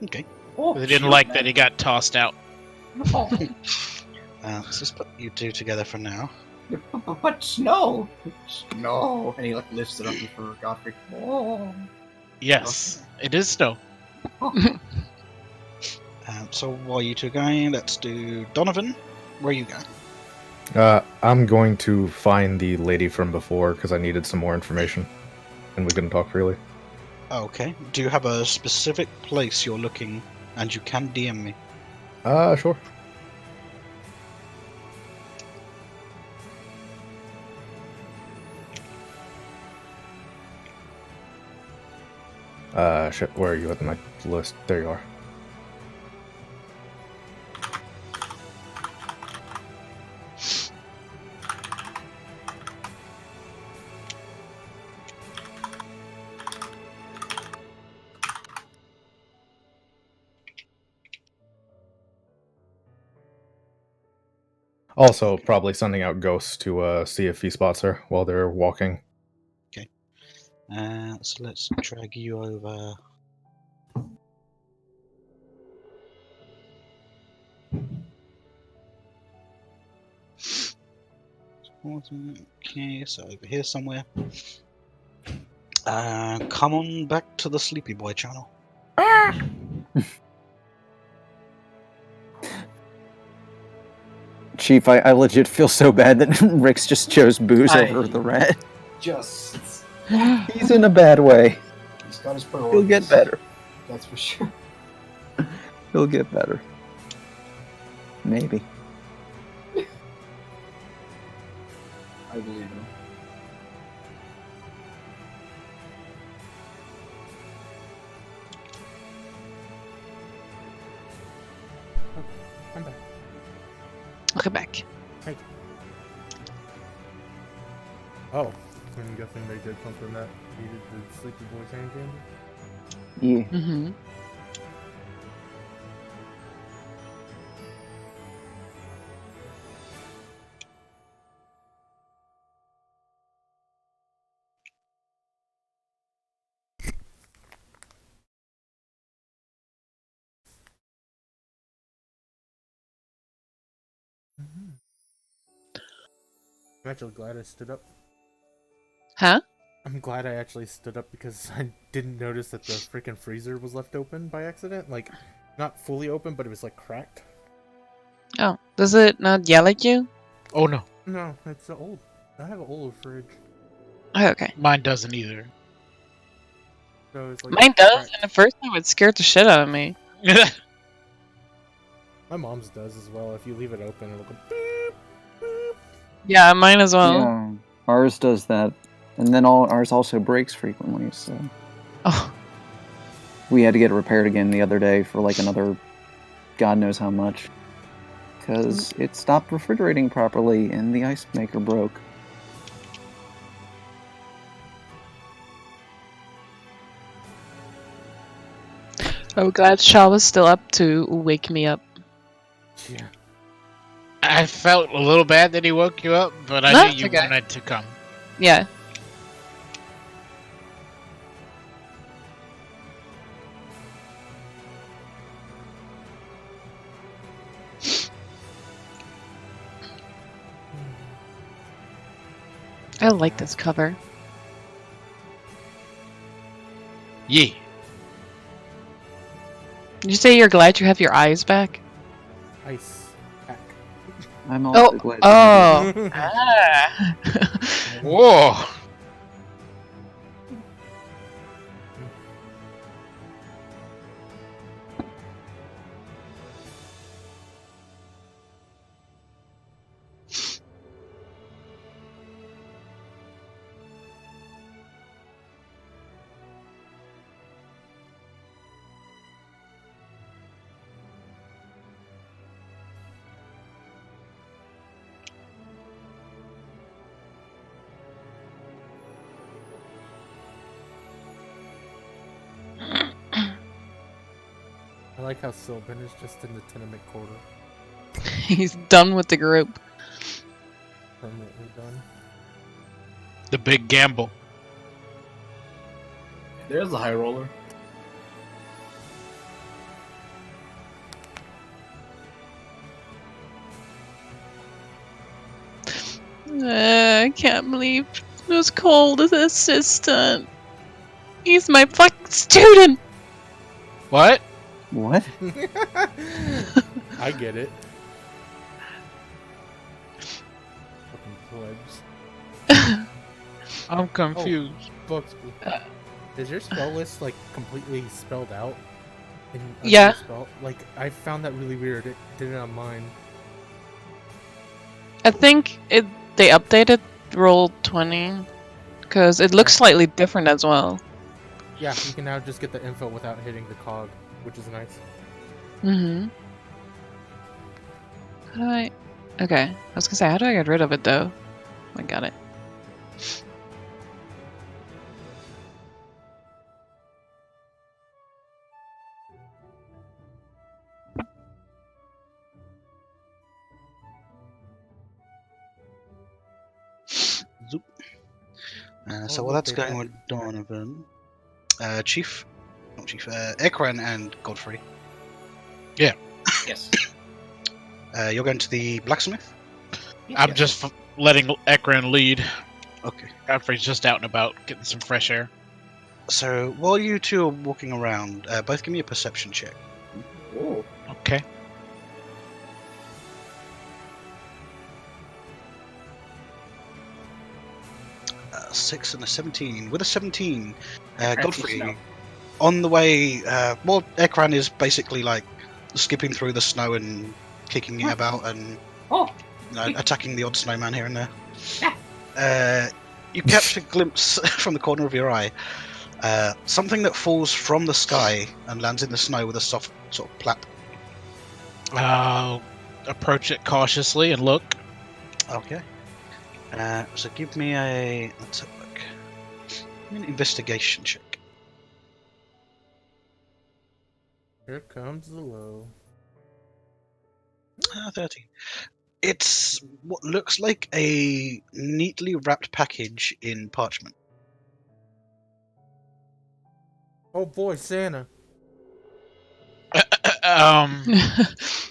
Okay. Oh, They didn't like that he got tossed out. No. Let's just put you two together for now. But snow! Snow! And he like lifts it up for Godfrey. Oh. Yes, it is snow. So while you two are going, let's do Donovan. Where are you going? I'm going to find the lady from before because I needed some more information, and we couldn't talk freely. Okay. Do you have a specific place you're looking, and you can DM me? Sure. Shit, where are you at my list? There you are. Also, probably sending out ghosts to see if he spots her while they're walking. So let's drag you over. Okay, so over here somewhere. Come on back to the Sleepy Boy channel. Chief, I legit feel so bad that Rick's just chose booze over the rat. Just. He's in a bad way. He's got his priorities. He'll get better. That's for sure. He'll get better. Maybe. I believe him. I'm back. Welcome back. Hey. Oh, I'm guessing they did something that needed the Sleepy Boy's hand candy? Yeah. Mm-hmm. I'm actually glad I stood up. Huh? I'm glad I actually stood up because I didn't notice that the freaking freezer was left open by accident. Like, not fully open, but it was like cracked. Oh, does it not yell at you? Oh no, No, it's old. I have an old fridge. Oh, okay. mine doesn't either. So it's like Mine does, cracked. and the first time it scared the shit out of me. My mom's does as well. If you leave it open, it'll go beep, beep. Yeah, mine as well. Yeah, ours does that, and then ours also breaks frequently. So Oh, we had to get it repaired again the other day for like another, God knows how much, because it stopped refrigerating properly and the ice maker broke. oh, glad Shaw was still up to wake me up. Yeah. I felt a little bad that he woke you up, but I No, knew it's you okay. wanted to come. Yeah. I like this cover. Yeah. Did you say you're glad you have your eyes back? Ice pack. I'm also Oh, glad. oh. Ah. Whoa. I like how Sylvan is just in the tenement quarter. He's done with the group. Permanently done. The big gamble. There's the high roller. I can't believe it was cold as assistant. He's my fucking student. What? What? I get it. Fucking plebs. I'm confused. Books. Is your spell list like completely spelled out? Yeah. Like I found that really weird. It did it on mine. I think they updated roll 20 because it looks slightly different as well. Yeah, you can now just get the info without hitting the cog, which is nice. Mm-hmm. How do I? Okay, I was gonna say, how do I get rid of it though? I got it. Zoop. So Oh, while look, that's they going back. with Donovan, Chief, not Chief, Ekran and Godfrey, Yes. you're going to the blacksmith. I'm Yes. just letting Ekran lead. Okay. Godfrey's just out and about, getting some fresh air. So while you two are walking around, both give me a perception check. Oh, Okay. A 6 and a 17. With a 17, Fancy Godfrey, snow. on the way, well, Ekran is basically like skipping through the snow and kicking it about and Oh, attacking the odd snowman here and there. Yeah. You catch a glimpse from the corner of your eye. Something that falls from the sky and lands in the snow with a soft sort of plap. I'll approach it cautiously and look. Okay. So give me a... Let's have a look. Give me an investigation check. Here comes the low. 13. It's what looks like a neatly wrapped package in parchment. Oh boy, Santa.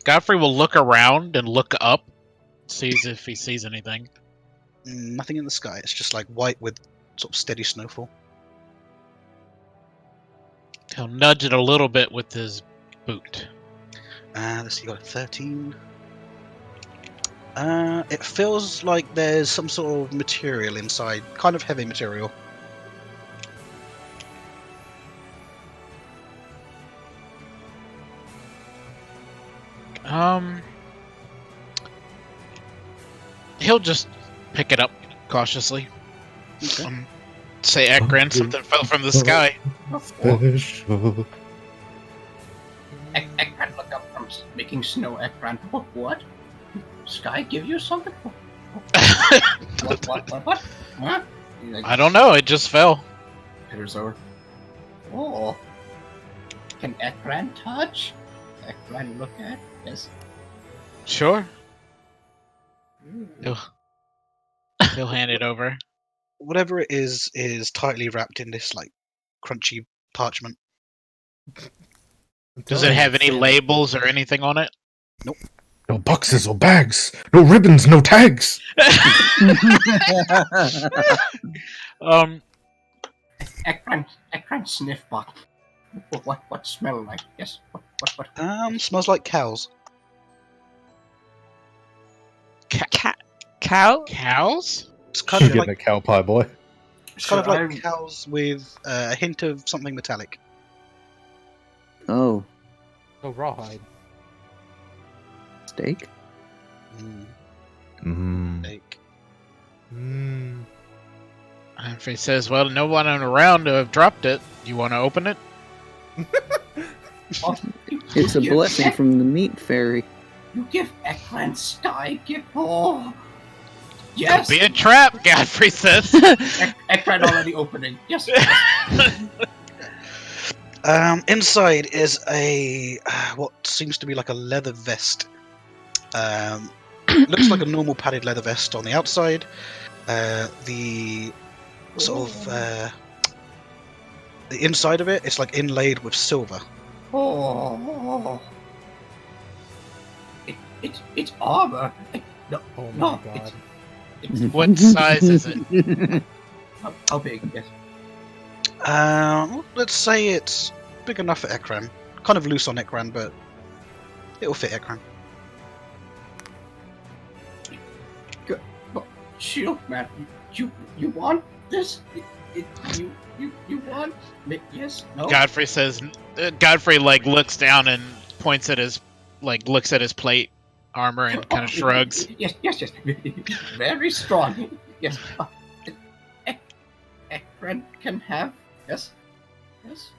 Godfrey will look around and look up, sees if he sees anything. Nothing in the sky. It's just like white with sort of steady snowfall. He'll nudge it a little bit with his boot. Let's see, you got a 13. It feels like there's some sort of material inside, kind of heavy material. He'll just pick it up cautiously. Okay. Say, Ekran, something fell from the sky. Special. Ekran look up from making snow. Ekran, what? Sky give you something? What? What? I don't know, it just fell. Peter's over. Oh. Can Ekran touch? Ekran look at? Yes. Sure. He'll hand it over. Whatever it is tightly wrapped in this like crunchy parchment. Does it have any labels or anything on it? No boxes or bags. No ribbons, no tags. Ekran sniff box. What smell like? Yes. What? Smells like cows. Cow? Cows? It's kind Should of get like a cow pie, boy. it's kind of Should like cows with a hint of something metallic. Oh, Oh, rawhide. steak? Like, Mmm. If he says, well, no one around to have dropped it, you want to open it? Oh, It's a you blessing give- from the meat fairy. You give Ekran sky gift. Oh. Yes. Could be a trap, Godfrey says. Ekran already opening. Yes. inside is a what seems to be like a leather vest. Looks like a normal padded leather vest on the outside. The sort of the inside of it's like inlaid with silver. Oh. It's armor. No, Oh my no, god. What size is it? How big? Yes. Let's say it's big enough for Ekran. Kind of loose on Ekran, but it'll fit Ekran. Shield man, you want this? You want? Yes? No? Godfrey says. Godfrey like looks down and points at his looks at his plate armor and kind of shrugs. Yes. Very strong. Yes. Ekran can have. Yes.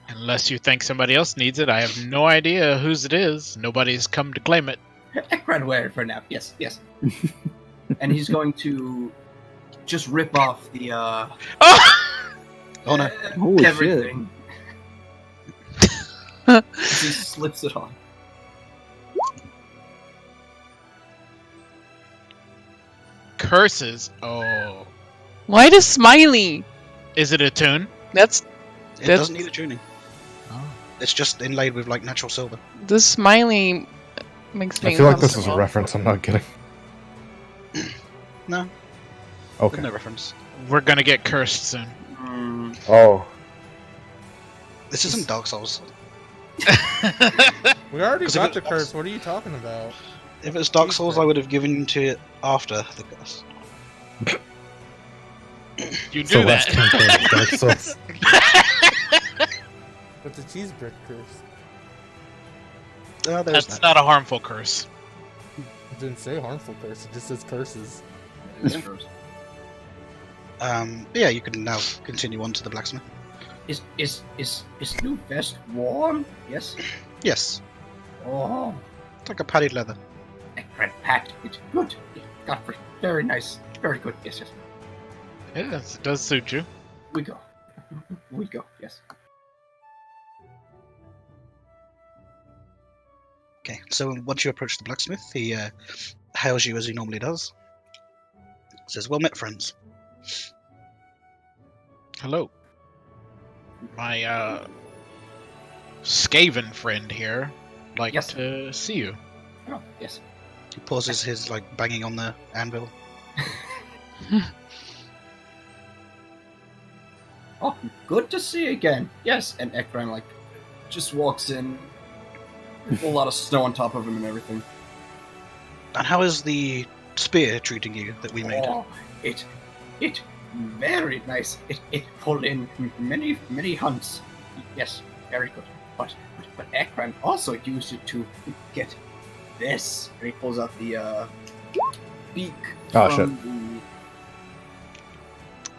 Unless you think somebody else needs it, I have no idea whose it is. Nobody's come to claim it. Ekran wear it for now. Yes. And he's going to just rip off the Oh no! Holy everything. He slips it on. Curses. Oh, Why does Smiley? is it a tune? That's It doesn't need a tuning. Oh. It's just inlaid with like natural silver. the Smiley makes me. I feel like this is a uncomfortable. reference. I'm not kidding. No, Okay. there's no reference. We're gonna get cursed soon. Oh, This isn't Dark Souls. We already 'Cause if got it- the curse. What are you talking about? If it's Dark Souls, I would have given to it after the curse. You do so that's that. compared to Dark Souls. What's a cheese brick curse? There's That's that. not a harmful curse. It didn't say harmful curse. It just says curses. Yeah, you can now continue on to the blacksmith. Is new vest warm? Yes. Yes, Oh, it's like a padded leather. Ekran packed it good. Godfrey, very nice, very good. Yes. Yes, it does suit you. We go. Yes. Okay, so once you approach the blacksmith, he hails you as he normally does. Says, "Well met, friends." Hello. My Skaven friend here like Yes. to see you. Oh, yes. He pauses his like banging on the anvil. Oh, good to see you again. Yes, and Ekran like just walks in. A lot of snow on top of him and everything. And how is the spear treating you that we made? Oh, it very nice. It pulled in many hunts. Yes, very good. But Ekran also used it to get this. And he pulls out the beak Oh, from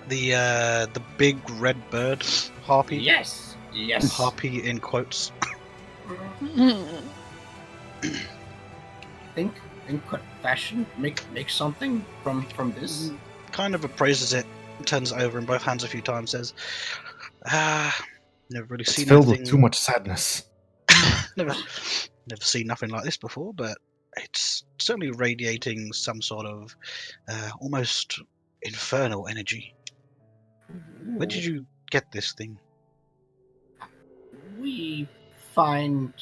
The big red bird harpy. the yes. Harpy in quotes. Think could fashion make something from this? Kind of appraises it, turns it over in both hands a few times, says, never really it's seen filled anything. with too much sadness. never seen nothing like this before, but it's certainly radiating some sort of almost infernal energy. Where did you get this thing? We find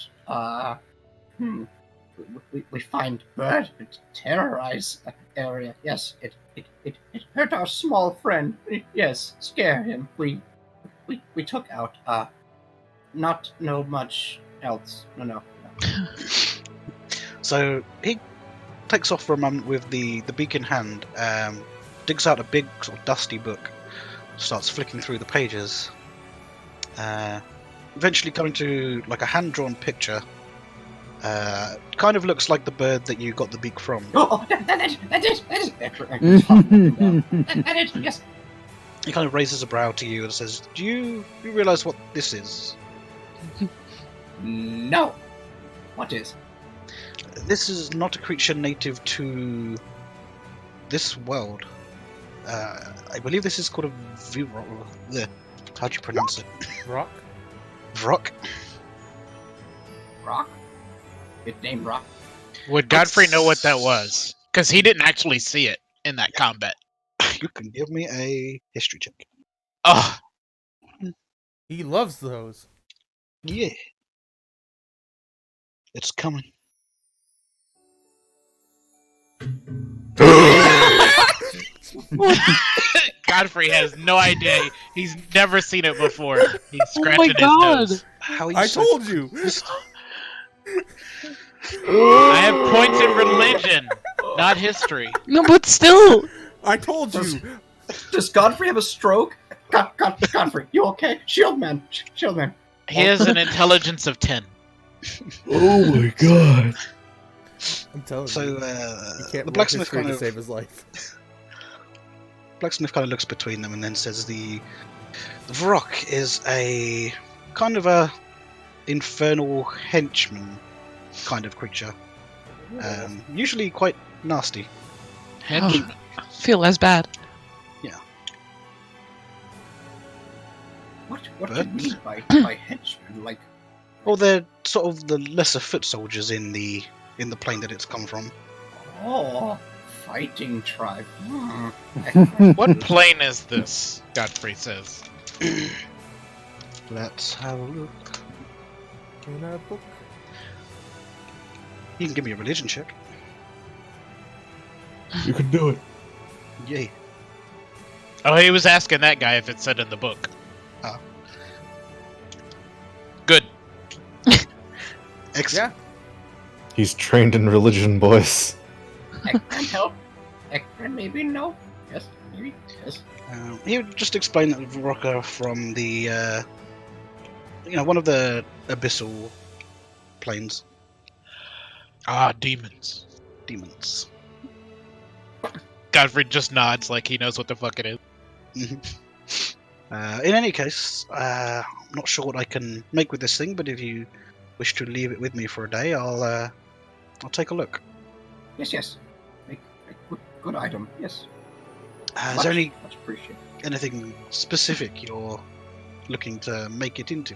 we find bird it terrorize that area. Yes, it hurt our small friend. Yes, scare him. We took out not know much else. No. So he takes off for a moment with the beak in hand, digs out a big sort of dusty book, starts flicking through the pages, eventually coming to like a hand-drawn picture. Kind of looks like the bird that you got the beak from. Oh, that is. That is. Yes. He kind of raises a brow to you and says, "Do you realize what this is? No. What is? This is not a creature native to this world. I believe this is called a Vrok. How do you pronounce it? Rock? Vrok? Rock? It named Rock. Would Godfrey know what that was? Because he didn't actually see it in that combat. You can give me a history check. Oh, He loves those. Yeah. It's coming. Godfrey has no idea. He's never seen it before. He's Oh my scratching his god! nose. How are you I so told you. I have points in religion, not history. No, but still! I told you. Does Godfrey have a stroke? Godfrey, you okay? Shield man. He has an intelligence of 10. Oh my god. I'm telling So you. You the can't work blacksmith history kind to of save his life. looks between them and then says the Vrock is a kind of a infernal henchman kind of creature. Usually quite nasty. Henchman. Feel less bad. What do you mean by henchmen? Like, Well, they're sort of the lesser foot soldiers in the plane that it's come from. oh, fighting tribe. What plane is this? Godfrey says. Let's have a look. In a book. You can give me a religion check. You can do it. Yay. Oh, he was asking that guy if it said in the book. Ah. Good. Excellent. He's trained in religion, boys. Ekran help. Ekran maybe no. Yes, maybe yes. He would just explain that Vrock are from the, one of the abyssal planes. Ah, demons. Demons. Godfrey just nods like he knows what the fuck it is. In any case, I'm not sure what I can make with this thing, but if you wish to leave it with me for a day, I'll take a look. Yes. Make good item. Yes. Is there any much appreciated. anything specific you're looking to make it into?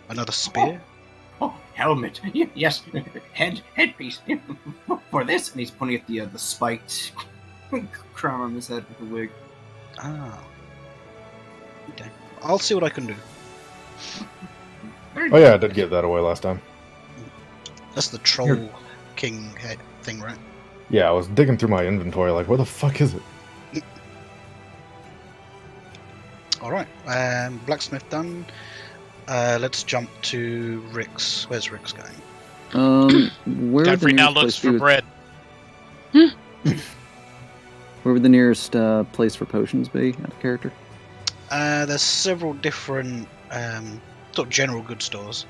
Another spear? Oh, helmet. Yes. Headpiece. For this, and he's pointing at the spiked crown on his head with the wig. Ah. Okay. I'll see what I can do. Oh yeah, I did give that away last time. That's the troll king head thing, right? Yeah, I was digging through my inventory like, where the fuck is it? Alright. Blacksmith done. Let's jump to Rick's. Where's Rick's going? Where would the Godfrey now nearest looks place for be? bread. Where would the nearest place for potions be out of character? There's several different sort of general goods stores.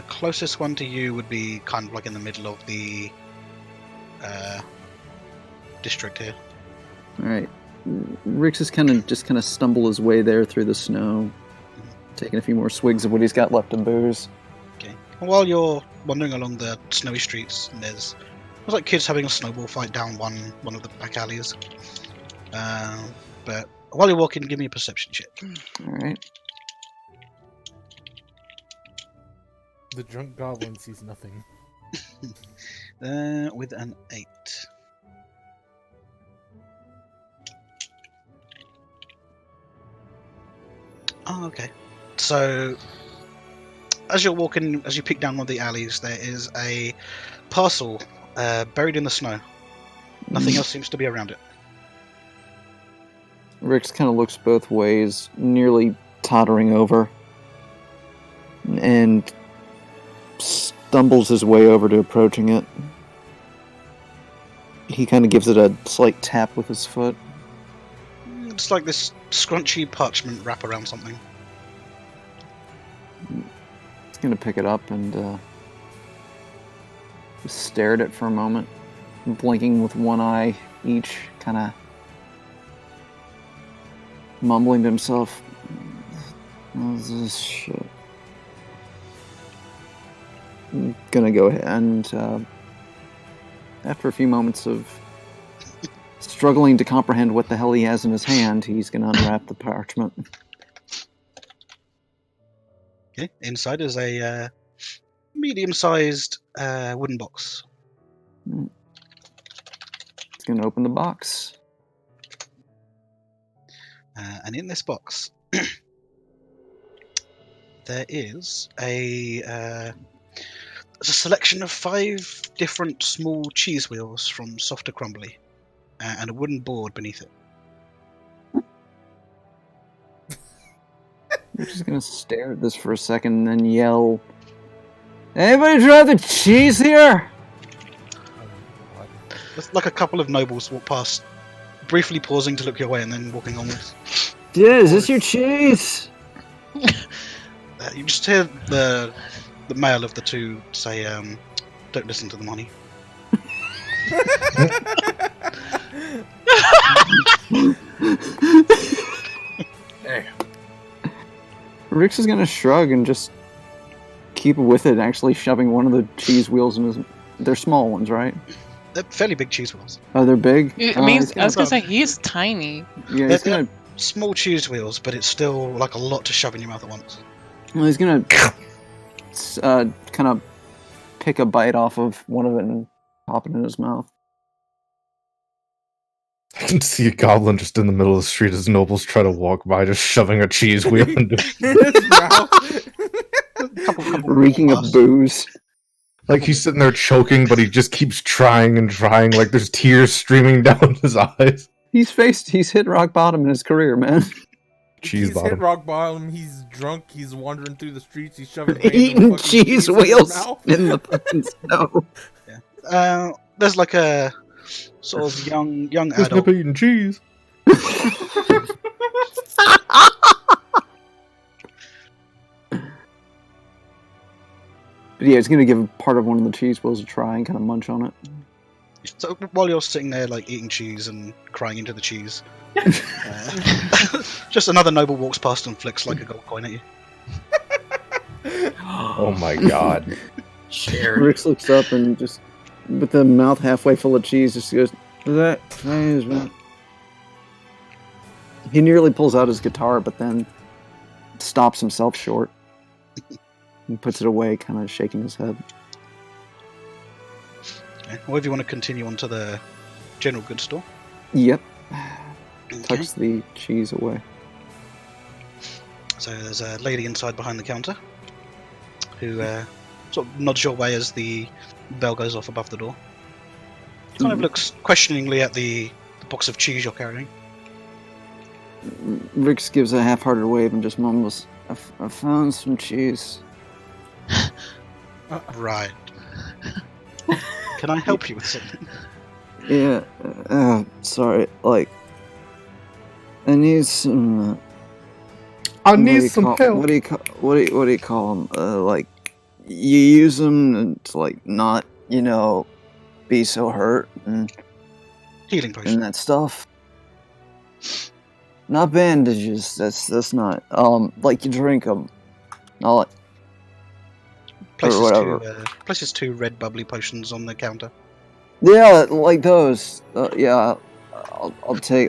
Closest one to you would be kind of like in the middle of the district here. All right. Rix is kind of stumble his way there through the snow, taking a few more swigs of what he's got left in booze. Okay. While you're wandering along the snowy streets, there's like kids having a snowball fight down one of the back alleys. But while you're walking, give me a perception check. All right. The drunk goblin sees nothing. With an 8. Oh, okay. So, as you're walking, as you peek down one of the alleys, there is a parcel buried in the snow. Nothing else seems to be around it. Rix kind of looks both ways, nearly tottering over, and stumbles his way over to approaching it. He kind of gives it a slight tap with his foot. It's like this scrunchy parchment wrap around something. He's going to pick it up and just stare at it for a moment, blinking with one eye each, kind of mumbling to himself, "What's this shit?" I'm gonna go ahead and, after a few moments of struggling to comprehend what the hell he has in his hand, he's gonna unwrap the parchment. Okay. Inside is a medium-sized wooden box. He's gonna open the box. And in this box, there is a selection of 5 different small cheese wheels from Soft to Crumbly. and a wooden board beneath it. We're just gonna stare at this for a second and then yell, "Anybody try the cheese here?" There's like a couple of nobles walk past, briefly pausing to look your way and then walking onwards. Yeah, is this your cheese? You just hear the male of the two say, "Don't listen to the money." Hey, Rix is gonna shrug and just keep with it, actually shoving one of the cheese wheels in his. They're small ones, right? They're fairly big cheese wheels. Oh, they're big. I mean, he's I was gonna, gonna say he's tiny. yeah, he's gonna. Small cheese wheels, but it's still like a lot to shove in your mouth at once. Well, he's gonna kind of pick a bite off of one of it and pop it in his mouth. I can see a goblin just in the middle of the street as nobles try to walk by, just shoving a cheese wheel into His mouth. Couple Reeking of past. booze. like he's sitting there choking, but he just keeps trying and trying, like there's tears streaming down his eyes. He's hit rock bottom in his career, man. Cheese He's bottom. hit rock bottom. He's drunk. He's wandering through the streets. He's shoving Eating random fucking cheese in his wheels mouth. in the fucking snow. There's like a sort of young This adult. nipper eating cheese. But yeah, he's gonna give part of one of the cheese wheels a try and kind of munch on it. So while you're sitting there like eating cheese and crying into the cheese, just another noble walks past and flicks like a gold coin at you. Oh my god. shared. Rix looks up and just, with the mouth halfway full of cheese, just goes, "That is man." He nearly pulls out his guitar, but then stops himself short and puts it away, kind of shaking his head. Okay. Or if you want to continue on to the general goods store. Yep, Okay. tucks the cheese away. So there's a lady inside behind the counter who sort of nods your way as the bell goes off above the door. Kind of looks questioningly at the box of cheese you're carrying. Rix gives a half-hearted wave and just mumbles, I found some cheese." Right. Can I help you with something? Yeah, sorry, like, I need some, I what do need you some call- help. What do you call them? Like, you use them to, like, not, be so hurt and Healing potion. that stuff. Not bandages. That's not. Like you drink them. Not. Places whatever. Places two red bubbly potions on the counter. Yeah, like those. Yeah, I'll take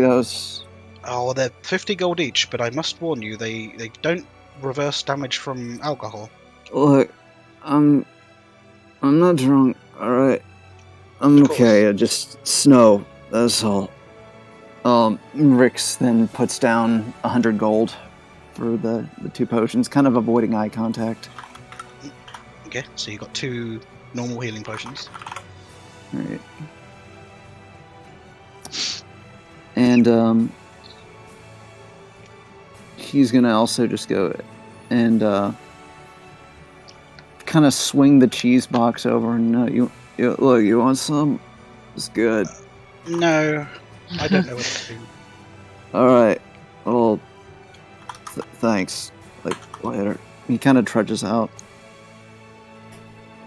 those. Oh, they're 50 gold each, but I must warn you, they don't reverse damage from alcohol. Look, I'm not drunk. All right, I'm Of course. okay. I just snow. That's all. Rix then puts down 100 gold for the two potions, kind of avoiding eye contact. Okay, so you got two normal healing potions. Right. And he's gonna also just go and kind of swing the cheese box over and you look, you want some? It's good. No, I don't know what to do. All right. Well, thanks. Like later. He kind of trudges out.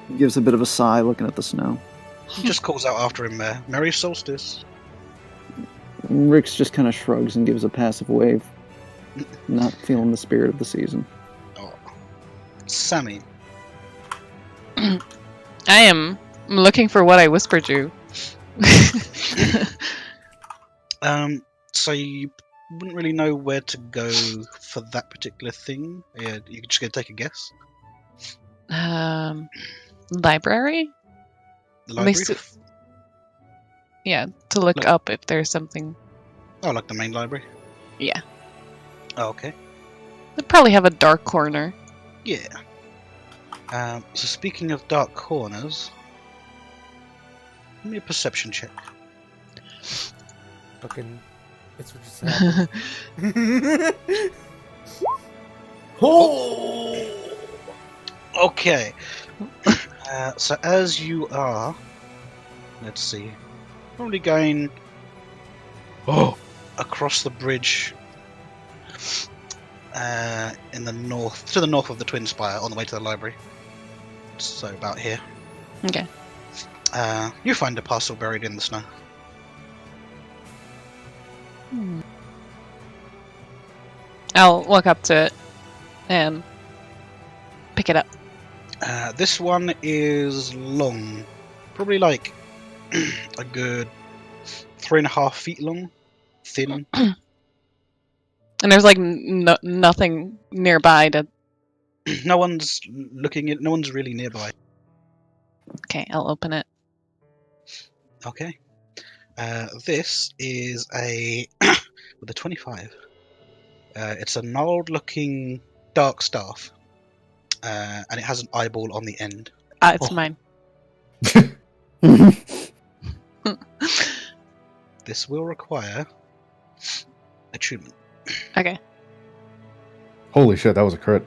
He gives a bit of a sigh, looking at the snow. He just calls out after him, Merry Solstice. Rix just kind of shrugs and gives a passive wave, not feeling the spirit of the season. Oh. Sammy. I am looking for what I whispered you. So you wouldn't really know where to go for that particular thing. Yeah, you just gonna take a guess. Library? The Let me library. see. Yeah, to look No. up if there's something. Oh, like the main library. Yeah. Oh, okay. They probably have a dark corner. Yeah. So speaking of dark corners, Give me a perception check. Fucking, it's what just happened. Oh! Okay. So as you are, let's see, probably going across the bridge in the north, to the north of the Twin Spire, on the way to the library. So about here. Okay. You find a parcel buried in the snow. I'll walk up to it and pick it up. This one is long, probably like a good 3.5 feet long, thin. And there's like nothing nearby to. No one's looking at. No one's really nearby. Okay, I'll open it. Okay. This is a with a 25. It's a gnarled-looking dark staff, and it has an eyeball on the end. It's mine. This will require attunement. Okay. Holy shit, that was a crit.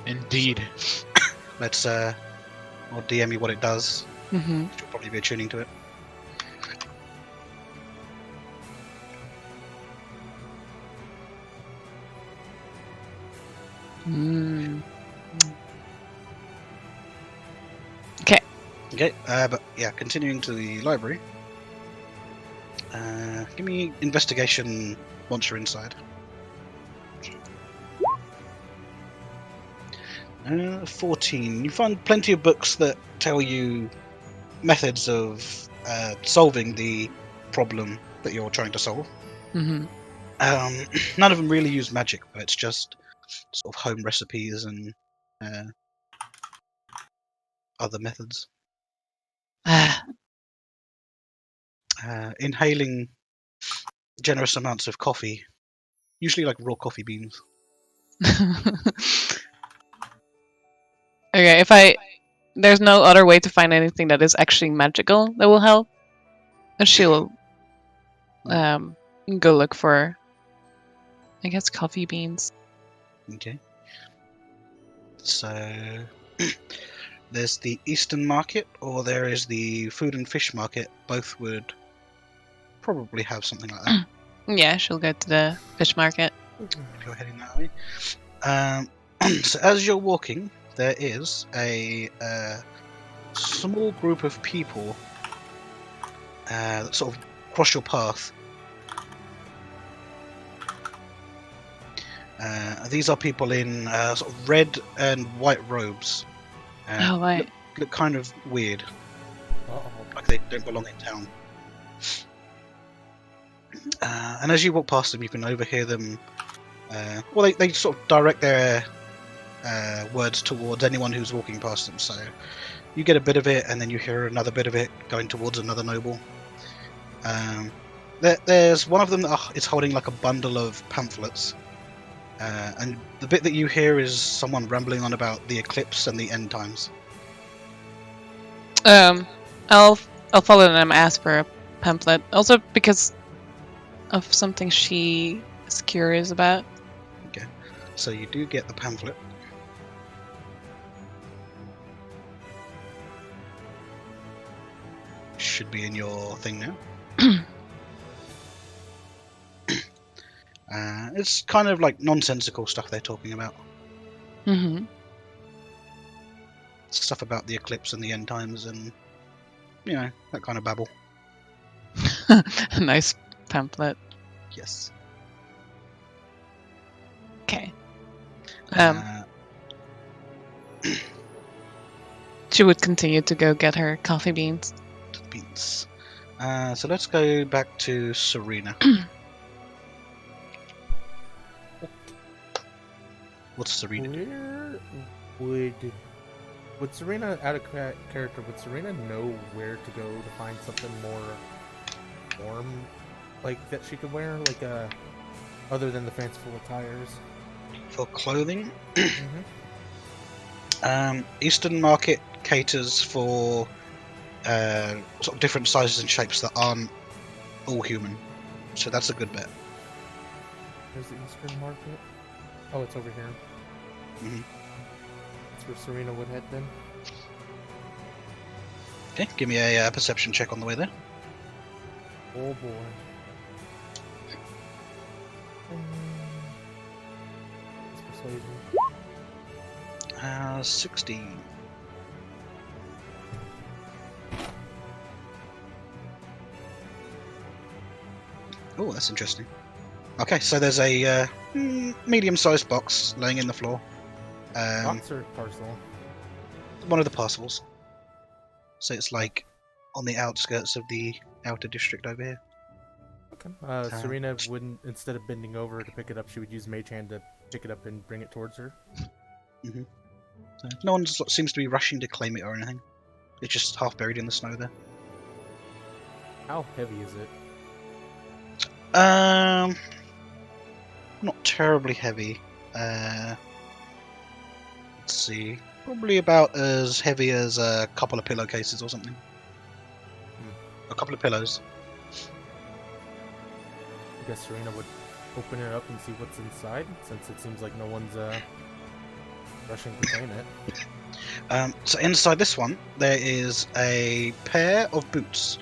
Indeed. Let's I'll DM you what it does. Mm-hmm. You'll probably be attuning to it. Mm. Okay, but yeah, continuing to the library. Give me investigation once you're inside. 14. You find plenty of books that tell you methods of solving the problem that you're trying to solve. Mm-hmm. None of them really use magic, but it's just sort of home recipes and other methods. Inhaling generous amounts of coffee, usually like raw coffee beans. Okay, there's no other way to find anything that is actually magical that will help, and she'll go look for, I guess, coffee beans. Okay. So there's the Eastern Market, or there is the Food and Fish Market. Both would probably have something like that. Yeah, she'll go to the fish market. If you're heading that way. So as you're walking, there is a small group of people that sort of cross your path. These are people in sort of red and white robes. Oh, right. Look kind of weird, Uh-oh. like they don't belong in town. And as you walk past them, you can overhear them. Well, they sort of direct their words towards anyone who's walking past them. So you get a bit of it, and then you hear another bit of it going towards another noble. There's one of them that is holding like a bundle of pamphlets, and the bit that you hear is someone rambling on about the eclipse and the end times. I'll follow them, ask for a pamphlet, also because of something she is curious about. Okay, so you do get the pamphlet. Should be in your thing now. It's kind of like nonsensical stuff they're talking about. Mm-hmm. Stuff about the eclipse and the end times and, you know, that kind of babble. A nice pamphlet. Yes. Okay. Uh, She would continue to go get her coffee beans. beans. So let's go back to Serena. What's Serena do? Where would Serena, out of character, would Serena know where to go to find something more warm, like that she could wear, like other than the fanciful attires? For clothing? Mm-hmm. Eastern Market caters for sort of different sizes and shapes that aren't all human. So that's a good bet. There's the Eastern Market. Oh, it's over here. Mhm. That's where Serena would head then. Okay, give me a perception check on the way there. Oh boy. It's persuasion. 16. Oh, that's interesting. Okay, so there's a medium-sized box laying in the floor. Box or parcel? One of the parcels. So it's like on the outskirts of the outer district over here. Okay. Serena wouldn't, instead of bending over to pick it up, she would use Mage Hand to pick it up and bring it towards her. So no one seems to be rushing to claim it or anything. It's just half buried in the snow there. How heavy is it? Not terribly heavy. Let's see. Probably about as heavy as a couple of pillowcases or something. A couple of pillows. I guess Serena would open it up and see what's inside, since it seems like no one's rushing to claim it. So inside this one, there is a pair of boots.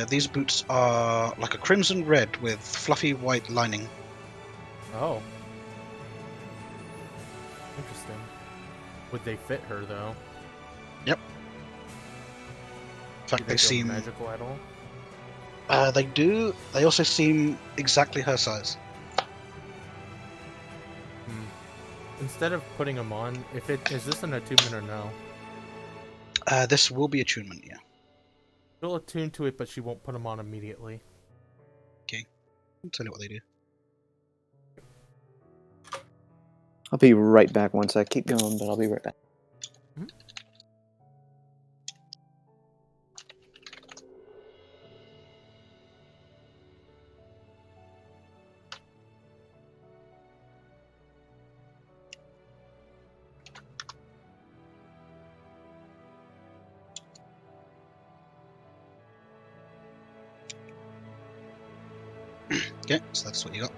These boots are like a crimson red with fluffy white lining. Oh. Interesting. Would they fit her, though? Yep. In fact, Do they feel seem magical at all? They do. They also seem exactly her size. Instead of putting them on, is this an attunement or no? This will be attunement, yeah. She'll attune to it, but she won't put them on immediately. I'll tell you what they do. I'll be right back once I keep going, but I'll be right back. Okay, so that's what you got.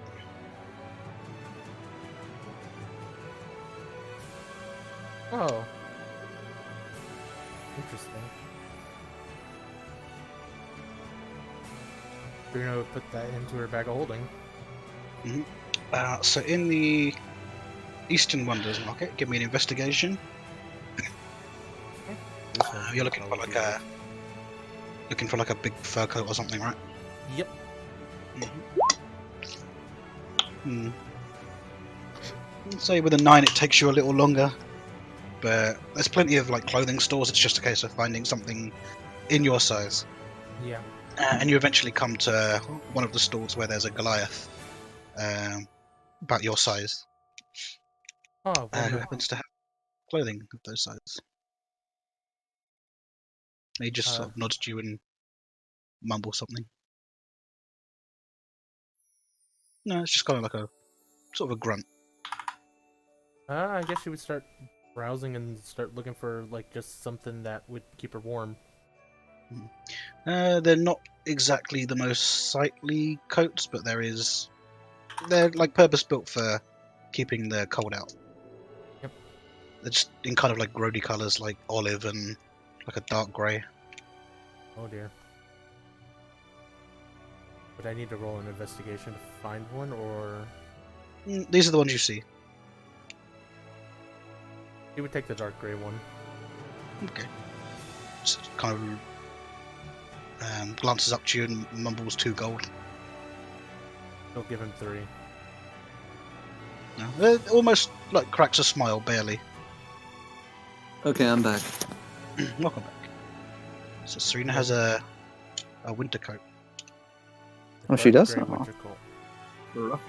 Oh. Interesting. Bruno would put that into her bag of holding. So in the Eastern Wonders Market, give me an investigation. You're looking for like a big fur coat or something, right? Yep. Say with a 9 it takes you a little longer, but there's plenty of like clothing stores. It's just a case of finding something in your size. Yeah. And you eventually come to one of the stores where there's a Goliath about your size, Oh, who wonder. happens to have clothing of those sizes. He just sort of nods to you and mumbles something. No, it's just kind of like a sort of a grunt. I guess she would start browsing and start looking for like just something that would keep her warm. They're not exactly the most sightly coats, but they're like purpose built for keeping the cold out. Yep. They're just in kind of like grody colours, like olive and like a dark grey. Oh dear. Would I need to roll an investigation to find one, or These are the ones you see. he would take the dark gray one? Okay. Just kind of glances up to you and mumbles 2 gold. He'll give him 3. No, it almost like cracks a smile, barely. Okay, I'm back. Welcome back. So Serena has a winter coat. Oh, she does? Gray Oh. winter coat. Rough.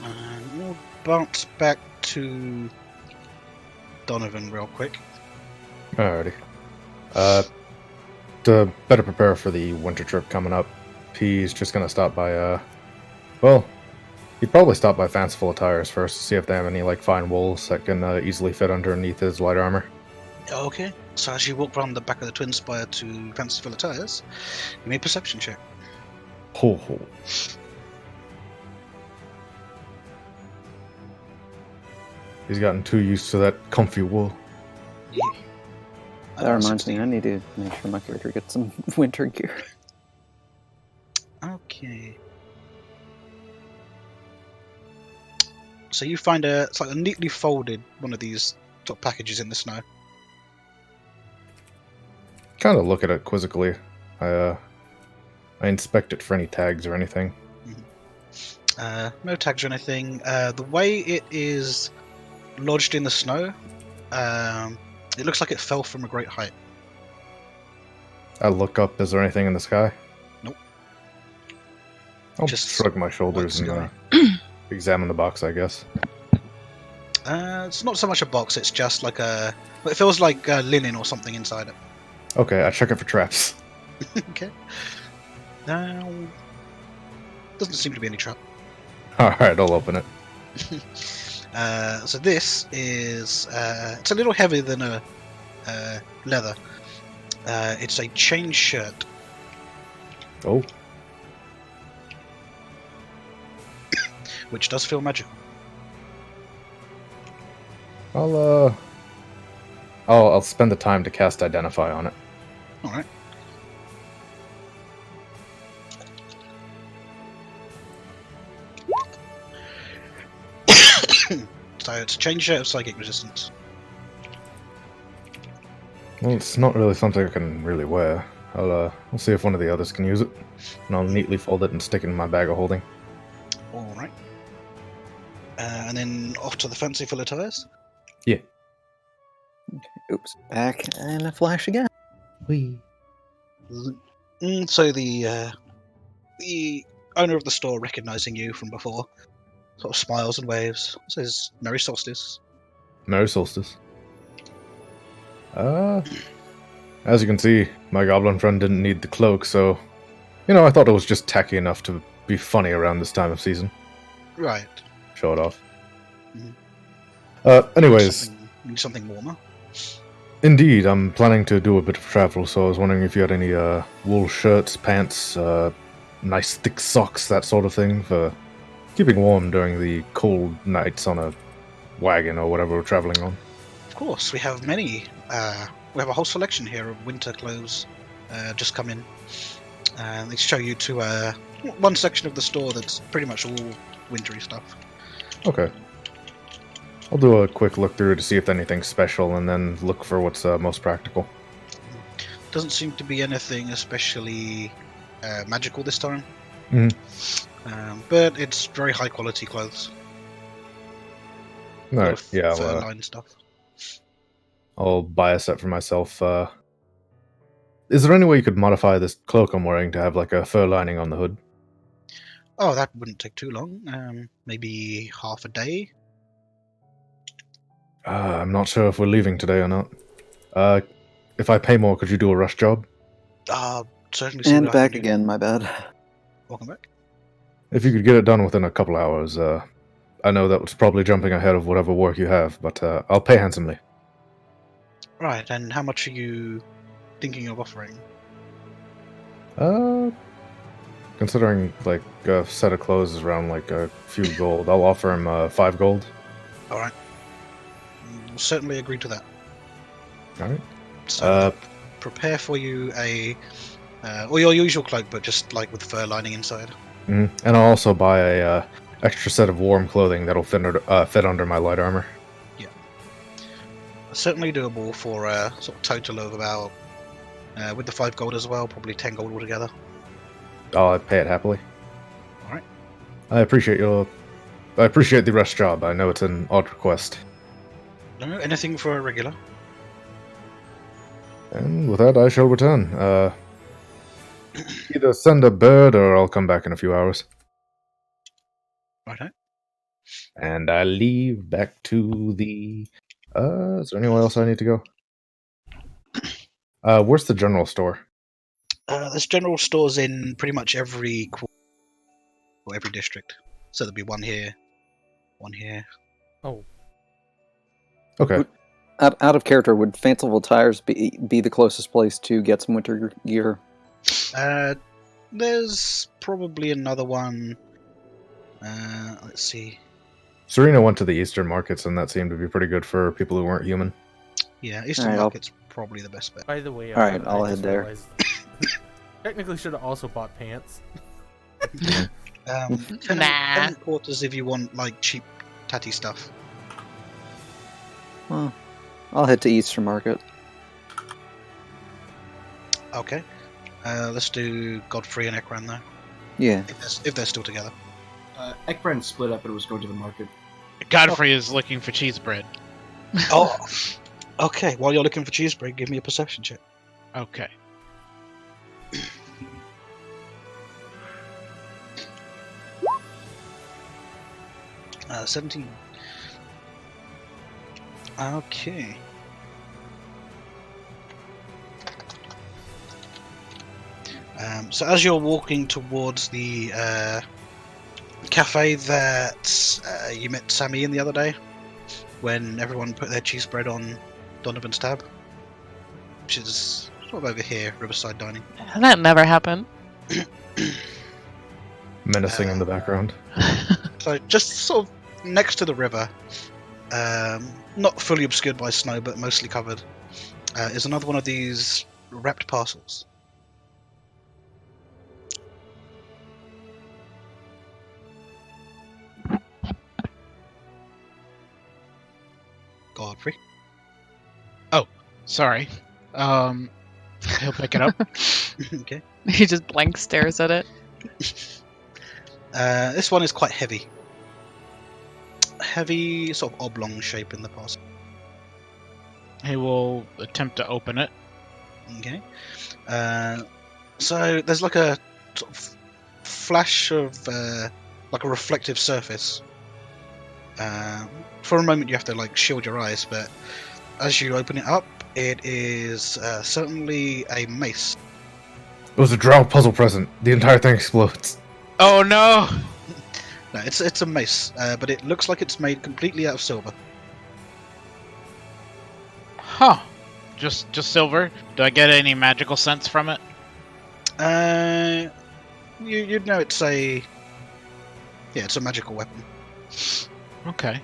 And we'll bounce back to Donovan real quick. Alrighty. To better prepare for the winter trip coming up, he's just gonna stop by, well, He'd probably stop by Fanciful Attires first to see if they have any like fine wools that can easily fit underneath his light armor. Okay. So as you walk around the back of the Twin Spire to Fanciful Attires, you make a perception check. Ho ho. He's gotten too used to that comfy wool. Yeah. That reminds 16. me, I need to make sure my character gets some winter gear. Okay. So you find it's like a neatly folded one of these top packages in the snow. Kind of look at it quizzically. I inspect it for any tags or anything. No tags or anything. The way it is lodged in the snow, it looks like it fell from a great height. I look up. Is there anything in the sky? Nope. I'll Just shrug my shoulders and sky. examine the box, I guess. It's not so much a box. It's just like a. It feels like linen or something inside it. Okay, I check it for traps. Okay. Now, doesn't seem to be any trap. Alright, I'll open it. So this is it's a little heavier than a leather. It's a chain shirt. Oh, Which does feel magical. I'll spend the time to cast Identify on it. All right. So it's a chain shirt of psychic resistance. Well, it's not really something I can really wear. I'll see if one of the others can use it, and I'll neatly fold it and stick it in my bag of holding. All right. And then off to the Fanciful Attires. Yeah. Oops, back and a flash again. Whee. So the owner of the store, recognizing you from before, sort of smiles and waves, says, "Merry Solstice." Merry Solstice. As you can see, my goblin friend didn't need the cloak, so I thought it was just tacky enough to be funny around this time of season. Right. Show it off. Mhm. Anyways, Need something warmer. indeed, I'm planning to do a bit of travel, so I was wondering if you had any wool shirts, pants, nice thick socks, that sort of thing, for keeping warm during the cold nights on a wagon or whatever we're traveling on. Of course, we have many. We have a whole selection here of winter clothes just come in. They show you to one section of the store that's pretty much all wintry stuff. Okay. I'll do a quick look through to see if anything's special, and then look for what's most practical. Doesn't seem to be anything especially magical this time. Mhm. But it's very high quality clothes. Alright, yeah, fur-lined stuff. I'll buy a set for myself. Is there any way you could modify this cloak I'm wearing to have like a fur lining on the hood? Oh, that wouldn't take too long. Maybe half a day. I'm not sure if we're leaving today or not. If I pay more, could you do a rush job? Certainly. See And what I back can do. again, my bad. Welcome back. If you could get it done within a couple hours, I know that was probably jumping ahead of whatever work you have, but I'll pay handsomely. Right, and how much are you thinking of offering? Considering like a set of clothes is around like a few gold, I'll offer him 5 gold. All right. We'll certainly agree to that. All right. So prepare for you or your usual cloak, but just like with fur lining inside. And I'll also buy a extra set of warm clothing that'll fit under my light armor. Certainly doable for a sort of total of about, with the 5 gold as well, probably 10 gold altogether. I'll pay it happily. All right. I appreciate the rush job. I know it's an odd request. No, anything for a regular. And with that, I shall return. Either send a bird or I'll come back in a few hours. Right. And I leave back to the... is there anywhere else I need to go? Where's the general store? There's general stores in pretty much every district. So there'll be one here, one here. Oh, Okay. Out of character, would Fanciful Tires be the closest place to get some winter gear? There's probably another one. Let's see. Serena went to the Eastern markets, and that seemed to be pretty good for people who weren't human. Yeah, Eastern Alright, I'll- Market's probably the best bet. by the way, Alright, I I'll just head there. realized- technically should have also bought pants. Nah. Tenant quarters if you want like cheap tatty stuff. Well, I'll head to Eastern Market. Okay. Let's do Godfrey and Ekran though, Yeah. if they're still together. Ekran split up and was going to the market. Godfrey is looking for cheese bread. Oh, okay. While you're looking for cheese bread, give me a perception check. Okay. 17. Okay. So as you're walking towards the cafe that you met Sammy in the other day, when everyone put their cheese bread on Donovan's tab, which is sort of over here, Riverside Dining. That never happened. Menacing in the background. So just sort of next to the river, not fully obscured by snow, but mostly covered, is another one of these wrapped parcels. Godfrey. Sorry. He'll pick it up. Okay. He just blank stares at it. This one is quite heavy. Heavy, sort of oblong shape in the parcel. He will attempt to open it. Okay. So there's like a sort of flash of like a reflective surface. For a moment you have to like shield your eyes, but as you open it up, it is certainly a mace. It was a drow puzzle present. The entire thing explodes. Oh no! No, it's a mace, but it looks like it's made completely out of silver. Huh. Just silver? Do I get any magical sense from it? You'd know it's a magical weapon. Okay.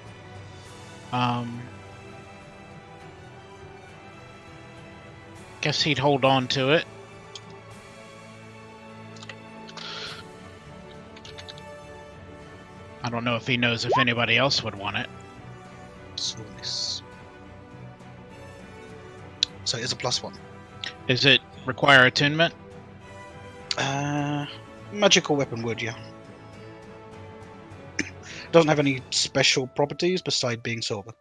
Guess he'd hold on to it. I don't know if he knows if anybody else would want it. So it is a +1. Does it require attunement? Magical weapon would, yeah. Doesn't have any special properties beside being silver.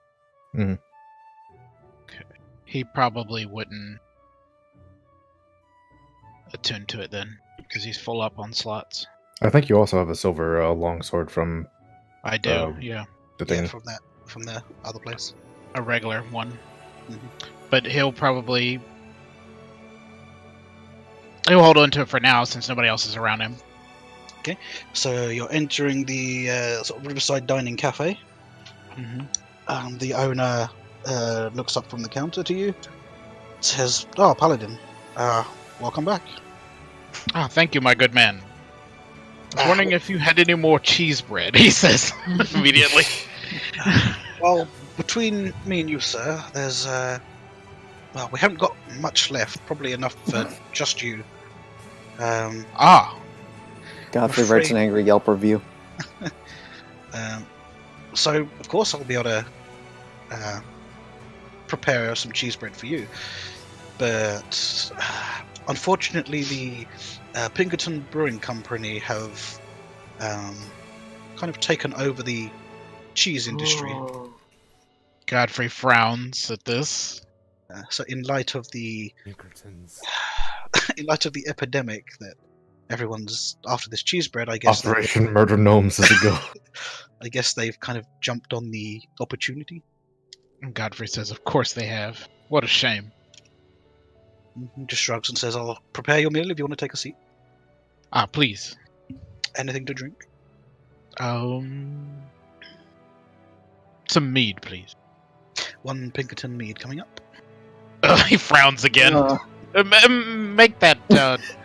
He probably wouldn't attune to it then, because he's full up on slots. I think you also have a silver longsword from I do, yeah. the Yeah, thing. from the other place. A regular one. Mhm. But he'll hold on to it for now since nobody else is around him. So you're entering the sort of Riverside Dining Cafe. Mm-hmm. The owner looks up from the counter to you, says, "Oh, Paladin, welcome back." Ah, thank you, my good man. I was wondering if you had any more cheese bread, he says immediately. Well, between me and you, sir, there's well, we haven't got much left. Probably enough for just you. Godfrey I'm writes an afraid- angry Yelp review. So of course I'll be able to prepare some cheese bread for you, but unfortunately the Pinkerton Brewing Company have kind of taken over the cheese industry. Godfrey frowns at this. So in light of the Pinkertons. epidemic that everyone's after this cheese bread, I guess Operation Murder Gnomes as a go. I guess they've kind of jumped on the opportunity. And Godfrey says, of course they have. What a shame. He just shrugs and says, "I'll prepare your meal if you want to take a seat. Ah, please. Anything to drink?" Some mead, please. 1 Pinkerton mead coming up. He frowns again. Make that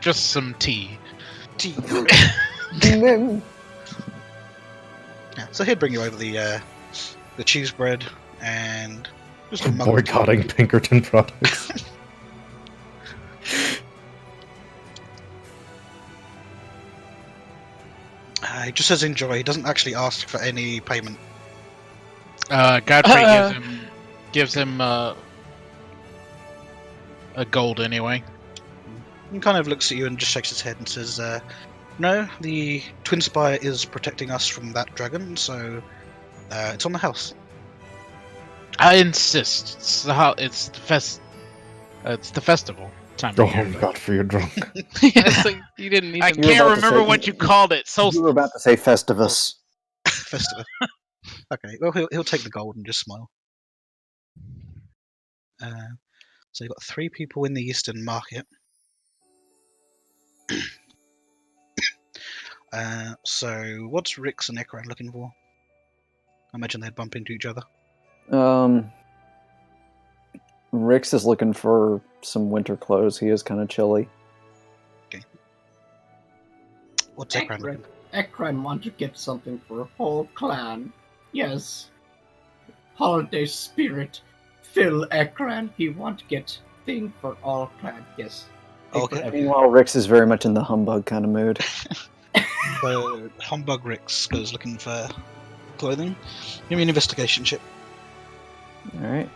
just some tea. Tea. Mm. Yeah, so he'd bring you over the cheese bread and just a mug. Boycotting Pinkerton products. He just says enjoy. He doesn't actually ask for any payment. Godfrey gives him a gold anyway. He kind of looks at you and just shakes his head and says, no, the Twin Spire is protecting us from that dragon, so it's on the house. I insist. It's the festival time of year. Oh, Godfrey, you're drunk. It's like you didn't need I to. You were can't about to remember say- what you called it. So You were about to say Festivus. Festive. Okay, well, he'll take the gold and just smile. So you've got 3 people in the Eastern Market. So what's Rix and Ekran looking for? I imagine they'd bump into each other. Rix is looking for some winter clothes. He is kind of chilly. What's Ekran looking for? Ekran want to get something for a whole clan. Yes. Holiday spirit. Fill Ekran. He want to get thing for all clan. Yes. Okay. Meanwhile, Rix is very much in the humbug kind of mood. So Humbug Rix goes looking for clothing. Give me an investigation chip. All right.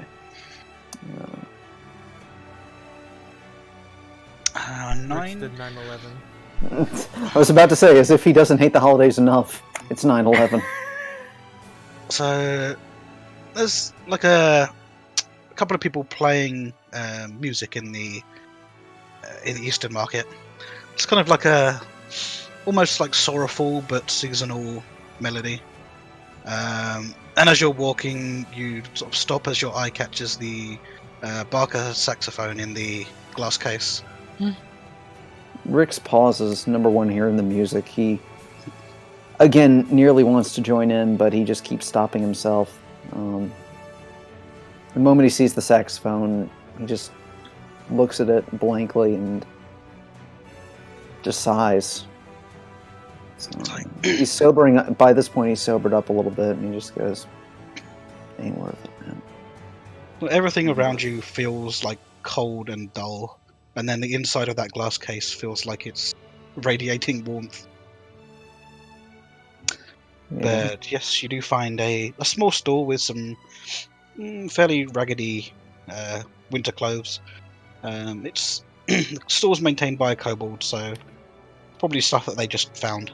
9. Did 9/11. I was about to say, as if he doesn't hate the holidays enough. It's 9/11. So there's like a couple of people playing music in the Eastern Market. It's kind of like almost like sorrowful but seasonal melody. And as you're walking, you sort of stop as your eye catches the Barker saxophone in the glass case. Rix pauses, number one, hearing the music. He, again, nearly wants to join in, but he just keeps stopping himself. The moment he sees the saxophone, he just looks at it blankly and just sighs. So, he's sobering up. By this point, he's sobered up a little bit, and he just goes, "Ain't worth it, man." Well, everything around you feels like cold and dull, and then the inside of that glass case feels like it's radiating warmth. Yeah. But yes, you do find a small store with some fairly raggedy winter clothes. It's the store's maintained by a kobold, so probably stuff that they just found.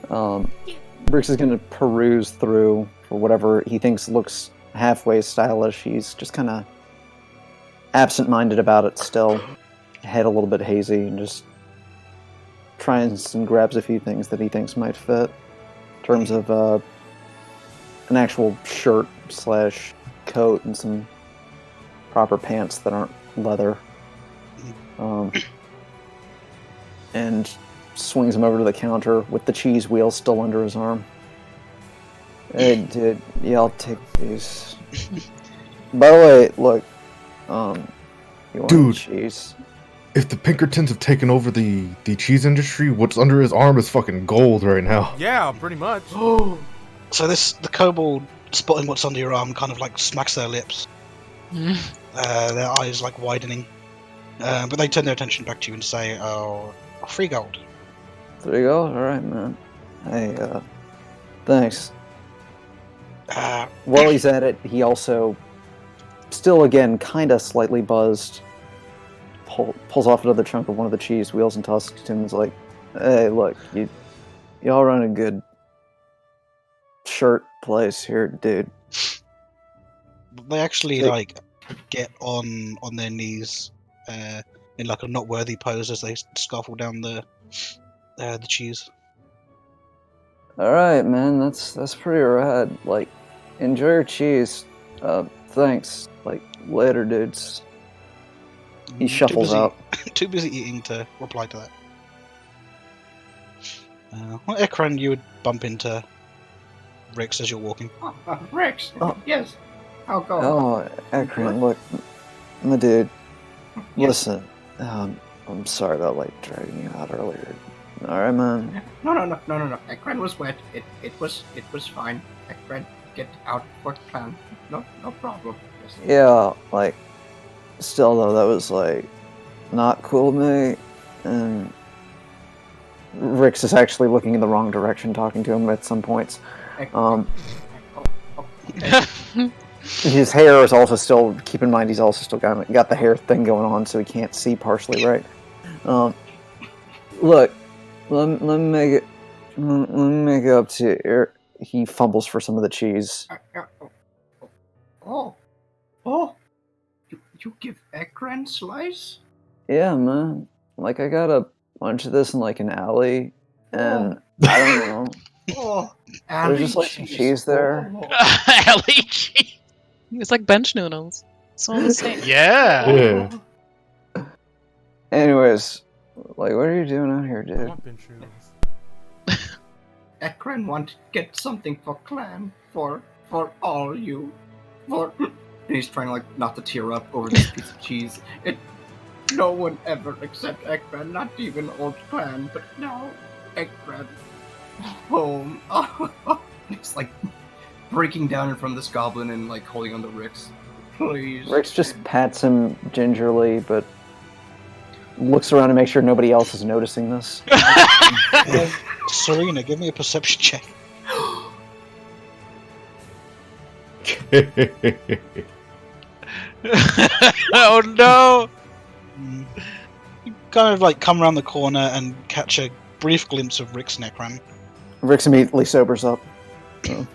Brix is going to peruse through for whatever he thinks looks halfway stylish. He's just kind of absent-minded about it still. Head a little bit hazy, and just tries and grabs a few things that he thinks might fit. In terms of an actual shirt / coat and some proper pants that aren't leather. And swings him over to the counter with the cheese wheel still under his arm. Hey, dude, yeah, I'll take these. By the way, look, you want Dude. cheese? If the Pinkertons have taken over the cheese industry, what's under his arm is fucking gold right now. Yeah, pretty much. So the kobold, spotting what's under your arm, kind of like smacks their lips. Their eyes like widening. But they turn their attention back to you and say, "Oh, free gold." There you go. All right, man. Hey, thanks. While he's at it, he also, still again, kind of slightly buzzed, pulls off another chunk of one of the cheese wheels and tosses it to him. And is like, "Hey, look, y'all run a good shirt place here, dude." They actually They- like get on their knees in like a not worthy pose as they scuffle down the cheese. All right, man. That's pretty rad. Like, enjoy your cheese. Thanks. Like, later, dudes. He shuffles out. Too busy eating to reply to Well, Ekran, you would bump into Rix as you're walking. Rex. Oh. Yes. How go? Oh, Akron, look, my dude. Yes. Listen, I'm sorry about like dragging you out earlier. All right, man. No. Ekran was wet. It was fine. Ekran, get out for clan. No problem. Yes. Yeah, like, still though, that was like not cool of me. And Rix is actually looking in the wrong direction, talking to him at some points. Ekran. Okay. His hair is also still. Keep in mind, he's also still got the hair thing going on, so he can't see partially right. Look, let me make it up to you. He fumbles for some of the cheese. Oh. You give Ekran slice? Yeah, man. Like I got a bunch of this in like an alley, and I don't know. Oh, There's just like some cheese there. Alley cheese. It's like bench noodles. It's all the same. Yeah. Yeah. Anyways, like, what are you doing out here, I dude? want bench noodles. Ekran want to get something for clan, for all you, for. And he's trying to like not to tear up over this piece of cheese. No one ever except Ekran, not even old clan, but now Ekran, home. He's like breaking down in front of this goblin and like holding on to Rix. Please. Rix just pats him gingerly, but looks around to make sure nobody else is noticing this. Serena, give me a perception check. Oh no! You kind of like come around the corner and catch a brief glimpse of Rix and Ekran. Rix immediately sobers up. Okay.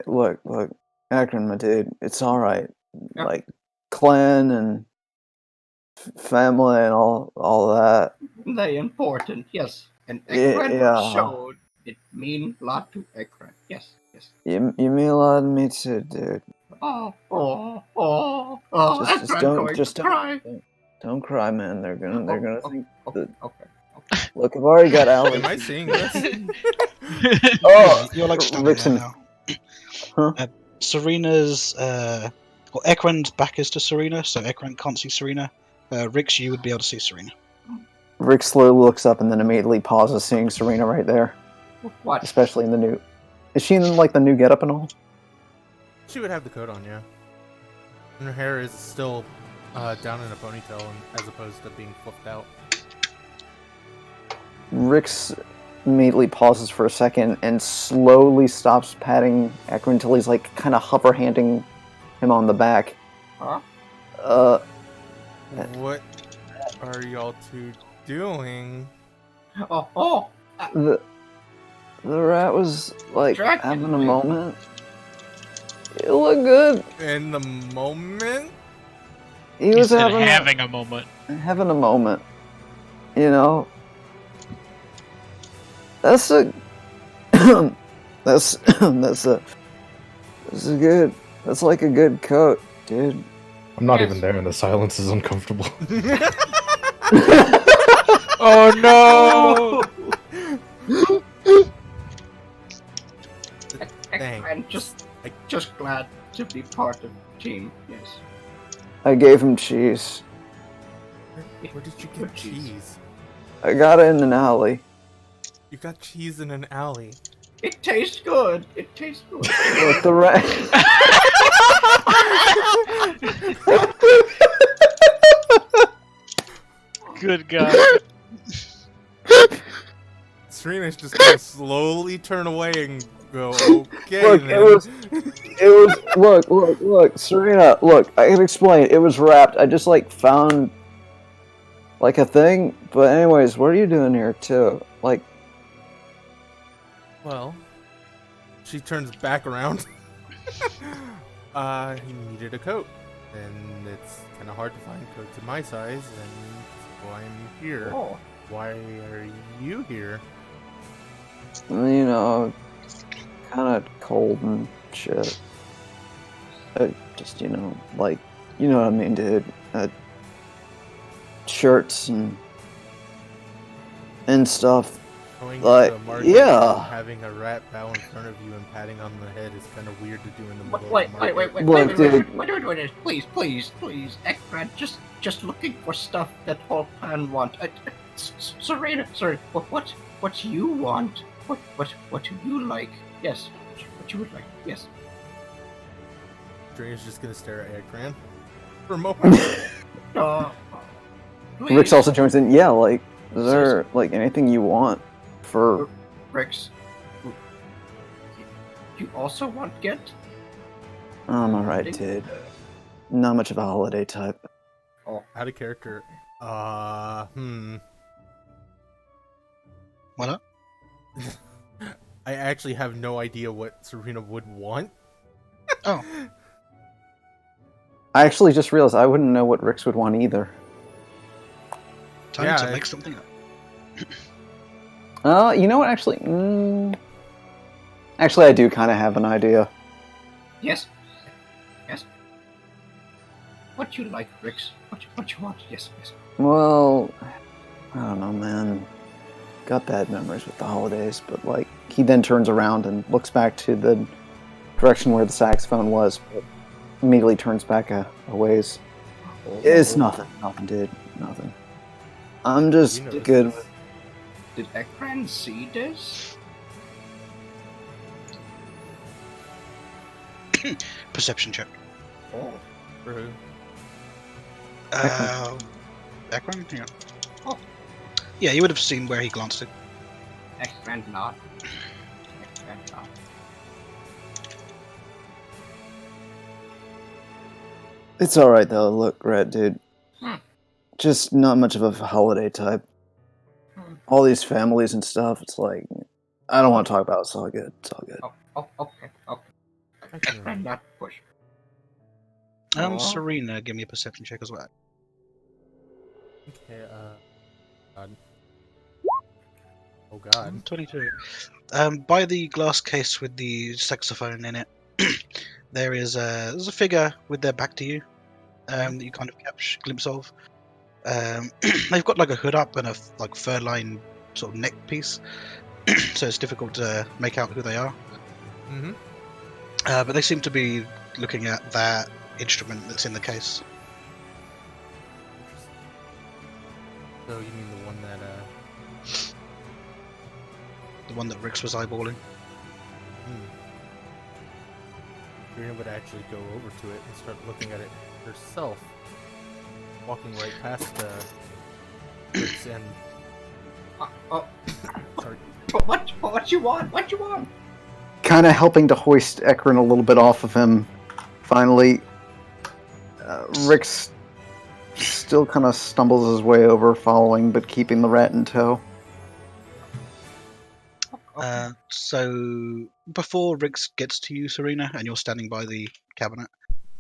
Look, Akron, my dude, it's all right. Yeah. Like clan and family and all that. They important, yes. And Yeah, Ekran yeah. showed it mean a lot to Ekran. Yes. You mean a lot to me too, dude. Just don't cry, man. They're gonna think. Okay. Look, I've already got Alex. Am I seeing this? Oh, You're like standing Rix there and now. Huh? Serena's, well, Ekran's back is to Serena, so Ekran can't see Serena. Rix, you would be able to see Serena. Rick slowly looks up and then immediately pauses, seeing Serena right there. What? Especially in the new. Is she in like the new getup and all? She would have the coat on, yeah. And her hair is still down in a ponytail, as opposed to being flipped out. Rix immediately pauses for a second and slowly stops patting Ekron until he's like kind of hover handing him on the back. Huh? What are y'all two doing? The rat was like having a moment. It looked good. In the moment? He was said having a moment. having a moment. You know. That's a that's like a good coat, dude. I'm not Yes. even there, and the silence is uncomfortable. Oh no! Thanks. I'm just glad to be part of the team. Yes. I gave him cheese. Where did you get cheese? I got it in an alley. You got cheese in an alley. It tastes good. Look, the rat. Good God. Serena's just gonna slowly turn away and go, okay Look, then. Look, Serena, look, I can explain. It was wrapped. I just like found like a thing. But anyways, what are you doing here too? Like, Well, she turns back around. He needed a coat, and it's kind of hard to find coats in my size, and so I'm here. Oh. Why are you here? you know, kind of cold and shit. Just like You know what I mean, dude. Shirts and stuff. Going Like, to a market yeah. and having a rat bow in front of you and patting on the head is kind of weird to do in the middle Wait, of a wait, market. wait, Look, wait, please, Ekran, just looking for stuff that all plan want. Serena, sorry, what you want? What do you like? Yes, what you would like? Yes. Draina's just gonna stare at Ekran for a moment. Rick's Please, also joins in. Yeah, like, is there like anything you want for? Rex. You also want get? I'm alright, dude. Not much of a holiday type. Out of character. Why not? I actually have no idea what Serena would want. Oh, I actually just realized I wouldn't know what Rick's would want either. time Yeah, to make something up. You know what? Actually, actually, I do kind of have an idea. Yes. What you like, Rex? What you want? Yes. Well, I don't know, man. Got bad memories with the holidays, but like, he then turns around and looks back to the direction where the saxophone was, but immediately turns back a ways. It's nothing, dude, nothing. I'm just You know good. this. Did Ekran see this? Perception check. Oh. For who? Background? Yeah. Oh. Yeah, you would have seen where he glanced at. Ekran not. It's alright though. Look, Red, dude. Hmm. Just not much of a holiday type. All these families and stuff, it's like, I don't want to talk about it. It's all good. It's all good. Okay. I can Ekran not push. Serena, give me a perception check as well. Okay, God. Oh god. 22. By the glass case with the saxophone in it, there's a figure with their back to you that you kind of catch a glimpse of. They've got like a hood up and a like fur line sort of neck piece, so it's difficult to make out who they are. Mm-hmm. But they seem to be looking at that instrument that's in the case. So you mean the one that, The one that Rix was eyeballing. Serena would actually go over to it and start looking at it herself. Walking right past Rix and... Sorry. What you want? What you want? Kind of helping to hoist Ekran a little bit off of him. Finally, Rick's still kind of stumbles his way over, following but keeping the rat in tow. So before Rix gets to you, Serena, and you're standing by the cabinet,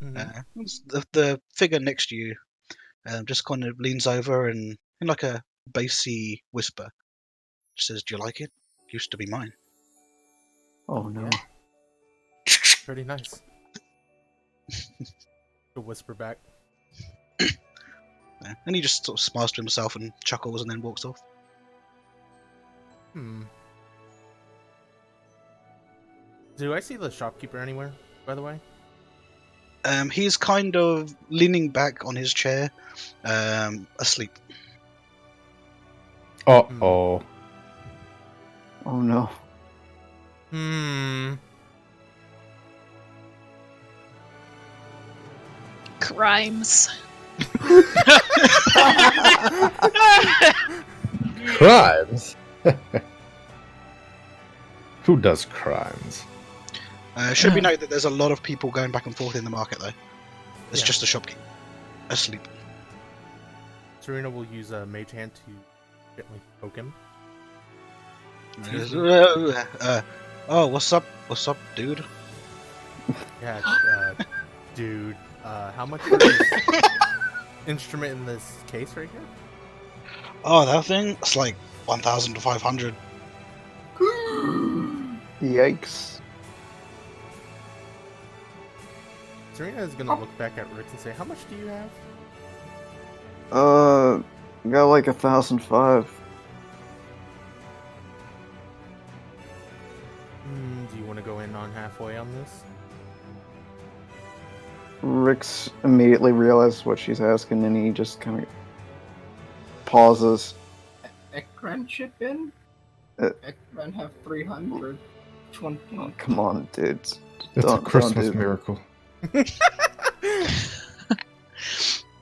the figure next to you just kind of leans over and in like a bassy whisper says, "Do you like it? Used to be mine." Oh no. Yeah. Pretty nice. To whisper back. And he just sort of smiles to himself and chuckles and then walks off. Do I see the shopkeeper anywhere, by the way? He's kind of leaning back on his chair, asleep. Uh-oh. Oh no. Crimes. Crimes? Who does crimes? Should be noted that there's a lot of people going back and forth in the market, though. It's Yeah. just the shopkeeper asleep. Serena will use a mage hand to gently poke him. Oh, what's up? What's up, dude? Yeah, dude. How much is this instrument in this case right here? Oh, that thing? It's like 1,500. Yikes. Serena is gonna look back at Rix and say, "How much do you have?" Got like 1,005. Do you want to go in on halfway on this? Rix immediately realizes what she's asking, and he just kind of pauses. Ekran chip in? Uh, Ekran have 320. Oh, come on, dude. It's Don't- a Christmas don't do- miracle.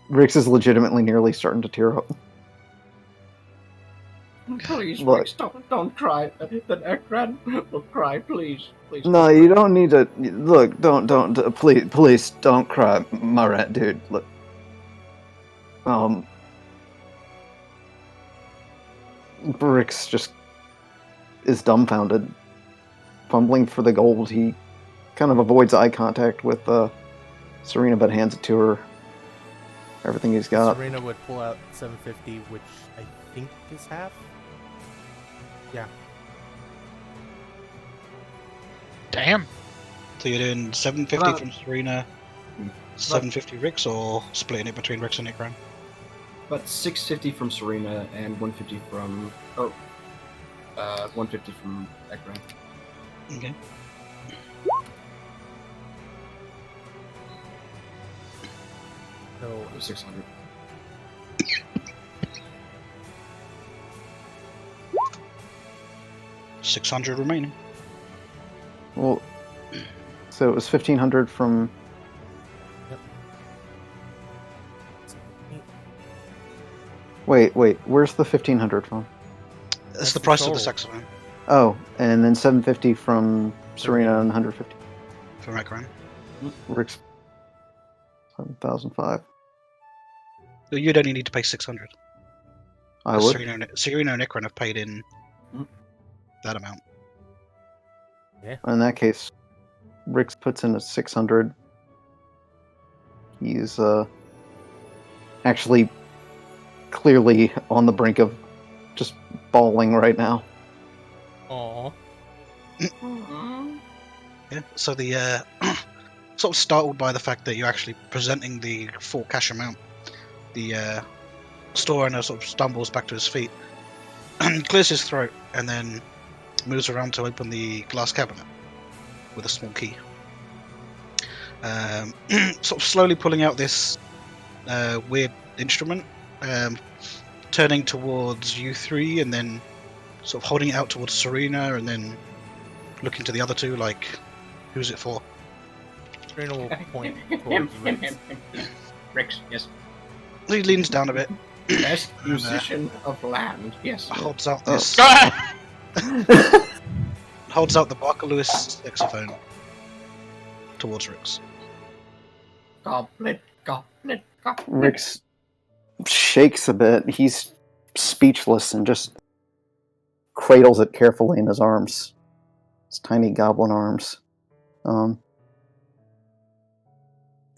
Rix is legitimately nearly starting to tear up. Please, Look. Rix, don't cry. Then Ekran will cry. Please. No, you don't need to. Look, don't, please, don't cry, my rat, dude. Look. Rix just is dumbfounded. Fumbling for the gold, he kind of avoids eye contact with Serena, but hands it to her. Everything he's got. Serena would pull out 750, which I think is half. Yeah. Damn. So you're doing 750 Well- from Serena, 750 Rix, or splitting it between Rix and Ikran? But 650 from Serena and 150 from 150 from Ekran. Okay. So 600. $600 remaining. Well, so it was 1,500 from. Wait, where's the 1,500 from? That's the the price of the total. saxophone Oh, and then 750 from Serena and 150 for Ikran. Rick's 7,005. So you'd only need to pay 600. I would. Serena and Ikran have paid in Mm. that amount. In that case, Rix puts in a 600. He's actually clearly on the brink of just bawling right now. Aw. Yeah. So the sort of startled by the fact that you're actually presenting the full cash amount, the store owner sort of stumbles back to his feet, clears his throat, and then moves around to open the glass cabinet with a small key. Sort of slowly pulling out this weird instrument, turning towards you three, and then sort of holding it out towards Serena, and then looking to the other two like, who's it for? Serena will point Him, towards him, Rix. him, him. Rix, yes. He leans down a bit, Best musician of land, yes. holds out this, holds out the Barker Lewis saxophone towards Rix. Goblet, goblet, goblet. Rix shakes a bit. He's speechless and just cradles it carefully in his arms. His tiny goblin arms.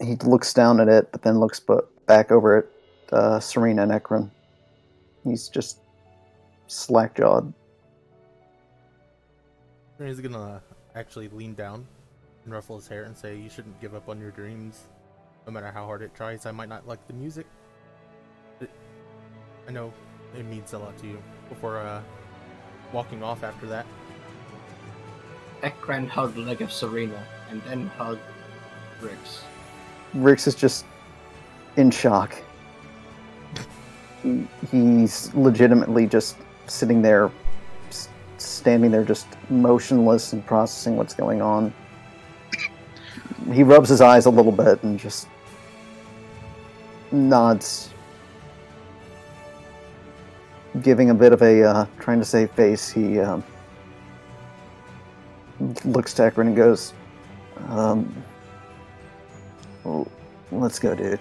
He looks down at it, but then looks back over at Serena and Ekran. He's just slack-jawed. Serena's gonna actually lean down and ruffle his hair and say, "You shouldn't give up on your dreams, no matter how hard it tries. I might not like the music, but I know it means a lot to you." Before walking off after that, Ekran hugged the leg of Serena and then hugged Rix. Rix is just in shock. He's legitimately just sitting there, standing there just motionless and processing what's going on. He rubs his eyes a little bit and just nods, giving a bit of a trying to save face. He looks to Ekran and goes, well, let's go, dude.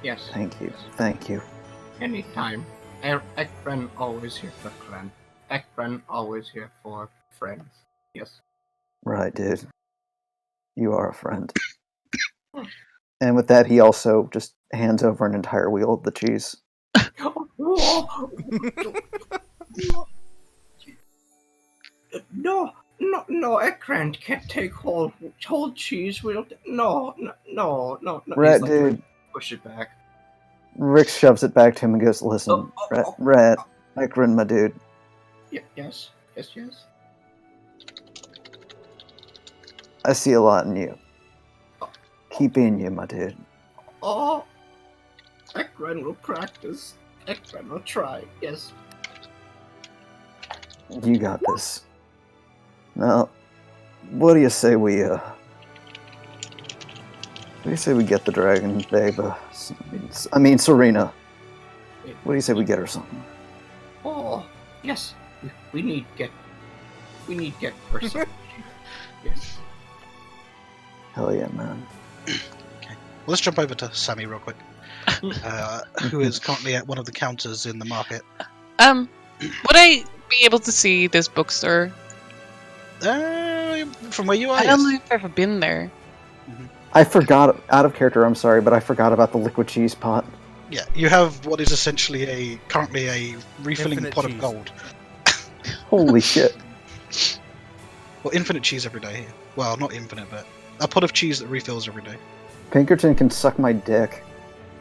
Yes. Thank you. Thank you. Anytime. Ekran always here for clan. Ekran always here for friends. Yes. Right, dude. You are a friend. And with that, he also just hands over an entire wheel of the cheese. No, No, Ekran can't take whole cheese. No. Rat, He's like trying dude. to push it back. Rick shoves it back to him and goes, "Listen, Oh. Rat, Ekran, my dude. Yes. I see a lot in you. Keep in you, my dude. Oh, Ekran will practice. Ekran will try. Yes. You got this. Now, what do you say we get the dragon, babe? I mean, Serena. What do you say we get her something? Oh, yes. We need get her some. Yes. Hell yeah, man. Okay. Well, let's jump over to Sammy real quick, who is currently at one of the counters in the market. Would I be able to see this bookstore? From where you are, I don't know yes. if I've ever been there. I forgot, out of character, I'm sorry, but I forgot about the liquid cheese pot. Yeah, you have what is essentially currently a refilling Infinite pot cheese. of gold. Holy shit. Well, infinite cheese every day here. Well, not infinite, but a pot of cheese that refills every day. Pinkerton can suck my dick.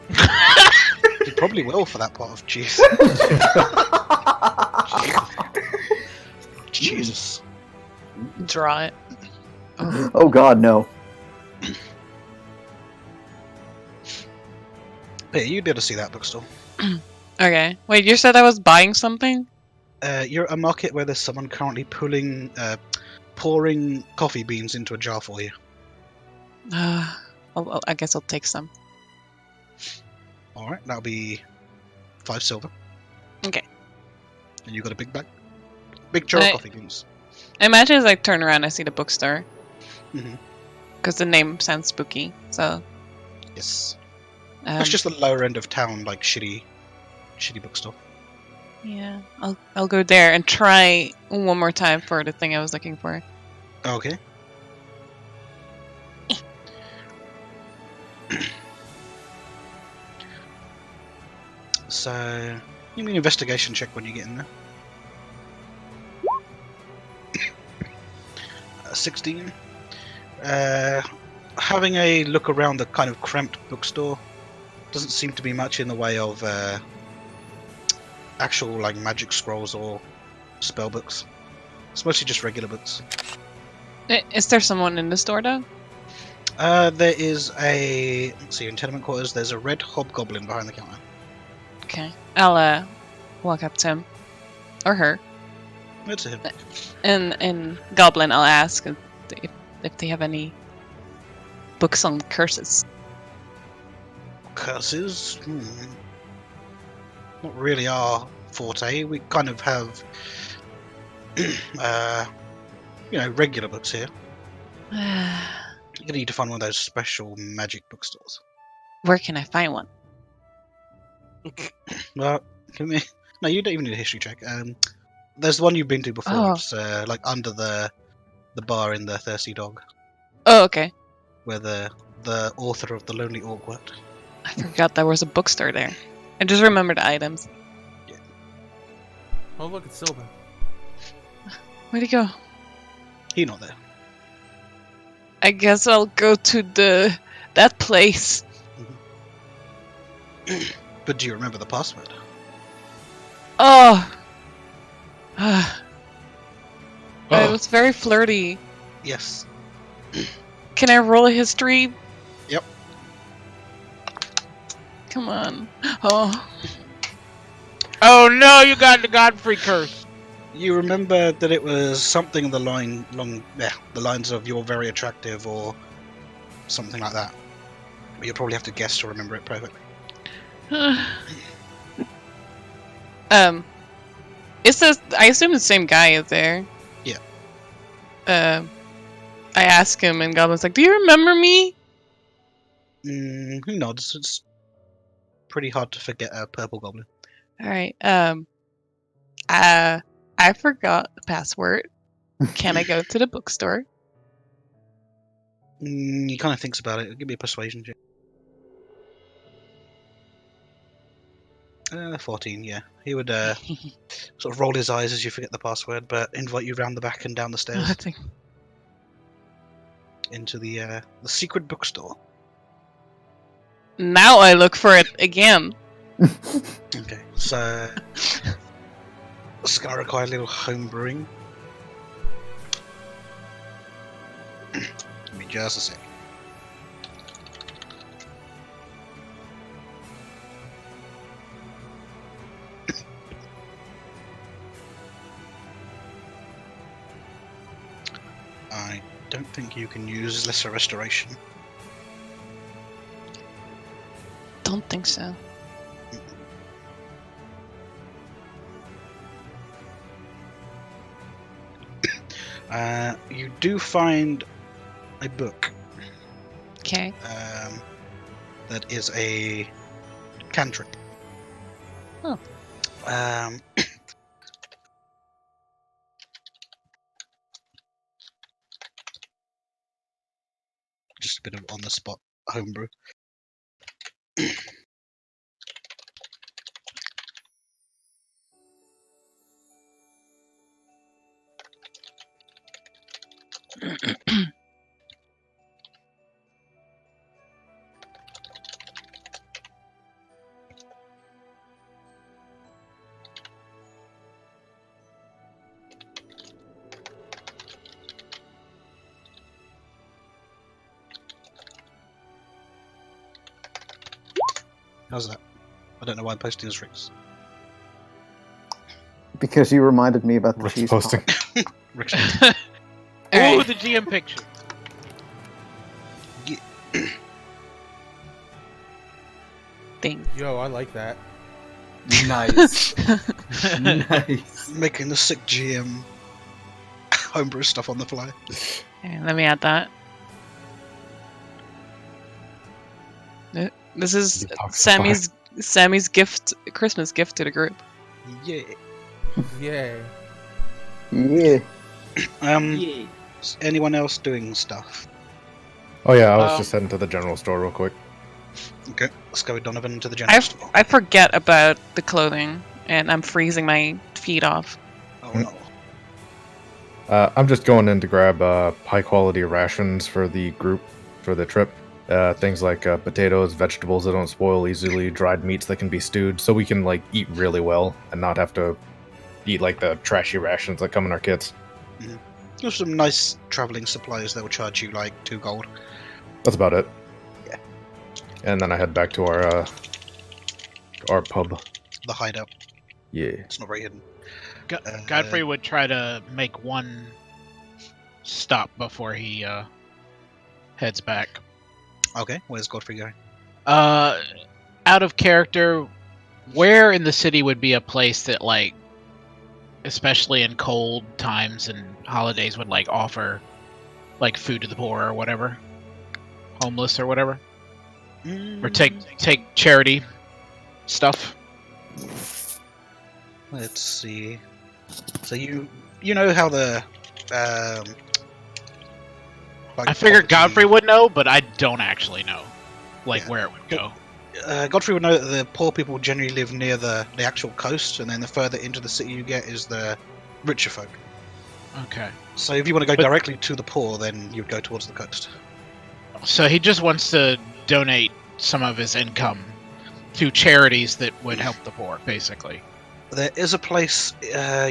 He probably will for that pot of cheese. Jesus. Draw it. Oh god, no. But yeah, you'd be able to see that bookstore. Okay. Wait, you said I was buying something? You're at a market where there's someone currently pouring coffee beans into a jar for you. I guess I'll take some. Alright, that'll be 5 silver. Okay. And you got a big bag? Big jar of coffee beans. I imagine as I turn around, I see the bookstore. Mm-hmm. Because the name sounds spooky. So. Yes. It's just the lower end of town, like shitty bookstore. Yeah, I'll go there and try one more time for the thing I was looking for. Okay. So, give me an investigation check when you get in there. 16. Having a look around the kind of cramped bookstore, doesn't seem to be much in the way of actual like magic scrolls or spell books. It's mostly just regular books. Is there someone in the store though? There is a, let's see, in tenement quarters, there's a red hobgoblin behind the counter. Okay, I'll walk up to him or her, It's him. and Goblin. I'll ask if they have any books on curses. Curses? Not really our forte. We kind of have, regular books here. You're gonna need to find one of those special magic bookstores. Where can I find one? Well, no, you don't even need a history check. There's the one you've been to before. Oh. It's like under the bar in the Thirsty Dog, Oh, okay. where the author of the Lonely Orc worked. I forgot there was a bookstore there. I just remembered the items. Oh, look, it's Sylvan. Where'd he go? He's not there. I guess I'll go to that place. But do you remember the password? Oh. It was very flirty. Yes. Can I roll a history? Yep. Come on. Oh. Oh no, you got the Godfrey curse. You remember that it was something in the the lines of "you're very attractive" or something like that. But you'll probably have to guess to remember it perfectly. It's I assume the same guy is there. Yeah. I ask him, and Goblin's like, "Do you remember me?" He nods. It's pretty hard to forget a purple goblin. All right. I forgot the password. Can I go to the bookstore? He kind of thinks about it. Give me a persuasion check. 14, yeah. He would sort of roll his eyes as you forget the password, but invite you round the back and down the I stairs think into the secret bookstore. now I look for it again. Okay, so it's going to require a little home brewing. Give me just a sec. I don't think you can use lesser restoration. Don't think so. You do find a book Okay. that is a cantrip. Oh. Just a bit of on the spot homebrew. How's that? I don't know why I'm posting as Rick's. Because you reminded me about the Rick's cheese posting. pop. Rick's Oh, Alright. the GM picture. Thing. Yo, I like that. Nice. Nice. making the sick GM homebrew stuff on the fly. Okay, let me add that. This is Detoxify. Sammy's gift, Christmas gift to the group. Yeah. Yay. Yeah. Yay. Is anyone else doing stuff? Oh yeah, I was just heading to the general store real quick. Okay, let's go with Donovan to the general store. I forget about the clothing, and I'm freezing my feet off. Oh no. I'm just going in to grab high quality rations for the group for the trip. Things like potatoes, vegetables that don't spoil easily, dried meats that can be stewed, so we can like eat really well and not have to eat like the trashy rations that come in our kits. There's some nice travelling supplies that will charge you like 2 gold. That's about it. Yeah. And then I head back to our pub. The hideout. Yeah. It's not very hidden. Godfrey would try to make one stop before he heads back. Okay, where's Godfrey going? Out of character, where in the city would be a place that, like, especially in cold times and holidays, would like offer like food to the poor or whatever, homeless or whatever, or take charity stuff? Let's see. So you know how the like I figured poverty- Godfrey would know, but I don't actually know, like, Yeah. where it would go. Godfrey would know that the poor people generally live near the actual coast, and then the further into the city you get is the richer folk. Okay. So if you want to go But- directly to the poor, then you'd go towards the coast. So he just wants to donate some of his income to charities that would help the poor, basically. There is a place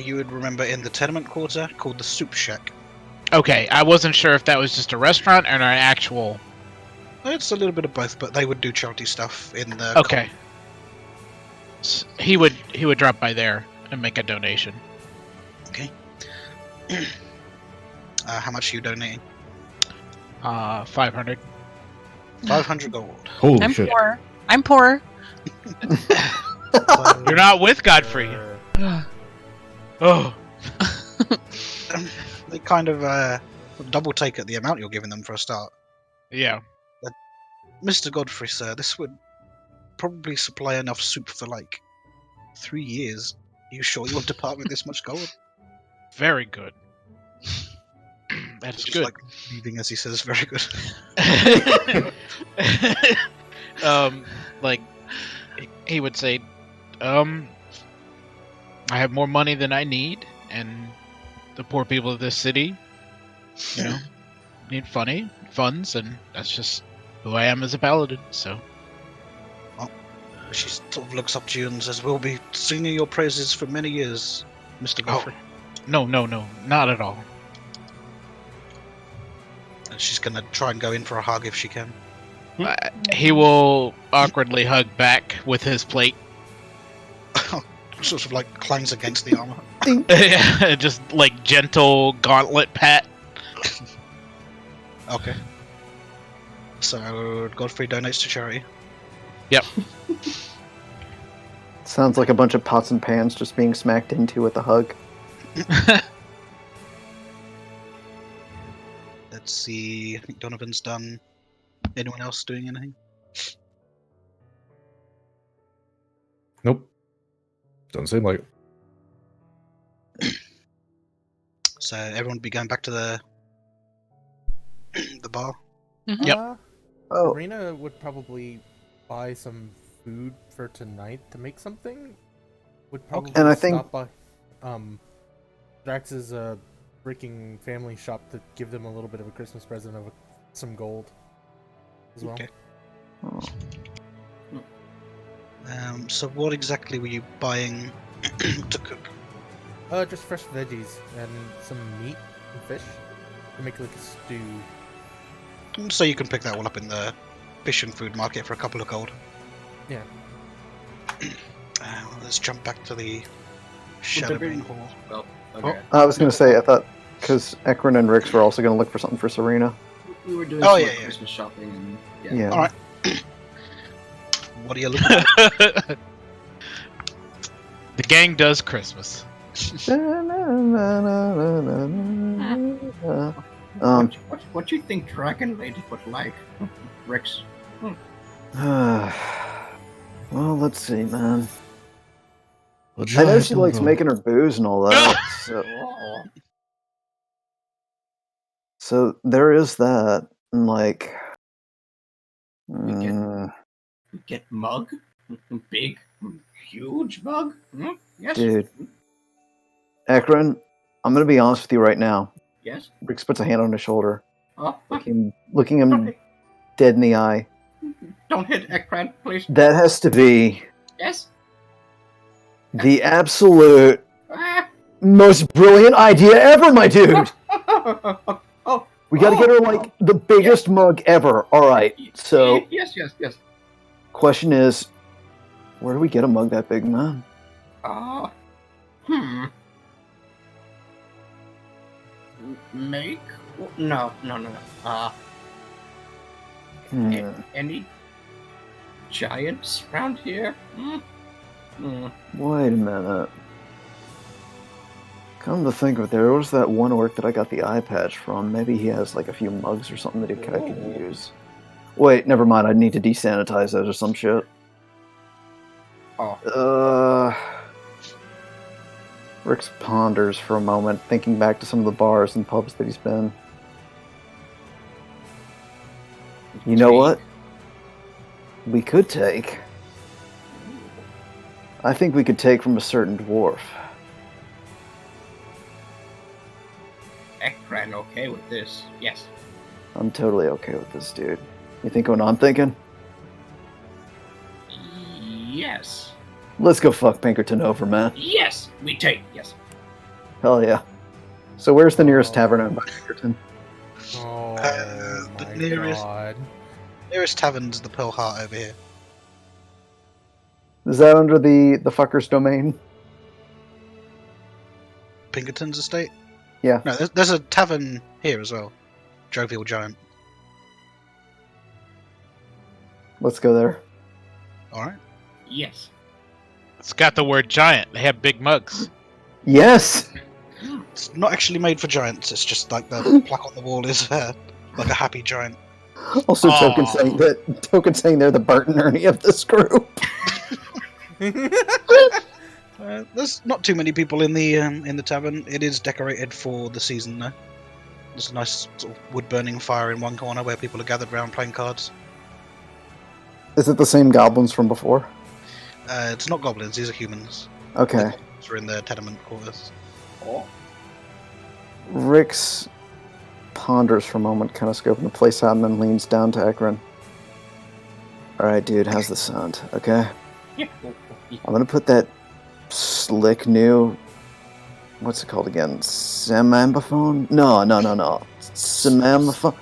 you would remember in the tenement quarter called the Soup Shack. Okay, I wasn't sure if that was just a restaurant or an actual. It's a little bit of both, but they would do charity stuff in the Okay. He would drop by there and make a donation. How much are you donating? 500. 500 gold. Holy I'm shit. poor. I'm poor. So, You're not with Godfrey. Oh. they kind of double take at the amount you're giving them for a start. Yeah. Mr. Godfrey, sir, this would probably supply enough soup for like 3 years. You sure you'll depart with this much gold? Very good. That's Just good. like leaving as he says, very good. Like he would say, I have more money than I need, and the poor people of this city, need funds, and that's just who I am as a paladin. So, She sort of looks up to you and says, "We'll be singing your praises for many years, Mr. Godfrey." no, not at all. And she's gonna try and go in for a hug if she can. He will awkwardly hug back with his plate. Sort of like clangs against the armor. Just like gentle gauntlet pat. Okay. So Godfrey donates to charity. Yep. Sounds like a bunch of pots and pans just being smacked into with a hug. Let's see. I think Donovan's done. Anyone else doing anything? Nope. Doesn't seem like it. So everyone will be going back to the bar. Yep. Oh, Serena would probably buy some food for tonight to make something. Would probably And I think- stop by Drax's freaking family shop to give them a little bit of a Christmas present of some gold as well. Okay. oh. So what exactly were you buying to cook? Just fresh veggies and some meat and fish to make like a stew. So you can pick that all up in the fish and food market for a couple of gold. Yeah. Let's jump back to the Shadowbane Hall. Well, okay. I was going to say, I thought, because Ekron and Rix were also going to look for something for Serena. We were doing Oh, some yeah. Christmas shopping and Yeah. All right. What are you looking at? The gang does Christmas. What do you think Dragon Lady would like, Rex? Well, let's see, man. Well, I know she don't likes know. making her booze and all that. So there is that. And like, Get mug? Big, huge mug? Yes. dude, Ekron, I'm gonna be honest with you right now. Yes. Rix puts a hand on his shoulder, Oh, looking him okay. dead in the eye. Don't hit Ekran, please. That has to be Yes. the absolute Ah. most brilliant idea ever, my dude. Oh. We gotta get her like the biggest mug ever. All right. So, Yes. question is, where do we get a mug that big, man? Make? No. Hmm. Any giants around here? Wait a minute. Come to think of it, there was that one orc that I got the eye patch from. Maybe he has like a few mugs or something that I could use. Wait, never mind. I need to desanitize those or some shit. Rix ponders for a moment, thinking back to some of the bars and pubs that he's been. You know what? We could take. I think we could take from a certain dwarf. Ekran okay with this? Yes. I'm totally okay with this, dude. You think what I'm thinking? Yes. Let's go fuck Pinkerton over, man. Yes. We take. Yes. Hell yeah. So where's the nearest tavern owned by Pinkerton? Oh the my nearest- god. Nearest tavern's the Pearl Heart over here. Is that under the fucker's domain? Pinkerton's estate? Yeah. No, there's a tavern here as well. Jovial Giant. Let's go there. Alright. Yes. It's got the word giant. They have big mugs. Yes! It's not actually made for giants, it's just like the plaque on the wall is like a happy giant. Also, Aw. Token saying they're the Bert and Ernie of this group. There's not too many people in the tavern. It is decorated for the season though. There's a nice sort of wood-burning fire in one corner where people are gathered around playing cards. Is it the same goblins from before? It's not goblins, these are humans. Okay. are in their tenement quarters. Oh, Rix ponders for a moment, kind of scoping the place out, and then leans down to Ekron. Alright, dude, how's this sound? Okay? yeah. I'm gonna put that slick new... What's it called again? Samambaphone? No. Samambaphone?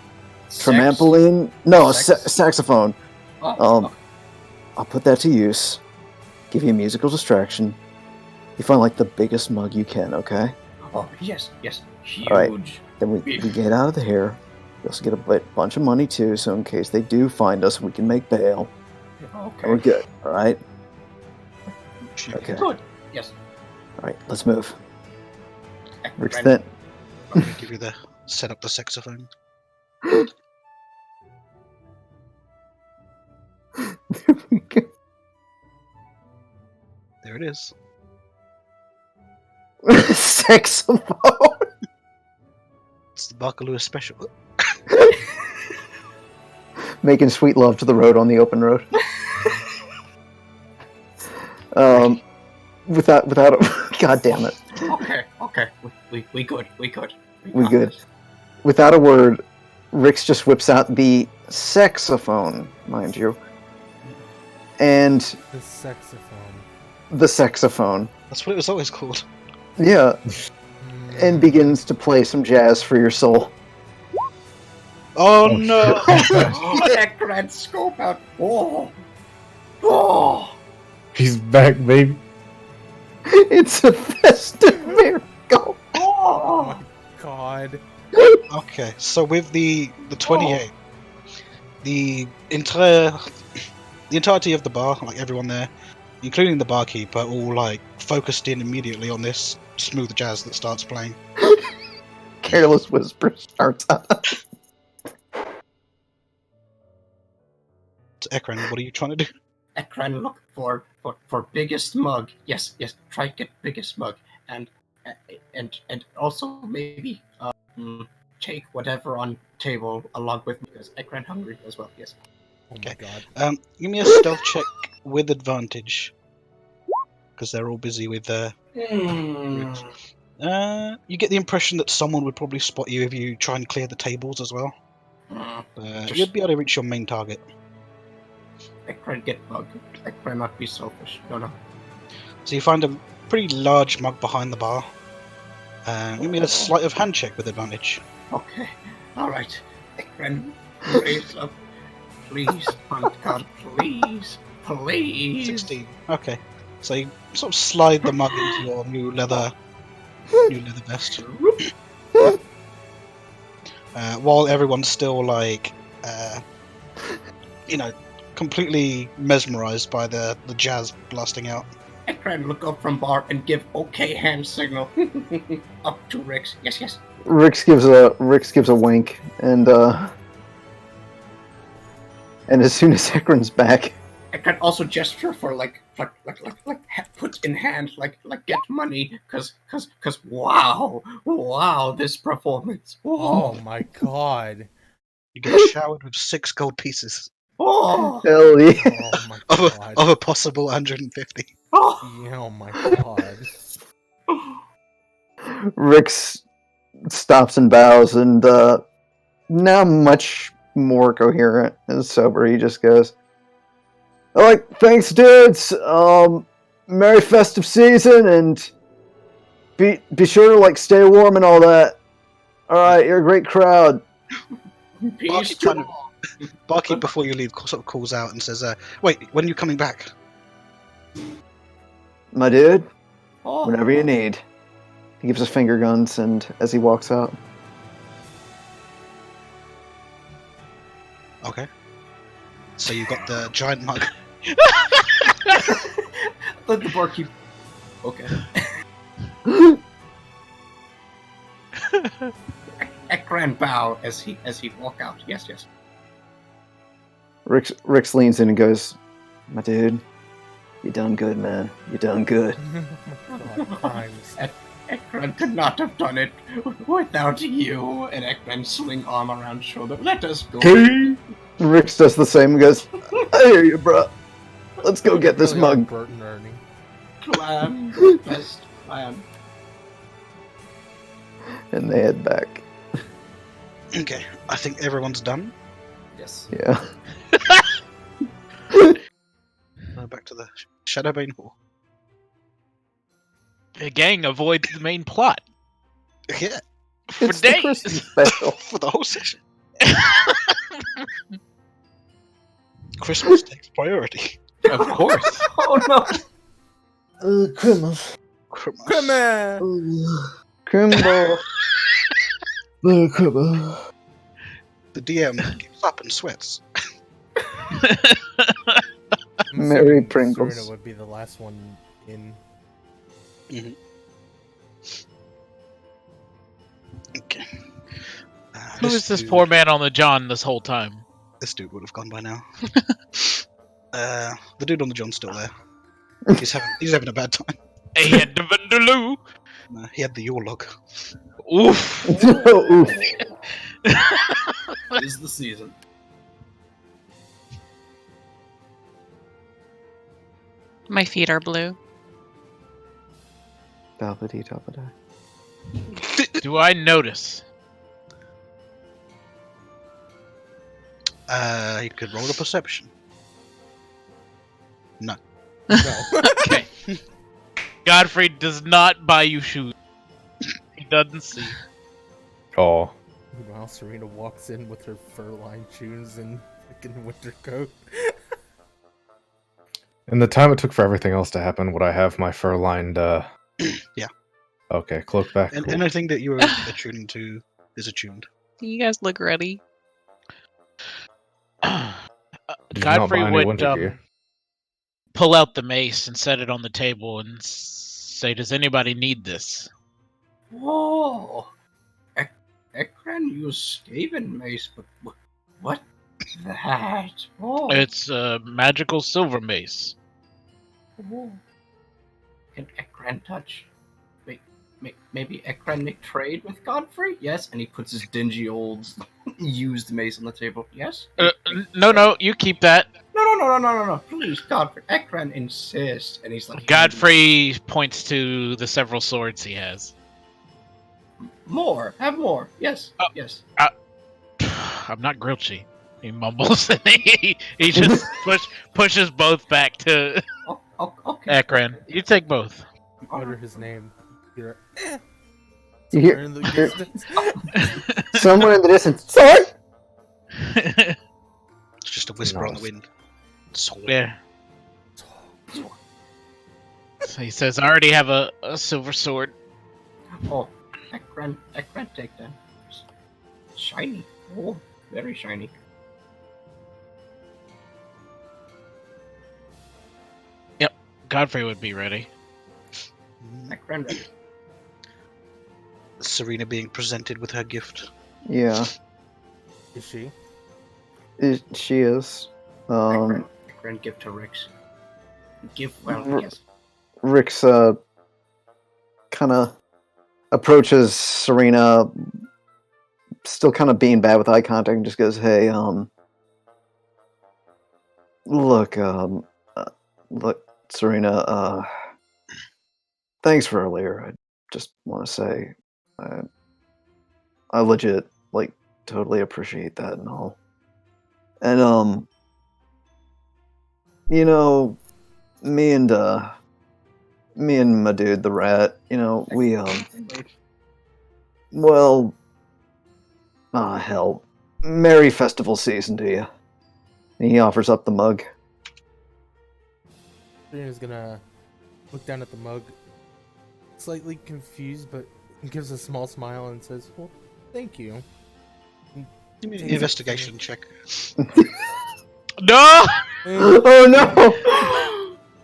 Tramampoline? No, saxophone. Oh, I'll put that to use. Give you a musical distraction. You find like the biggest mug you can, okay? oh, yes. Huge. All right. Then we get out of the here. We also get a bunch of money too, so in case they do find us, we can make bail. And we're Okay. good, alright? Okay. Good. Yes. Alright, let's move. Rick's Ekran, then. I'm gonna give you the set up the saxophone. There it is. Saxophone! It's the Barkaloo special. Making sweet love to the road on the open road. Without a... God damn it. Okay. We good. We We got good. this. Without a word, Rix just whips out the saxophone, mind you. And The saxophone. the saxophone. That's what it was always called. Yeah, and begins to play some jazz for your soul. Oh, Oh, no! Ekran, scope out. Oh. He's back, baby. It's a festive miracle. Oh my god. Okay, so with the 28, the entirety of the bar, like everyone there, including the barkeep, are all like focused in immediately on this smooth jazz that starts playing. Careless whisper starts up. So Ekran, what are you trying to do? Ekran, look for biggest mug. Yes. Try get biggest mug, and also maybe take whatever on table along with me because Ekran hungry as well. Yes. Oh my god. Give me a stealth check with advantage, because they're all busy with Hmm. you get the impression that someone would probably spot you if you try and clear the tables as well. You'd be able to reach your main target. Ekran get mug. Ekran not be selfish. No. So you find a pretty large mug behind the bar. Give me a sleight of hand check with advantage. Okay. All right. Ekran, raise up. Please, God, please. 16. Okay. So you sort of slide the mug into your new leather vest. While everyone's still like, completely mesmerized by the jazz blasting out. Ekran, look up from bar and give okay hand signal. Up to Rix. Yes. Rix gives a wink, and as soon as Ekron's back, Ekran also gesture for like put in hand like get money cause wow this performance. Oh my god. You get showered with 6 gold pieces Oh. hell yeah. Oh my god. of a possible 150. Oh. Yeah, oh my god. Rix stops and bows, and now much more coherent and sober, he just goes, "Alright, thanks, dudes. Merry festive season, and be sure to stay warm and all that. Alright, you're a great crowd." Peace Barkeep, to Barkeep, before you leave, sort of calls out and says, "Wait, when are you coming back?" My dude, all. whenever you need. He gives us finger guns, and as he walks out, Okay. So you got the giant mug. Let the barkeep. Okay. Ekran bow as he walk out. Yes. Rix leans in and goes, "My dude, you done good, man. You done good." God, crimes. Ekran could not have done it without you. And Ekran swing arm around shoulder. Let us go. Rix does the same and goes, "I hear you, bro. Let's go get this Really are mug." Bert and Ernie. Clan best plan. And they head back. Okay, I think everyone's done. Yes. Yeah. Back to the Shadowbane Hall. The gang avoids the main plot Yeah, for It's the days. Christmas special. for the whole session. Christmas takes priority. Of course. Oh no! Christmas. Christmas. Come on. Crimble. Christmas. The DM gets up and sweats. I'm Merry assuming Pringles. Serena would be the last one in. Okay. Who is this dude- poor man on the John this whole time? This dude would have gone by now. The dude on the John's still there. He's having a bad time. He had the Vindaloo. He had the Yule log. Oof. Oof. Is the season. My feet are blue. Dabbity-dabbity. Do I notice? You could roll a perception. No. Okay. Godfrey does not buy you shoes. He doesn't see. Oh, Meanwhile, Serena walks in with her fur-lined shoes and freaking winter coat. in the time it took for everything else to happen, would I have my fur-lined? Yeah. Okay, cloak back. And cool. anything that you were attuning to is attuned. You guys look ready. Did you not Godfrey buy any would winter gear? pull out the mace and set it on the table and say, "Does anybody need this?" Whoa! Ekran used Skaven mace, but what that? Oh. It's a magical silver mace. Oh. Can Ekran touch? Maybe Ekran make trade with Godfrey? Yes, and he puts his dingy old used mace on the table. Yes? No, you keep that. No, please, Godfrey. Ekran insists, and he's like, Godfrey points to the several swords he has. More, have more. Yes, Oh. yes. I'm not Grilchy. He mumbles and he just pushes both back to Oh, okay. Akron. You take both. You utter his name. You're You somewhere hear in the distance. somewhere in the distance. Sword! It's just a whisper on the Nice. wind. Soul. Yeah. So he says, "I already have a silver sword." Oh, Ekran, take that. Shiny. Oh, very shiny. Godfrey would be ready. Ekran ready. Serena being presented with her gift. Yeah, Is she? she is. Ekran give to Rix. R- Yes. Rick's kind of approaches Serena, still kind of being bad with eye contact, and just goes, "Hey, look, Serena, thanks for earlier. I just want to say, I legit totally appreciate that and all. And you know, me and my dude, the rat, we well, hell, Merry festival season to you." And he offers up the mug. Serena's gonna look down at the mug, slightly confused, but gives a small smile and says, "Well, thank you." Give me an investigation check. No! Oh no!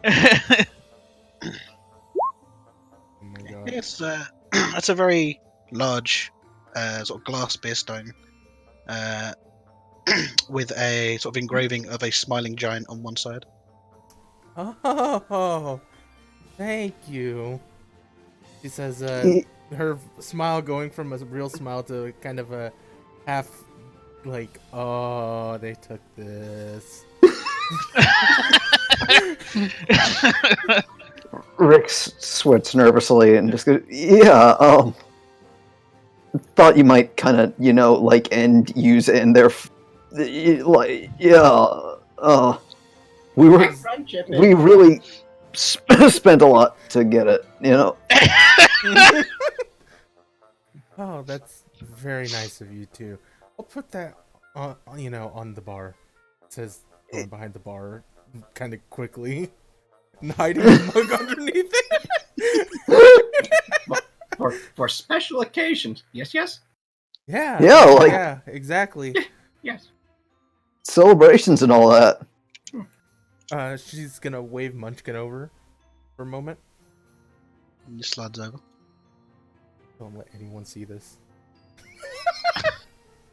Oh my god. It's it's a very large sort of glass beer stone with a sort of engraving of a smiling giant on one side. Oh, thank you. She says, her smile going from a real smile to kind of a half, oh, they took this. Rick sweats nervously and just goes, yeah, thought you might kind of, like, and use it in there. Like, yeah, we really spent a lot to get it, Oh, that's very nice of you too. I'll put that on, on the bar. It says going behind the bar, kind of quickly, and hiding the mug underneath it. For special occasions. Yes, yes. Yeah, like- yeah, exactly. Yes. Celebrations and all that. She's gonna wave Munchkin over for a moment. And just slides over. Don't let anyone see this.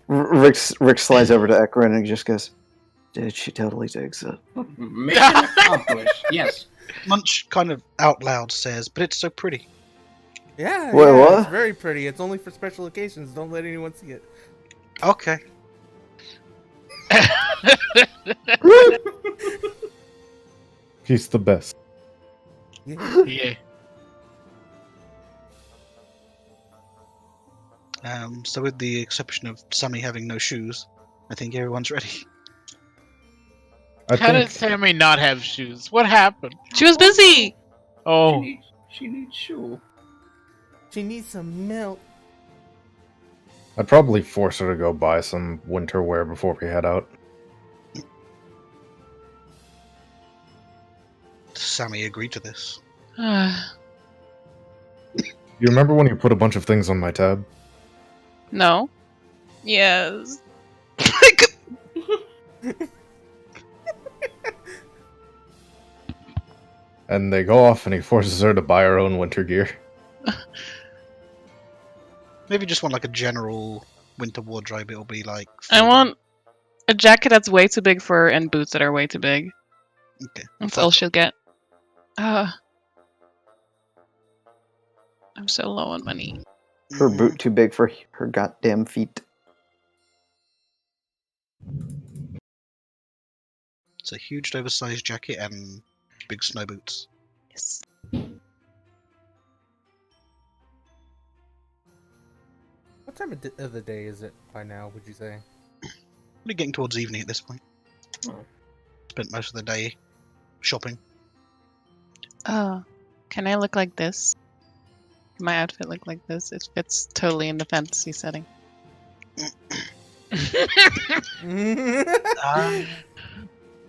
Rick slides over to Ekron and just goes, dude, she totally digs it. Mission accomplished. Yes. Munch kind of out loud says, "But it's so pretty." Yeah, Wait, yeah, what? it's very pretty. It's only for special occasions. Don't let anyone see it. Okay. He's the best. Yeah. Yeah. So with the exception of Sammy having no shoes, I think everyone's ready. I How did think Sammy not have shoes? What happened? She was busy. Oh, She needs shoe. She needs some milk. I'd probably force her to go buy some winter wear before we head out. Sammy agreed to this. You remember when you put a bunch of things on my tab? No. Yes. And they go off and he forces her to buy her own winter gear. Maybe just want like a general winter wardrobe. It'll be like. I want a jacket that's way too big for her and boots that are way too big. Okay. That's all she'll get. I'm so low on money. Her boot too big for her goddamn feet. It's a huge, oversized jacket and big snow boots. Yes. What time of the day is it by now, would you say? We're getting towards evening at this point. Oh. Spent most of the day shopping. Oh, can I look like this? Can my outfit look like this? It fits totally in the fantasy setting.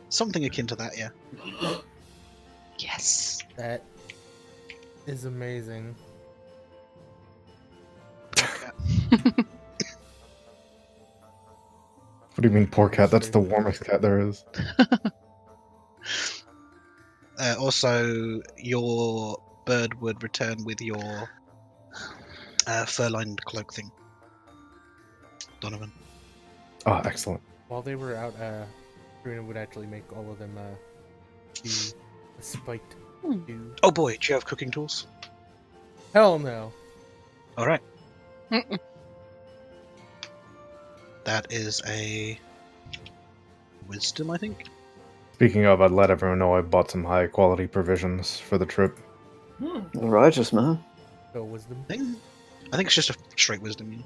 Something akin to that, yeah. Yes. That is amazing. What do you mean, poor cat? That's the warmest cat there is. Also, your bird would return with your fur-lined cloak thing. Donovan. Oh, excellent. While they were out, Karina would actually make all of them do a spiked do. Oh boy, do you have cooking tools? Hell no. Alright. Mm-mm. That is a wisdom, I think. Speaking of, I'd let everyone know I bought some high quality provisions for the trip. Righteous, man. So wisdom. I think it's just a straight wisdom. You know?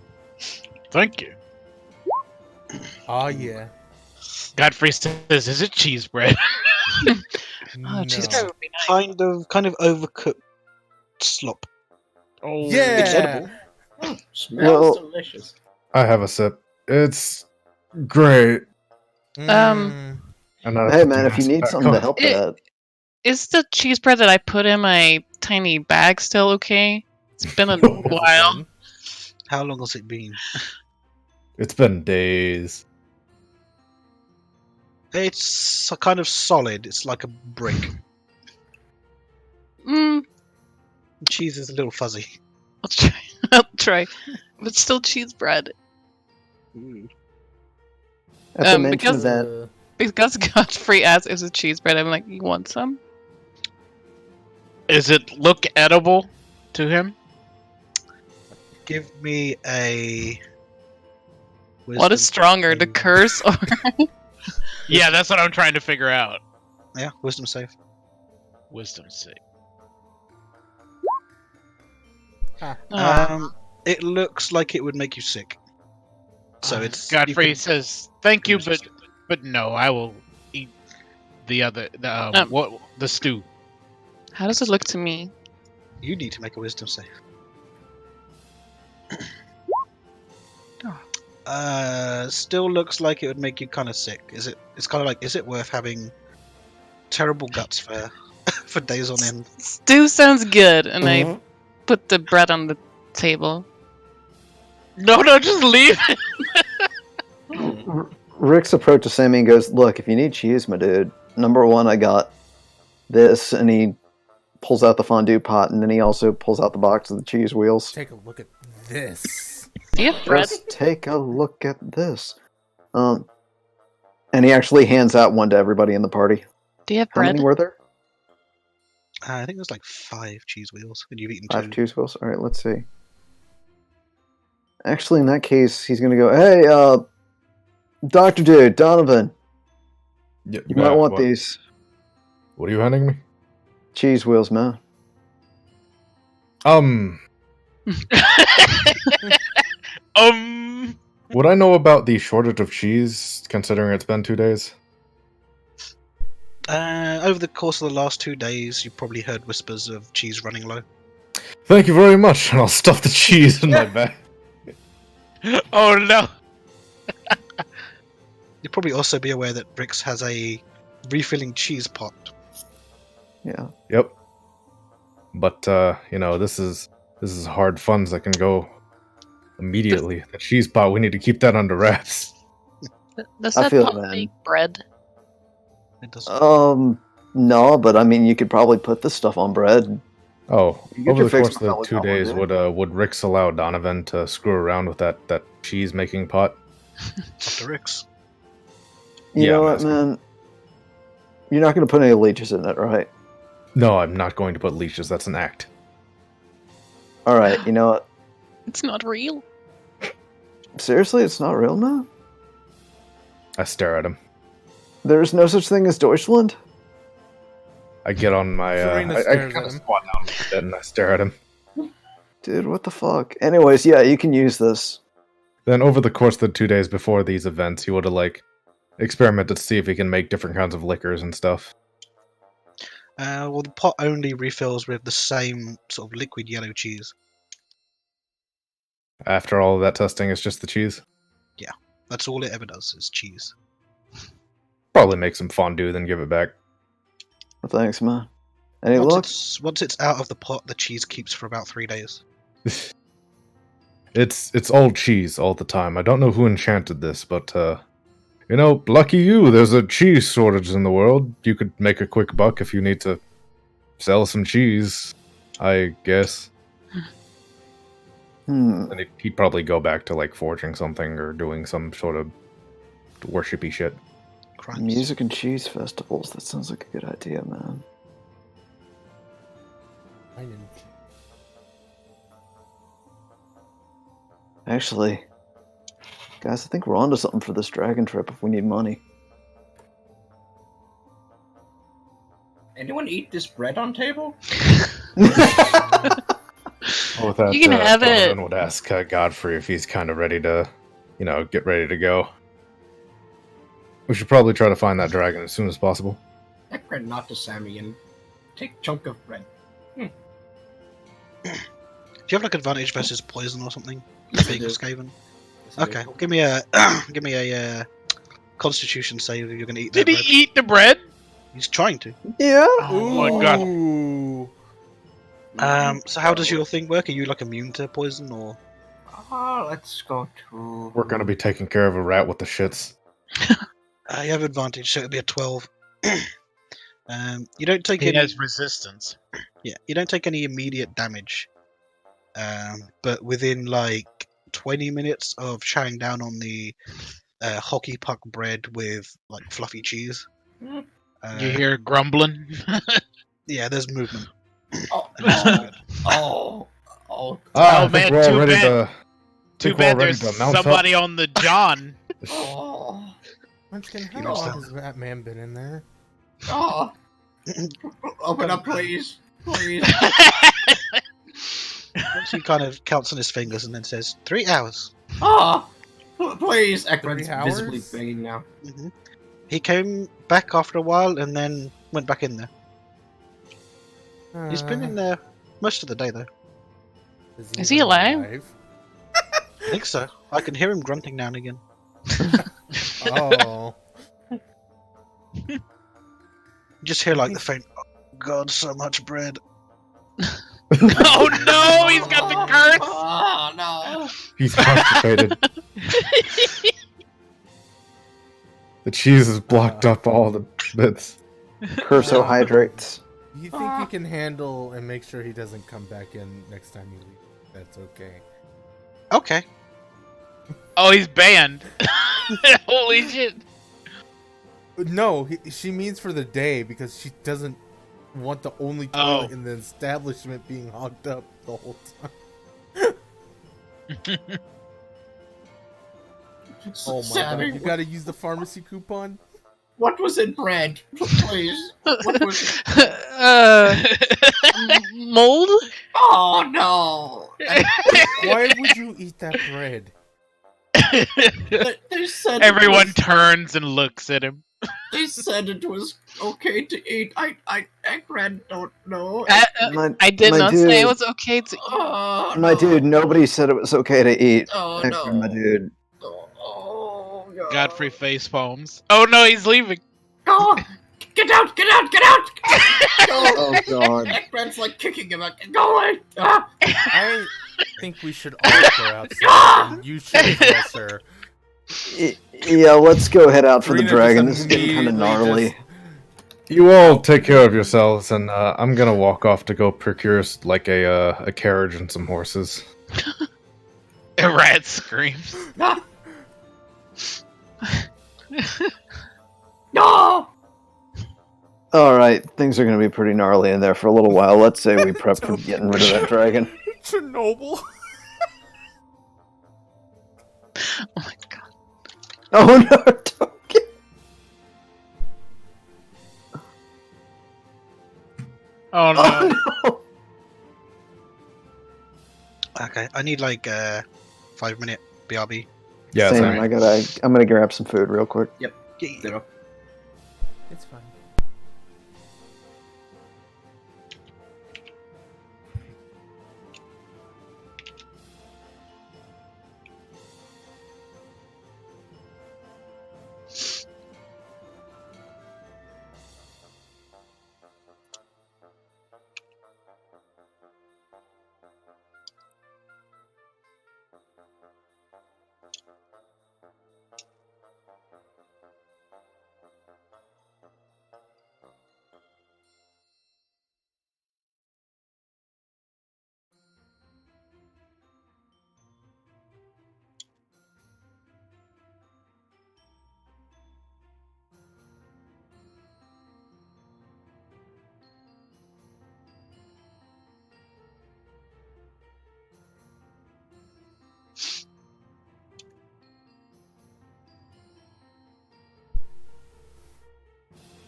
thank you. Oh yeah. Godfrey says, "Is it cheese bread?" Oh, cheese No. bread would be nice. Kind of overcooked slop. Oh, Yeah. It's edible. Smells Well- delicious. I have a sip. It's great. Mm. And I Hey, put man, the if you mask need back something to on. help It- with that, Is the cheese bread that I put in my tiny bag still okay? It's been a while. How long has it been? It's been days. It's kind of solid. It's like a brick. Cheese is a little fuzzy. I'll try. I'll try. But still cheese bread. at the mention because- of that, Because Godfrey asked, "Is it cheese bread?" I'm like, "You want some?" Is it look edible to him? Give me a. What is stronger, the save. curse or? Yeah, that's what I'm trying to figure out. Yeah, wisdom save. Wisdom save. It looks like it would make you sick. So it's you Godfrey can- says, "Thank you, resist but no, I will eat the stew." How does it look to me? You need to make a wisdom save. Still looks like it would make you kind of sick. Is it? It's kind of like, is it worth having terrible guts for for days on end? Stew sounds good, and I put the bread on the table. No, just leave it. Rick's approaches Sammy and goes, "Look, if you need cheese, my dude, number one, I got this," and he pulls out the fondue pot, and then he also pulls out the box of the cheese wheels. Take a look at this. Do you have bread? Just take a look at this. And he actually hands out one to everybody in the party. Do you have How bread? many were there? I think there's like 5 cheese wheels, and you've eaten 5 2. cheese wheels. All right, let's see. Actually, in that case, he's gonna go, "Hey, Dr. Dude, Donovan, Yeah, you might want what? these What are you handing me? cheese wheels, man." Would I know about the shortage of cheese, considering it's been 2 days? Over the course of the last 2 days, you probably heard whispers of cheese running low. Thank you very much, and I'll stuff the cheese in my bag. Oh no! You'll probably also be aware that Brix has a refilling cheese pot. Yeah. Yep. But this is hard funds that can go immediately. The cheese pot, we need to keep that under wraps. Does I that feel pot it, man. make bread? It does. No, but I mean, you could probably put this stuff on bread. Oh, You get over your the fix course of the without 2 looking at days, one, would Rix allow Donovan to screw around with that cheese making pot? After Rix. You Yeah, know I'm what, asking. man? You're not going to put any leeches in it, right? No, I'm not going to put leashes. That's an act. All right, you know what? It's not real. Seriously, it's not real, man? I stare at him. There's no such thing as Deutschland? I get on my. Serena I stares kind at of him. squat down a little bit and I stare at him. Dude, what the fuck? Anyways, yeah, you can use this. Then over the course of the 2 days before these events, he would have experimented to see if he can make different kinds of liquors and stuff. Well, the pot only refills with the same sort of liquid yellow cheese. After all of that testing, it's just the cheese. That's all it ever does, is cheese. Probably make some fondue, then give it back. Well, thanks, man. Any luck? Once it's out of the pot, the cheese keeps for about 3 days. It's old cheese all the time. I don't know who enchanted this, but lucky you. There's a cheese shortage in the world. You could make a quick buck if you need to sell some cheese, I guess. And he'd probably go back to forging something or doing some sort of worshipy shit. Crimes. Music and cheese festivals. That sounds like a good idea, man. I didn't. Actually, guys, I think we're onto something for this dragon trip if we need money. Anyone eat this bread on table? Oh, with that, You can have it. Donovan would ask Godfrey if he's kind of ready to, get ready to go. We should probably try to find that dragon as soon as possible. That bread not to Sammy and take a chunk of bread. Do you have advantage versus poison or something? Yes, I Being do. Skaven? Yes, I do. Okay, well, give me a Constitution save if you're going to eat that Did he bread. eat the bread? He's trying to. Yeah. Oh my god! Ooh. So how does your thing work? Are you immune to poison or? Let's go to. We're gonna be taking care of a rat with the shits. You have advantage, so it'll be a 12. You don't take He any. has resistance. Yeah, you don't take any immediate damage. But within 20 minutes of chowing down on the hockey puck bread with fluffy cheese, You hear grumbling? yeah, there's movement. Oh, And it's not good. oh. Oh, I think man, we're all too ready bad. to. Too think we're all bad ready there's to mount up. somebody on the John. Oh. Munchkin, how know long that. has that man been in there? Oh. Open up, please. Please. He kind of counts on his fingers and then says, 3 hours. Ah, please. 3 Ekran's visibly hours? begging now. Hmm. He came back after a while and then went back in there. He's been in there most of the day, though. Is he alive? I think so. I can hear him grunting now and again. Oh. You just hear like the faint, oh, God, so much bread. Oh no, he's got the curse. Oh, no. He's constipated. The cheese has blocked up all the bits. Cursohydrates. You think you can handle and make sure he doesn't come back in next time you leave? That's okay. Okay. Oh, he's banned. Holy shit. No, she means for the day because she doesn't want the only toilet in the establishment being hogged up the whole time. Oh my Sammy, god, you gotta use the pharmacy coupon? what was in bread? Please. What was Mold? Oh, no. Why would you eat that bread? They said Everyone turns and looks at him. They said it was okay to eat. Ekran don't know. I did my not dude, say it was okay to. Oh, My no. dude, nobody said it was okay to eat. Oh, Ekran, no. my dude. Oh, God. Godfrey face palms. Oh no, he's leaving. Oh, get out! Get out! Get out! Go! Oh god. Ekran's like kicking him. Go away! Ah. I think we should all go outside, and you should as well, sir. Yeah, let's go head out for the Serena dragon. just This is getting kind of immediately gnarly. just- You all take care of yourselves, and I'm gonna walk off to go procure like a carriage and some horses. A rat screams. Ah. No! Alright, things are gonna be pretty gnarly in there for a little while. Let's say we prep for getting rid of that dragon. Chernobyl. Oh my god. Oh no, Token! Oh no. Oh no! Okay, I need like 5-minute BRB. Yeah, Same, same. I'm gonna grab some food real quick. Zero. It's fine.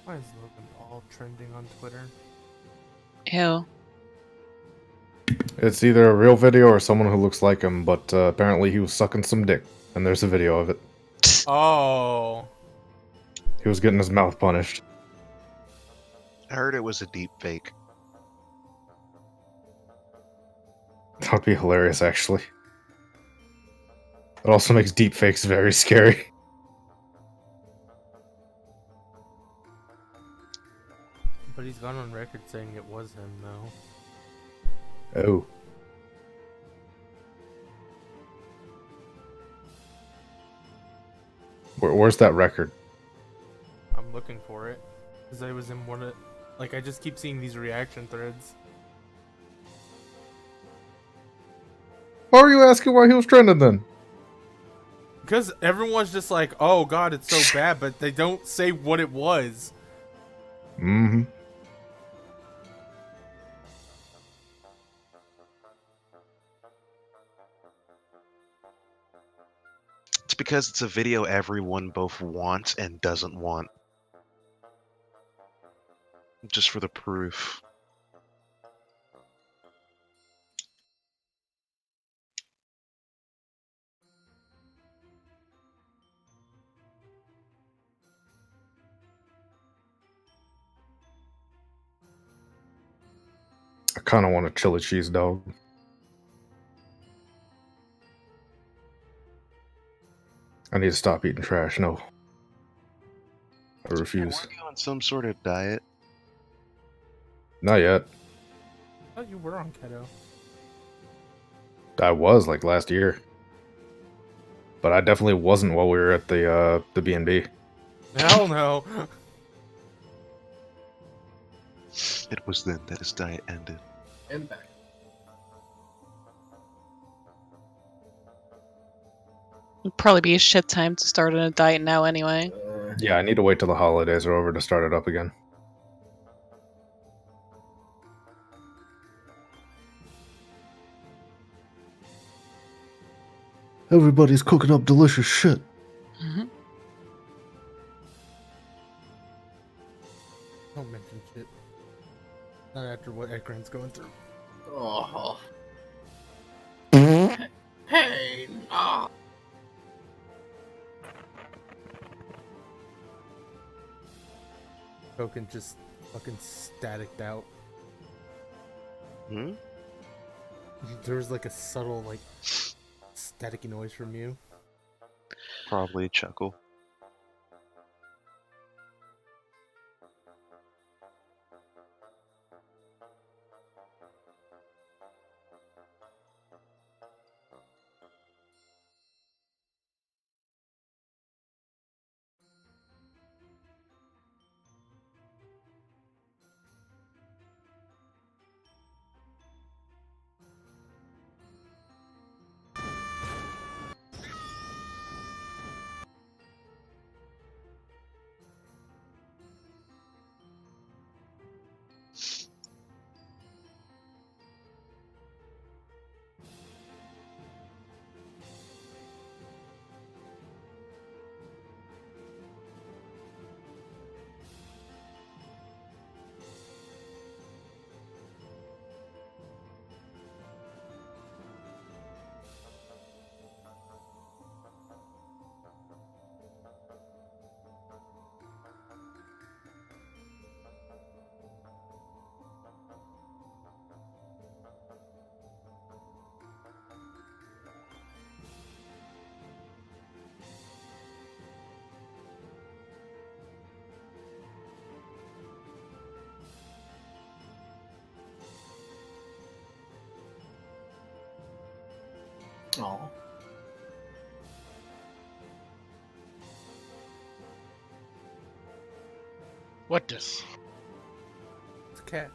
Why is Logan all trending on Twitter? Ew. It's either a real video or someone who looks like him, but apparently he was sucking some dick, and there's a video of it. Oh. He was getting his mouth punished. I heard it was a deep fake. That would be hilarious, actually. It also makes deepfakes very scary. But he's gone on record saying it was him, though. Oh. Where's that record? I'm looking for it. Because I was in one of... Like, I just keep seeing these reaction threads. Why are you asking why he was trending then? Because everyone's just like, oh god, it's so bad, but they don't say what it was. Mm-hmm. It's because it's a video everyone both wants and doesn't want. Just for the proof. kind of want a chili cheese dog. I need to stop eating trash. No. I refuse. Weren't you on some sort of diet? Not yet. I thought you were on keto. I was like last year. But I definitely wasn't while we were at the B&B. Hell no. It was then that his diet ended. And back. It'd probably be a shit time to start on a diet now anyway. Yeah, I need to wait till the holidays are over to start it up again. Everybody's cooking up delicious shit. Mhm. Don't mention shit. Not after what Ekran's going through. Oh. Hey, no. Token just fucking staticked out. Hmm? There was like a subtle, like, staticky noise from you. Probably a chuckle. Oh. What does? It's a cat.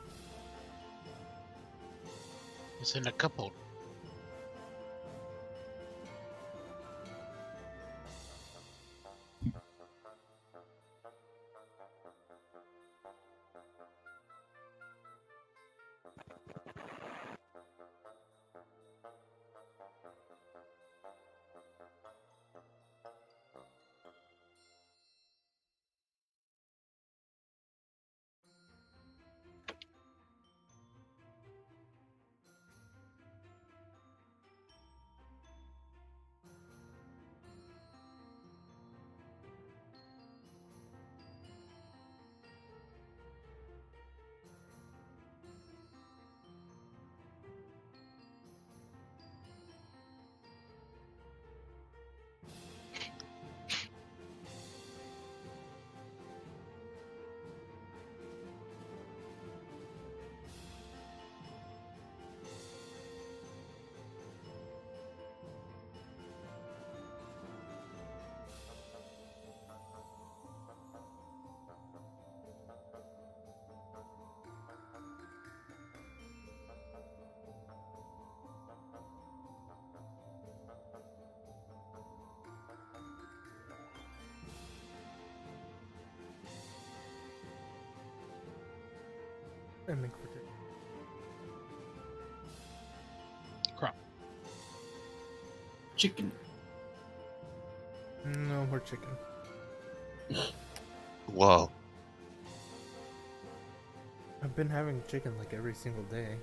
It's in a couple. And then quicker. Crop. Chicken. No more chicken. Whoa. I've been having chicken like every single day.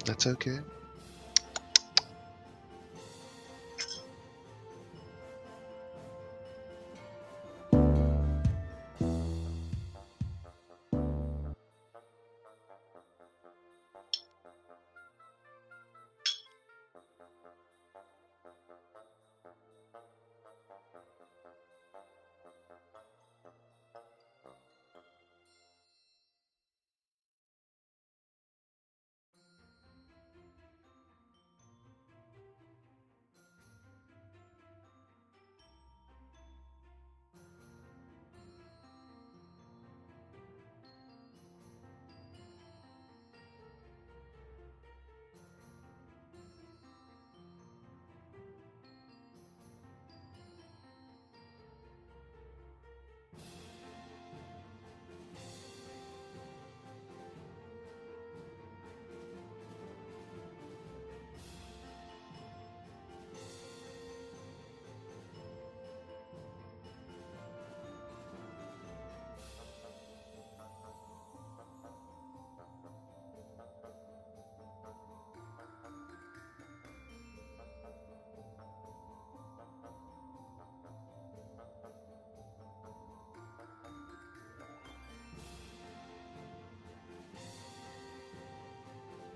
That's okay.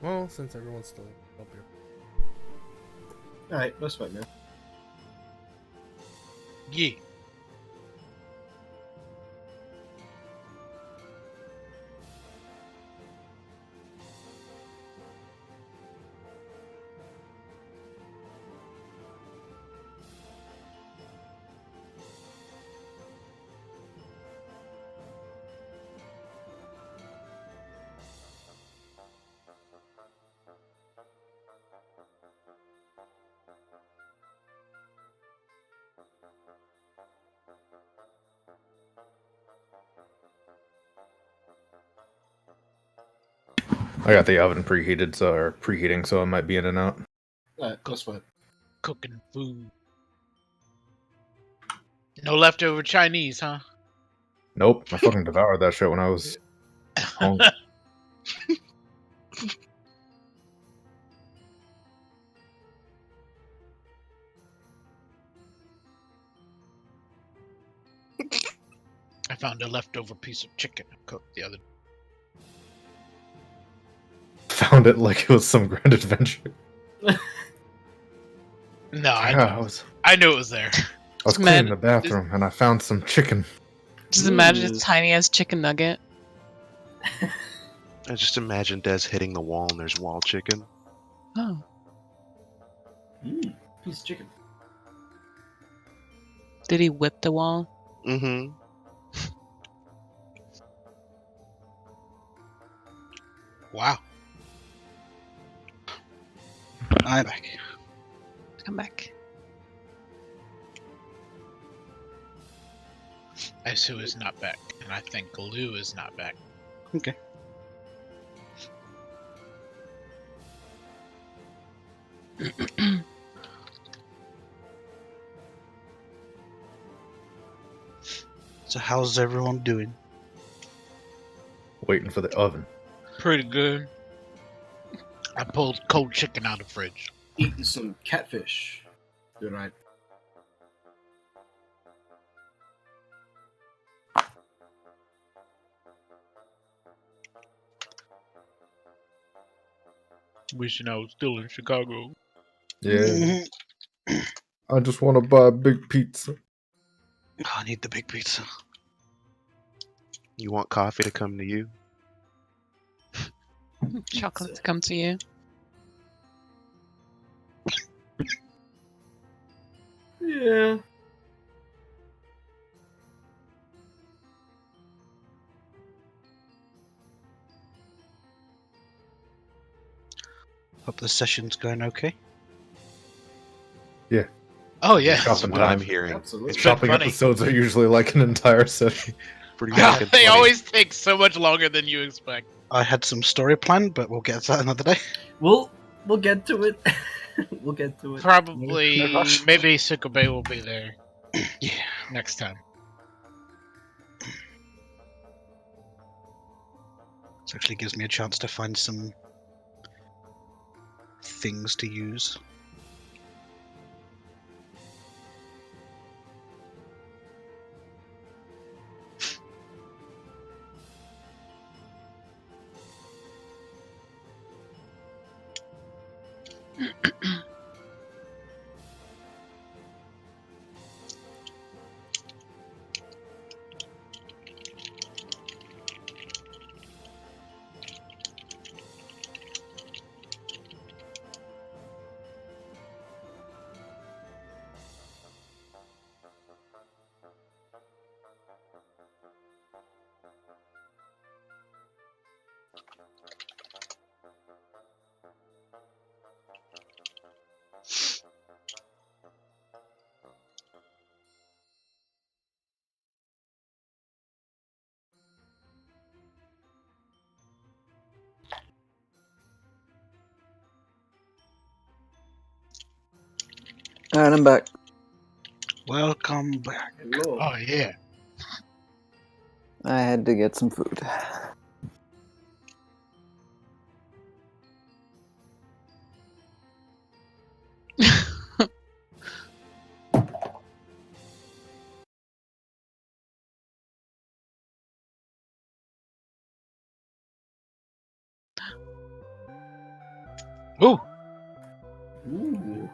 Well, since everyone's still up here. Alright, that's fine, man. Yeah. I got the oven preheating, so it might be in and out. Alright, that's fine. Cooking food. No leftover Chinese, huh? Nope, I fucking devoured that shit when I was hungry. I found a leftover piece of chicken I cooked the other day. Found it like it was some grand adventure. No, Yeah, I knew it was there. I was Man, cleaning the bathroom and I found some chicken. Just imagine a tiny ass chicken nugget. I just imagine Des hitting the wall and there's wall chicken. Oh. Piece of chicken. Did he whip the wall? Mm-hmm. Wow. I'm back. Come back. Esu is not back, and I think Lou is not back. Okay. So how's everyone doing? Waiting for the oven. Pretty good. I pulled cold chicken out of the fridge. Eating some catfish. Doing right. Wishing I was still in Chicago. Yeah. I just want to buy a big pizza. Oh, I need the big pizza. You want coffee to come to you? Chocolate to come to you. Yeah. Hope the session's going okay. Oh yeah. That's Shopping what time. I'm hearing. Absolutely. It's Shopping funny. episodes are usually like an entire session. pretty God, fucking they funny. always take so much longer than you expect. I had some story planned, but we'll get to that another day. We'll get to it. We'll get to it. Probably, No rush. maybe Sukubai will be there Yeah. next time. This actually gives me a chance to find some things to use. Alright, I'm back. Welcome back. Hello. Oh yeah. I had to get some food. Ooh, Ooh.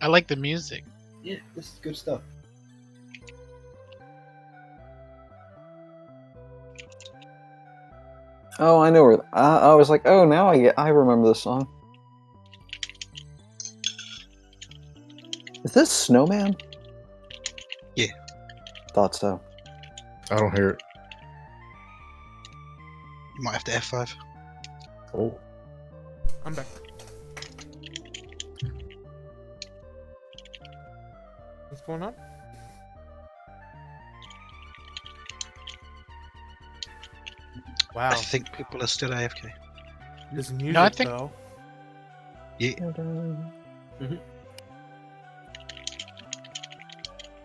I like the music. Yeah, this is good stuff. Oh, I know where. I was like, oh, now I remember this song. Is this Snowman? Yeah. Thought so. I don't hear it. You might have to F5. Oh. I'm back. What's going on? Wow. I think people are still AFK. This music, No, I think- though.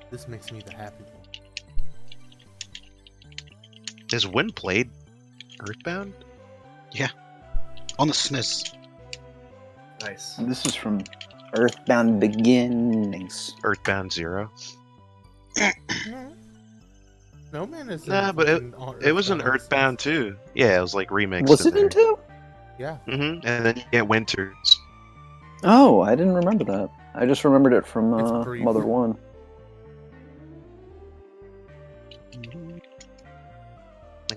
This makes me the happy one. Is Wind played Earthbound? On the SNES. Nice. This is from Earthbound Beginnings. Earthbound 0? No. Snowman is. Nah, but it was an Earthbound too. Yeah, it was like remixed. Was it in 2? Yeah. Mm-hmm. And then you get Winters. Oh, I didn't remember that. I just remembered it from It's brief. Mother 1.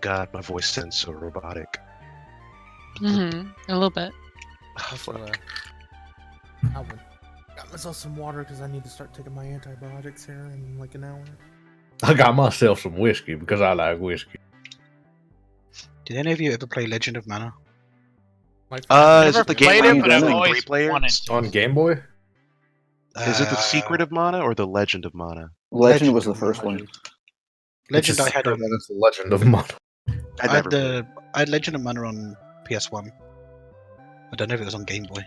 God, my voice sounds so robotic. Mm-hmm. A little bit. Also, that one. Got myself some water because I need to start taking my antibiotics here in like an hour. I got myself some whiskey because I like whiskey. Did any of you ever play Legend of Mana? My Is Never it the played game it, where but you I've play always 3 players? wanted to. On Game Boy? Is it the Uh, Secret of Mana or the Legend of Mana? Legend was of the first Mana. one. Legend It's I had on. It's the Legend of Mana. I never played. I had Legend of Mana on PS1. I don't know if it was on Game Boy.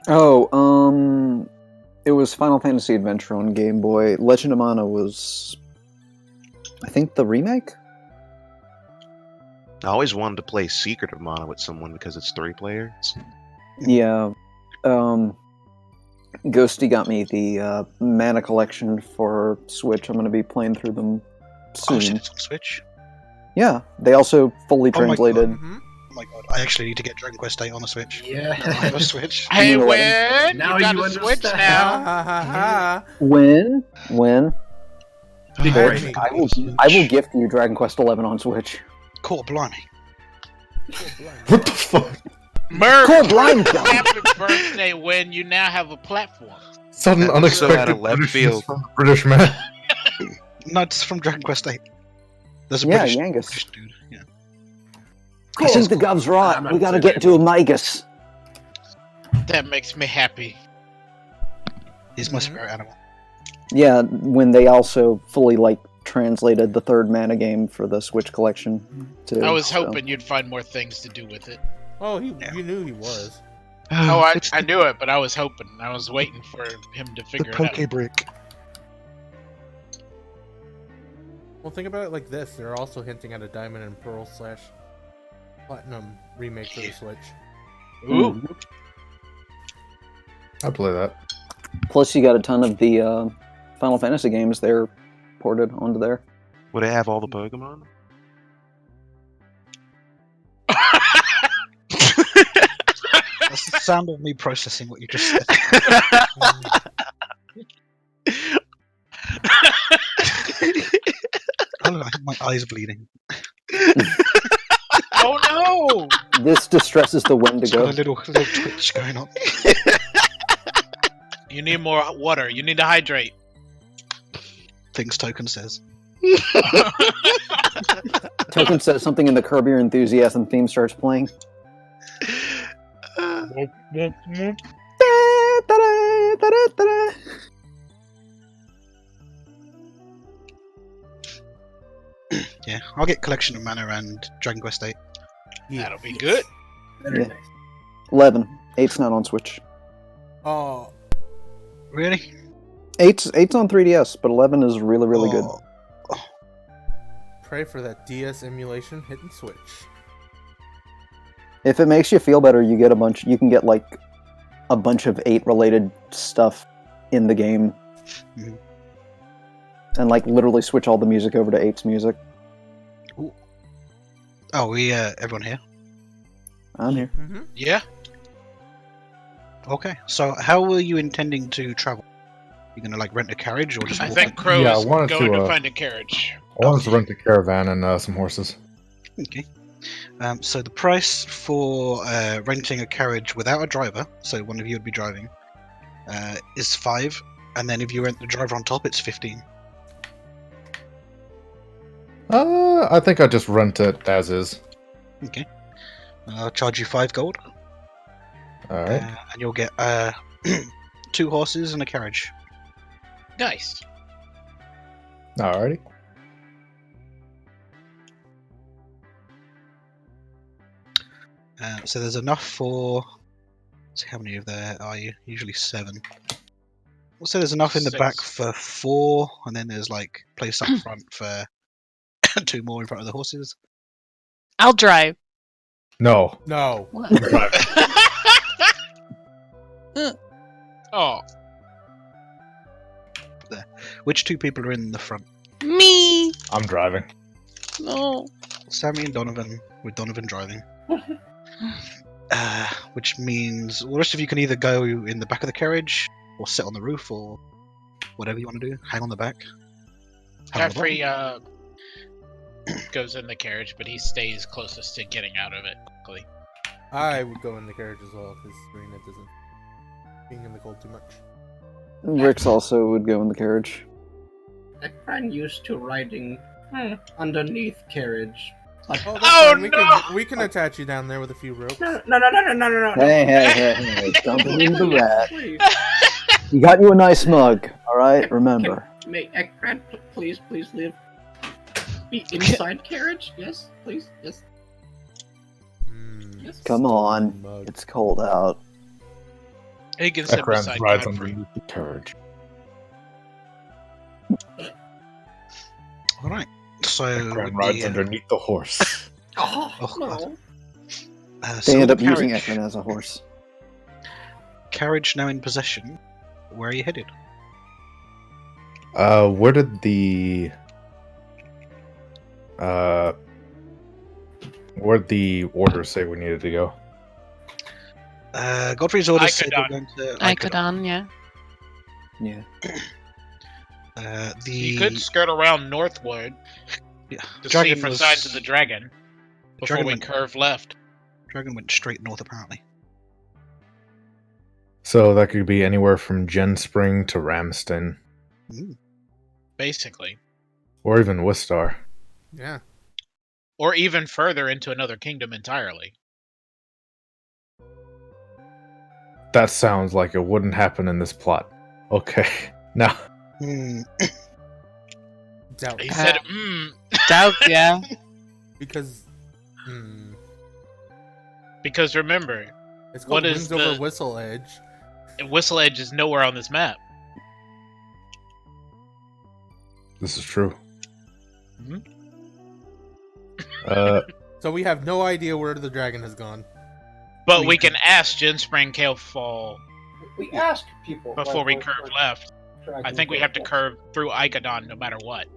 Oh, it was Final Fantasy Adventure on Game Boy. Legend of Mana was, I think, the remake? I always wanted to play Secret of Mana with someone because it's 3 players. Yeah. Ghosty got me the Mana collection for Switch. I'm going to be playing through them Oh shit, soon. it's on Switch. Yeah, they also fully Oh my translated. Mm-hmm. Oh my god, I actually need to get Dragon Quest 8 on the Switch. I Yeah. have a Switch. Hey, You know what? Win! Now You got you a Switch understand. now. When? Big Hey, brain. I will gift you Dragon Quest 11 on Switch. Cool, blimey. What the fuck? Merc! Cool blind job. Happy birthday, Win! You now have a platform. Sudden That was so unexpected out of left British field. from the British man. No, it's from Dragon Quest 8. There's a Yeah, British Yangus. dude. Yeah. I think the gov's I'm right. not We gotta saying get to Amigas. That makes me happy. He's my Mhm. spirit animal. Yeah, when they also fully translated the third Mana game for the Switch collection too. I was so. hoping you'd find more things to do with it. Oh, Yeah. you knew he was. Oh, It's I knew it, but I was hoping. I was waiting for him to the figure it out. Poke Brick. Well, think about it like this. They're also hinting at a Diamond and Pearl / Platinum remake for the Switch. Ooh. I'd play that. Plus, you got a ton of the Final Fantasy games they're ported onto there. Would it have all the Pokemon? That's the sound of me processing what you just said. Oh, I think my eyes bleeding. Oh no! This distresses the It's got a Wendigo. little twitch going on. You need more water. You need to hydrate. Things Token says. Token says something in the Curb Your Enthusiasm theme starts playing. Yeah, I'll get Collection of Mana and Dragon Quest 8. That'll be good. Very Yeah. nice. 11. 8's not on Switch. Oh, Really? 8's on 3DS, but 11 is really good. Oh, pray for that DS emulation hitting Switch. If it makes you feel better, you get a bunch. You can get a bunch of 8 related stuff in the game, Mhm. and literally switch all the music over to 8's music. Oh, we everyone here? I'm here. Mm-hmm. Yeah. Okay. So how were you intending to travel? You gonna like rent a carriage or just I walk? think Crow Yeah, I is wanted going to, to find a carriage. I wanted to rent a caravan and some horses. Okay. So the price for renting a carriage without a driver, so one of you would be driving, is 5, and then if you rent the driver on top, it's 15. I think I just rent it as is. Okay. I'll charge you 5 gold, All right. and you'll get 2 horses and a carriage. Nice. Alrighty. So there's enough for. Let's see, how many of there are you? Usually 7. We'll say there's enough in the back 6. for 4, and then there's like place up front for 2 more in front of the horses. I'll drive. No. No. What? Oh, Which 2 people are in the front? Me. I'm driving. No. Sammy and Donovan, with Donovan driving. Which means the rest of you can either go in the back of the carriage, or sit on the roof, or whatever you want to do. Hang on the back. Hang on the Jeffrey bottom. goes in the carriage, but he stays closest to getting out of it quickly. I would go in the carriage as well because Serena doesn't being in the cold too much. Rix also would go in the carriage. I'm used to riding underneath carriage. Like, Oh, that's Oh, fine. no! We can attach you down there with a few ropes. no. Hey, don't believe the rat. Please, You got you a nice mug, alright? Remember. may Ekran please leave. Be inside carriage? Yes, please. Yes. Yes. Come on. Mug. It's cold out. He can sit Ekran beside rides Godfrey. underneath the carriage. All right. So Ekran with rides the, underneath the horse. Oh, Oh, no. so They end with up the using carriage, Ekran as a horse. carriage now in possession. Where are you headed? Where did the where'd the order say we needed to go? Godfrey's orders said we're Icodon. going to Icodon, yeah. Yeah. You could skirt around northward Yeah, to see Dragon different was- sides of the dragon before Dragon we went- curve left. Dragon went straight north, apparently. So that could be anywhere from Genspring to Ramston, Basically. or even Wistar. Yeah. Or even further into another kingdom entirely. That sounds like it wouldn't happen in this plot. Okay. Now, Doubt. He said, Doubt, yeah. Because because remember, it's called What is Wings Over the- Whistledge. Whistledge is nowhere on this map. this is true. Mhm. So we have no idea where the dragon has gone. But we can ask Genspring Calefall We asked people before we curve left. I think we have to curve through Icodon no matter what,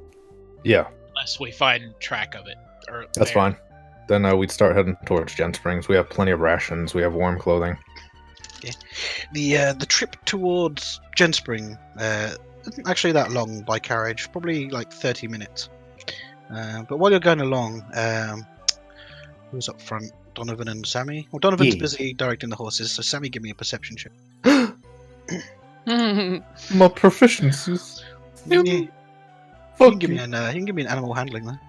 Yeah, unless we find track of it. Or that's there. fine. Then we'd start heading towards Gensprings. We have plenty of rations. We have warm clothing. The trip towards Genspring isn't actually that long by carriage, probably like 30 minutes. But while you're going along, who's up front? Donovan and Sammy? Well, Donovan's Yeah. busy directing the horses, so Sammy, give me a perception check. My proficiencies. Yeah, he Fuck can give me you. an animal handling there.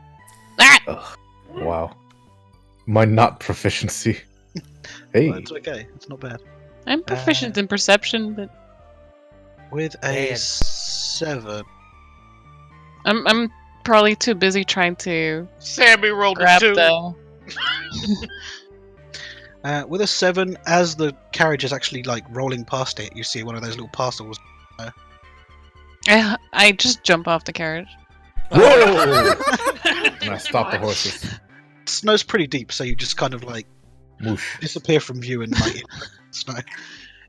Ugh. Wow. My not proficiency. Hey. Well, it's okay. It's not bad. I'm proficient in perception, but With a Man. 7. I'm probably too busy trying to Sammy rolled a grab 2. the. With a 7, as the carriage is actually like rolling past it, you see one of those little parcels. I just jump off the carriage. Whoa! And I stop the horses. Snow's pretty deep, so you just kind of like Whoosh. disappear from view and like in snow.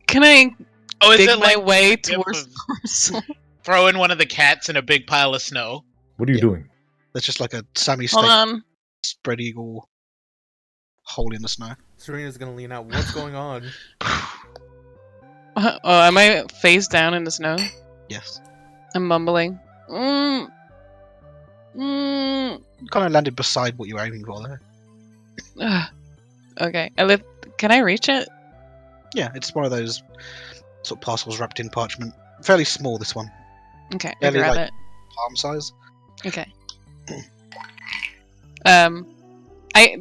Can I Oh, is dig it my like way gif towards of the parcel? throwing one of the cats in a big pile of snow? What are you Yeah. doing? There's just like a Sammy Hold State on. spread eagle hole in the snow. Serena's gonna lean out. What's going on? Oh, am I face down in the snow? Yes. I'm mumbling. Kind of landed beside what you were aiming for there. Okay. Can I reach it? Yeah, it's one of those sort of parcels wrapped in parchment. Fairly small, this one. Okay, I Barely, grab like, it. palm size. Okay.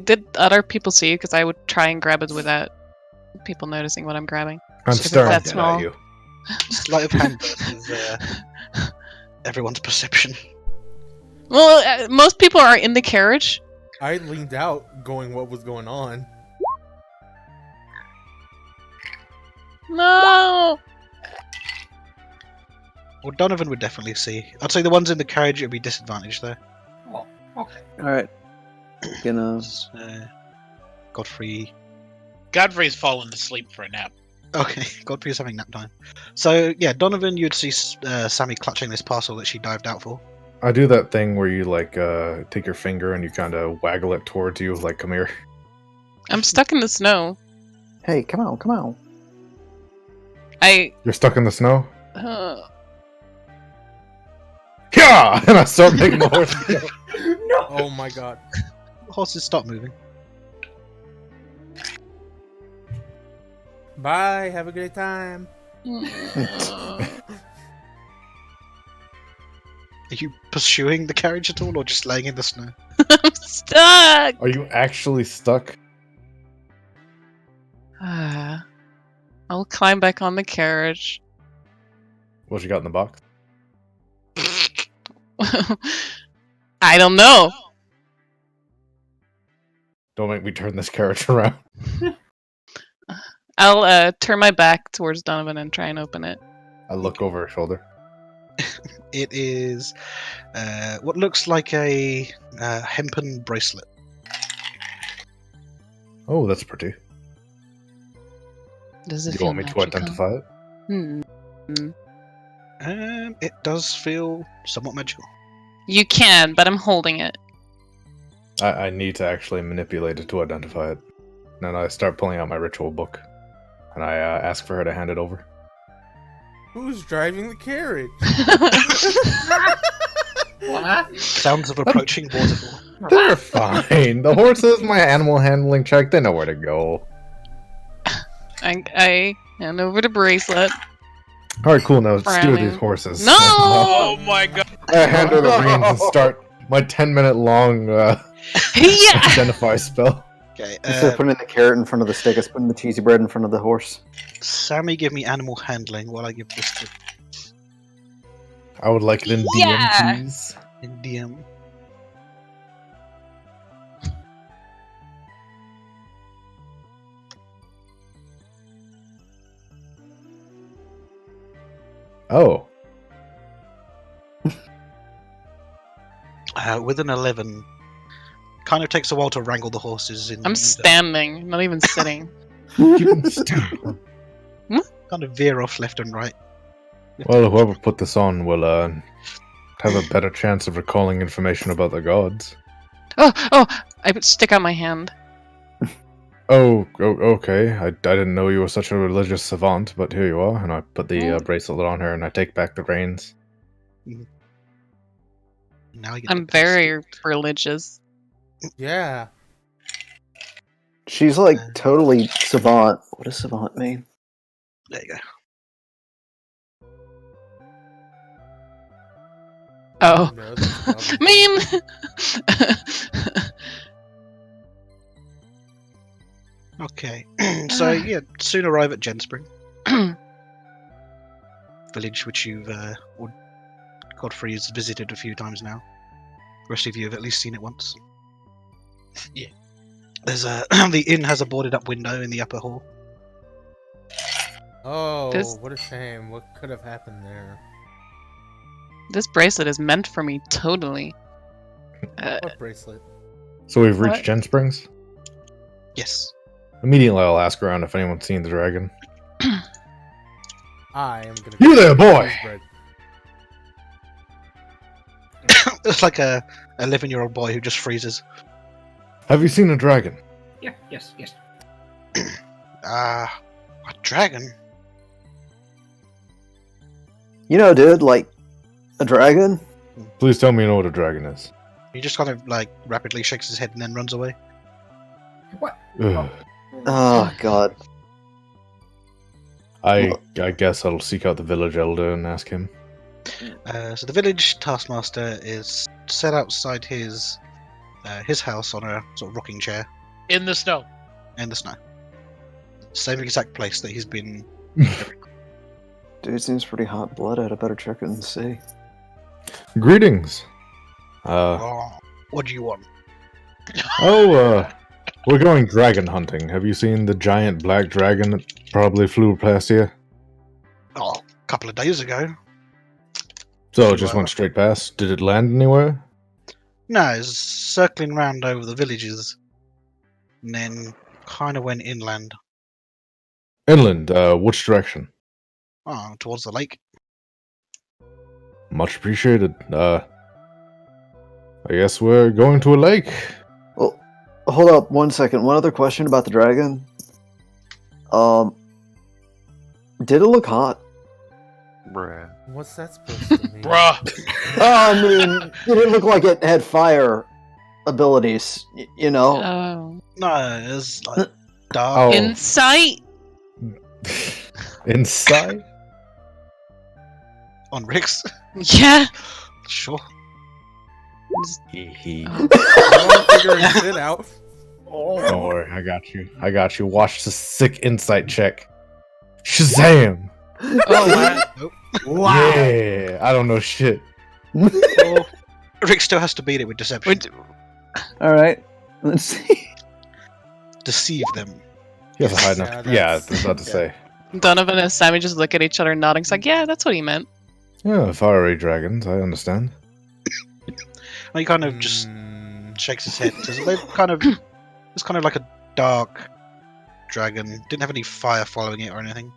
Did other people see you? Because I would try and grab it without people noticing what I'm grabbing. I'm If it's staring that dead small. at you. Sleight of hand versus everyone's perception. Well, most people are in the carriage. I leaned out, going, "What was going on?" No. Well, Donovan would definitely see. I'd say the ones in the carriage would be disadvantaged there. Oh, okay. All right. Gonna. Godfrey. Godfrey's fallen asleep for a nap. Okay, Godfrey's having nap time. So yeah, Donovan, you'd see Sammy clutching this parcel that she dived out for. I do that thing where you like take your finger and you kind of waggle it towards you, like come here. I'm stuck in the snow. Hey, come on, come on. You're stuck in the snow. Uh, Yeah, and I start making the horse go. No! Oh my god. The horses stop moving. Bye. Have a great time. Are you pursuing the carriage at all, or just laying in the snow? I'm stuck. Are you actually stuck? I'll climb back on the carriage. What you got in the box? I don't know. Don't make me turn this carriage around. I'll turn my back towards Donovan and try and open it. I look over her shoulder. It is what looks like a hempen bracelet. Oh, that's pretty. Does Do it you feel want me to magical? identify it? It does feel somewhat magical. You can, but I'm holding it. I need to actually manipulate it to identify it. Then I start pulling out my ritual book, and I ask for her to hand it over. Who's driving the carriage? What? Sounds of approaching waterfall. They're fine. The horses, my animal handling check, they know where to go. I hand over the bracelet. All right, cool. Now steer Frowning. these horses. No! Oh my god. I hand her the reins and start my 10-minute long Yeah. identify spell. Okay, Instead of putting the carrot in front of the stick, it's putting the cheesy bread in front of the horse. Sammy, give me animal handling while I give this to I would like it in Yeah. DM, please. DM. Oh, With an 11, kind of takes a while to wrangle the horses in. I'm standing, not even sitting. you st- Kind of veer off left and right. well, whoever put this on will have a better chance of recalling information about the gods. Oh! I stick out my hand. Oh, okay. I didn't know you were such a religious savant, but here you are. And I put the bracelet on her, and I take back the reins. Now you get I'm the very religious. Yeah. She's like totally savant. What does savant mean? There you go. Oh. No, that's not- Meme! Okay, so yeah, soon arrive at Genspring, village which you've or Godfrey has visited a few times now. The rest of you have at least seen it once. Yeah. There's a the inn has a boarded up window in the upper hall. Oh, This- what a shame. What could have happened there? This bracelet is meant for me, totally. What bracelet? So we've reached What? Gen Springs. Yes. Immediately, I'll ask around if anyone's seen the dragon. I am gonna. You there, boy! cheese bread. It's like a 11-year-old boy who just freezes. Have you seen a dragon? Yes. A dragon? You know, dude, like a dragon. Please tell me you know what a dragon is. He just kind of like rapidly shakes his head and then runs away. What? Ugh. Oh God. I guess I'll seek out the village elder and ask him. So the village taskmaster is set outside his house on a sort of rocking chair In the snow. in the snow. Same exact place that he's been. Dude seems pretty hot-blooded. I better check it and see. Greetings. What do you want? We're going dragon hunting. Have you seen the giant black dragon that probably flew past here? Oh, a couple of days ago. So it just went straight past. Did it land anywhere? No, it's circling round over the villages, and then kind of went inland. Inland. Which direction? Towards the lake. Much appreciated. I guess we're going to a lake. Well, hold up 1 second. One other question about the dragon. Did it look hot? Bruh. What's that supposed to mean? Bruh. I mean, did it look like it had fire abilities? You know? Oh. No, it's like dark. Oh. Insight? Inside? On Rick's. Yeah. Sure. Hee. Oh. I'm figuring shit out. Don't worry, I got you. Watch the sick insight check. Shazam! Oh, wow. Yeah, I don't know shit. Well, Rick still has to beat it with deception. Would- All right. Let's see. Deceive them. He has a high enough. Yeah, Yeah, I that's- was about to say. Donovan and Sammy just look at each other nodding. It's like, yeah, that's what he meant. Yeah, fiery dragons. I understand. And he kind of just Mm, shakes his head. Says they kind of, it's kind of like a dark dragon. Didn't have any fire following it or anything.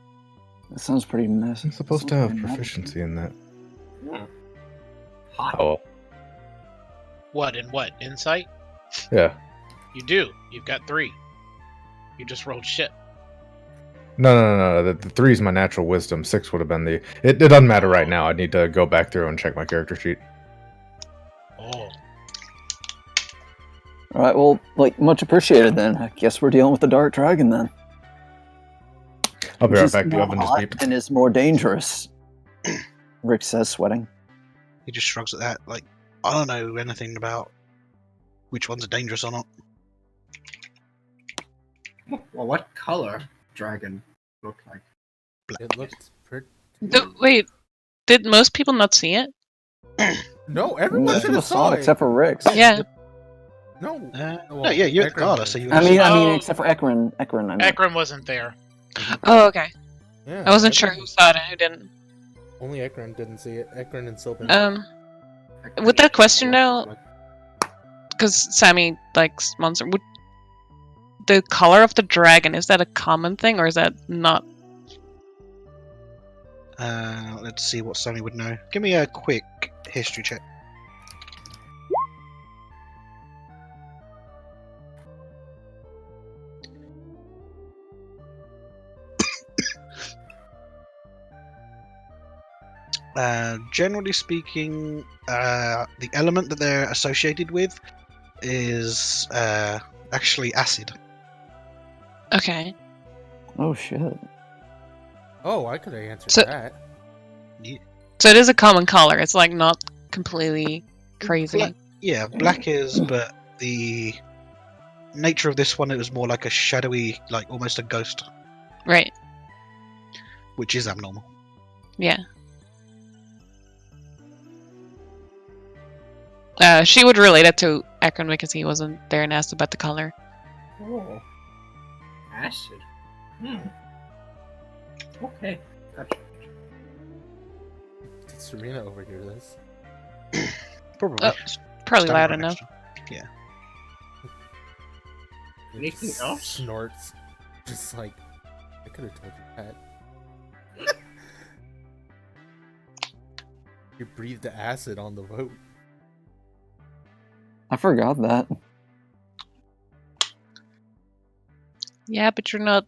That sounds pretty messy. I'm supposed to have proficiency in that. Hot. Oh, What and what? Insight? yeah. You do. You've got 3. You just rolled shit. No. The 3 is my natural wisdom. 6 would have been the. It doesn't matter right now. I need to go back through and check my character sheet. Oh. All right. Well, like, much appreciated then. I guess we're dealing with the dark dragon then. I'll be Which right is back. The more oven just hot beeped. and is more dangerous. Rick says, sweating. He just shrugs at that. Like, I don't know anything about which ones are dangerous or not. Well, what color dragon look like? it looked pretty. Wait, did most people not see it? No, everyone Most should people have saw it except for Rick. Yeah. No. No, Well, yeah, you're at the Ekron gala, did. so you. I mean, Oh. except for Ekron. I mean. Ekron wasn't there. Oh, okay. Yeah, I wasn't sure Ekron- who saw it and who didn't. Only Ekron didn't see it. Ekron and Sylvan. With that question though, because Sammy likes monster, would the color of the dragon, is that a common thing or is that not? Let's see what Sammy would know. Give me a quick history check. Generally speaking, the element that they're associated with is actually acid. Okay. Oh shit. Oh, I could have answered So- that. So it is a common color. It's like not completely crazy. Black, yeah, black is, but the nature of this one, it was more like a shadowy, like almost a ghost, Right. which is abnormal. Yeah. She would relate it to Ekron because he wasn't there and asked about the color. Oh, acid. Okay, gotcha. Did Serena overhear this? Probably. Oh, Probably Standing loud right enough. next to her. Anything else? Snorts. Just like, I could have told you that. You breathed the acid on the boat. I forgot that. Yeah, but you're not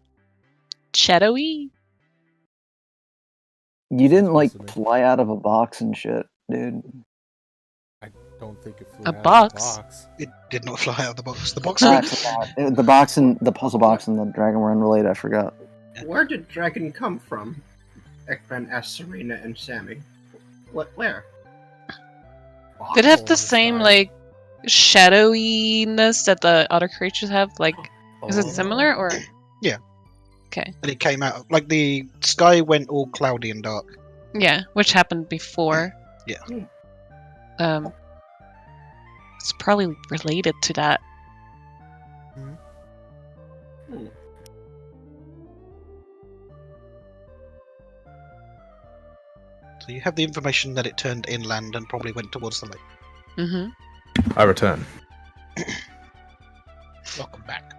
shadowy. You didn't like Listening. fly out of a box and shit, dude. I don't think it flew A out of box? the box. It did not fly out of the box. The box. I forgot. The box and the puzzle box and the dragon were unrelated. I forgot. Where did dragon come from? Ekman asked Serena and Sammy. What? Where? Did it have Oh, the in same sky. like shadowiness that the other creatures have? Like, is it Oh. similar or? Yeah. Okay. And it came out like the sky went all cloudy and dark. Yeah, which happened before. Yeah. It's probably related to that. Hmm. So you have the information that it turned inland and probably went towards the lake. Mm-hmm. I return. Welcome back.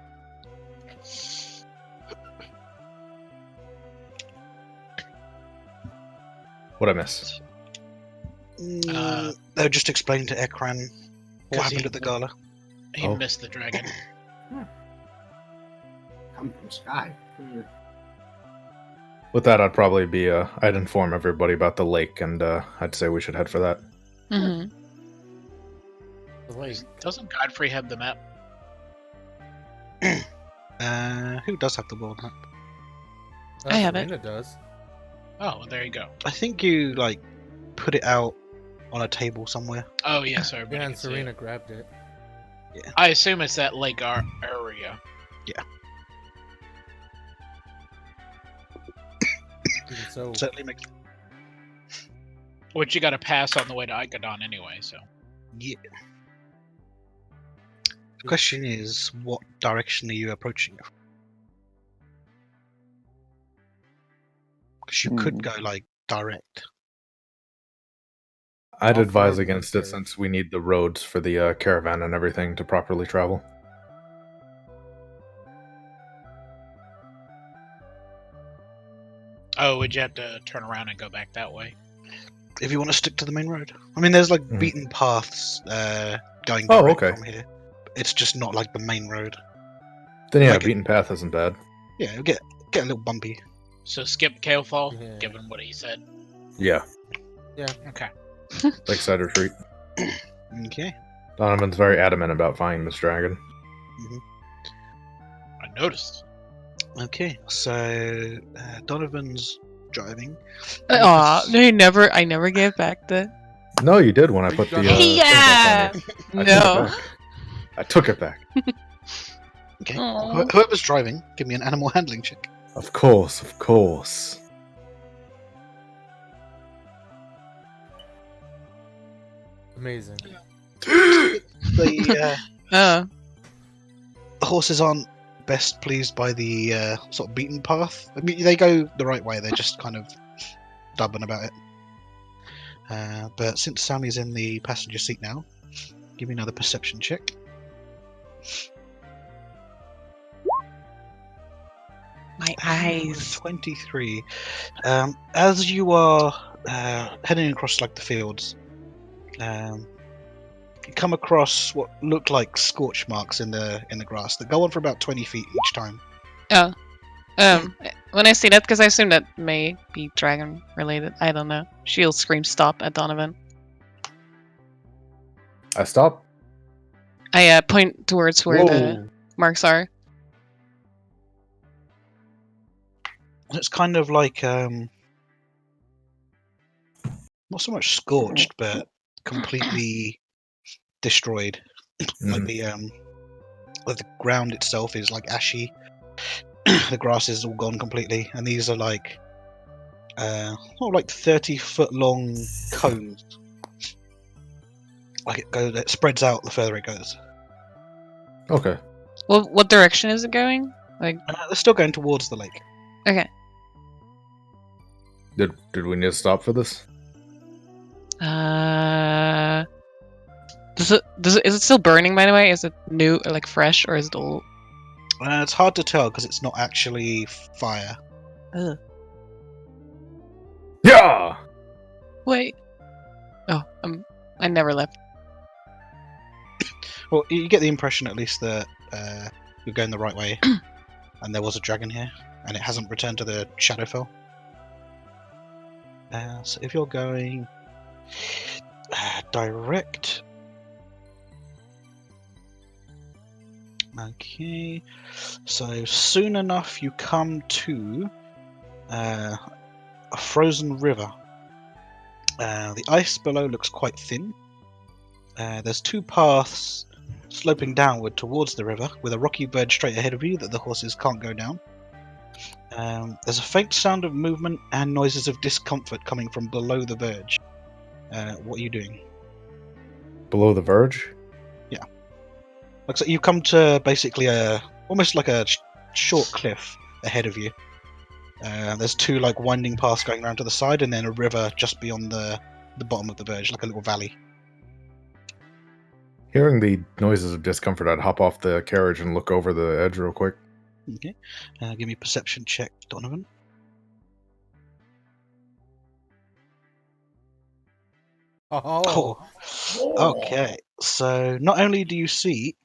What'd I miss? They'll just explain to Ekran what 'Cause happened he- at the gala. He Oh. missed the dragon. Come from sky. Hmm. With that, I'd probably be, I'd inform everybody about the lake, and I'd say we should head for that. Mm-hmm. Like, Doesn't Godfrey have the map? Who does have the world map? I have it. Serena does. Oh, well, there you go. I think you like put it out on a table somewhere. Oh, yeah, so everybody Yeah, and can see it. Serena grabbed it. I assume it's that lake area. Even so, Certainly makes. Which you got to pass on the way to Icodon anyway, so. Yeah. The question is, what direction are you approaching it from? Because you could go like direct. I'd All advise four against it military. since we need the roads for the caravan and everything to properly travel. Oh, would you have to turn around and go back that way? If you want to stick to the main road. I mean, there's like Mhm. beaten paths going Oh, direct okay. from here. It's just not like the main road. Then yeah, Like it- beaten path isn't bad. Yeah, it'll get a little bumpy. So skip Kalefall, Yeah. given what he said. Yeah, Okay. lakeside retreat. Okay. Donovan's very adamant about finding this dragon. I noticed. Okay. So Donovan's driving. Aw, I never gave back the. No, you did when I Are you put the gonna- thing Yeah! back on you. No. I took it back. Okay. Aw. Whoever's driving, give me an animal handling check. Of course, of course. Amazing. The Oh. horses aren't best pleased by the sort of beaten path. I mean, they go the right way. They're just kind of stubborn about it. But since Sammy's in the passenger seat now, give me another perception check. My eyes. 23. As you are heading across like the fields, you come across what look like scorch marks in the grass that go on for about 20 feet each time. Oh. When I see that, because I assume that may be dragon related. I don't know. She'll scream stop at Donovan. I stop. I point towards where the Whoa. marks are. It's kind of like not so much scorched, but completely destroyed. Like the ground itself is like ashy. The grass is all gone completely, and these are like 30-foot long cones. Like it spreads out the further it goes. Okay. Well, what direction is it going? Like, They're still going towards the lake. okay. Did we need to stop for this? Is it still burning, by the way? Is it new, or like fresh, or is it old? It's hard to tell because it's not actually fire. Ugh. Yeah. Wait. Oh, I never left. Well, you get the impression at least that you're going the right way. and there was a dragon here, and it hasn't returned to the Shadowfell. So if you're going direct, okay. So soon enough, you come to a frozen river. The ice below looks quite thin. There's two paths sloping downward towards the river, with a rocky verge straight ahead of you that the horses can't go down. There's a faint sound of movement and noises of discomfort coming from below the verge. What are you doing? Below the verge? Looks like you've come to basically almost like a short cliff ahead of you. There's two like winding paths going around to the side, and then a river just beyond the bottom of the verge, like a little valley. Hearing the noises of discomfort, I'd hop off the carriage and look over the edge real quick. Okay. Give me a perception check, Donovan. Oh. Okay. So not only do you see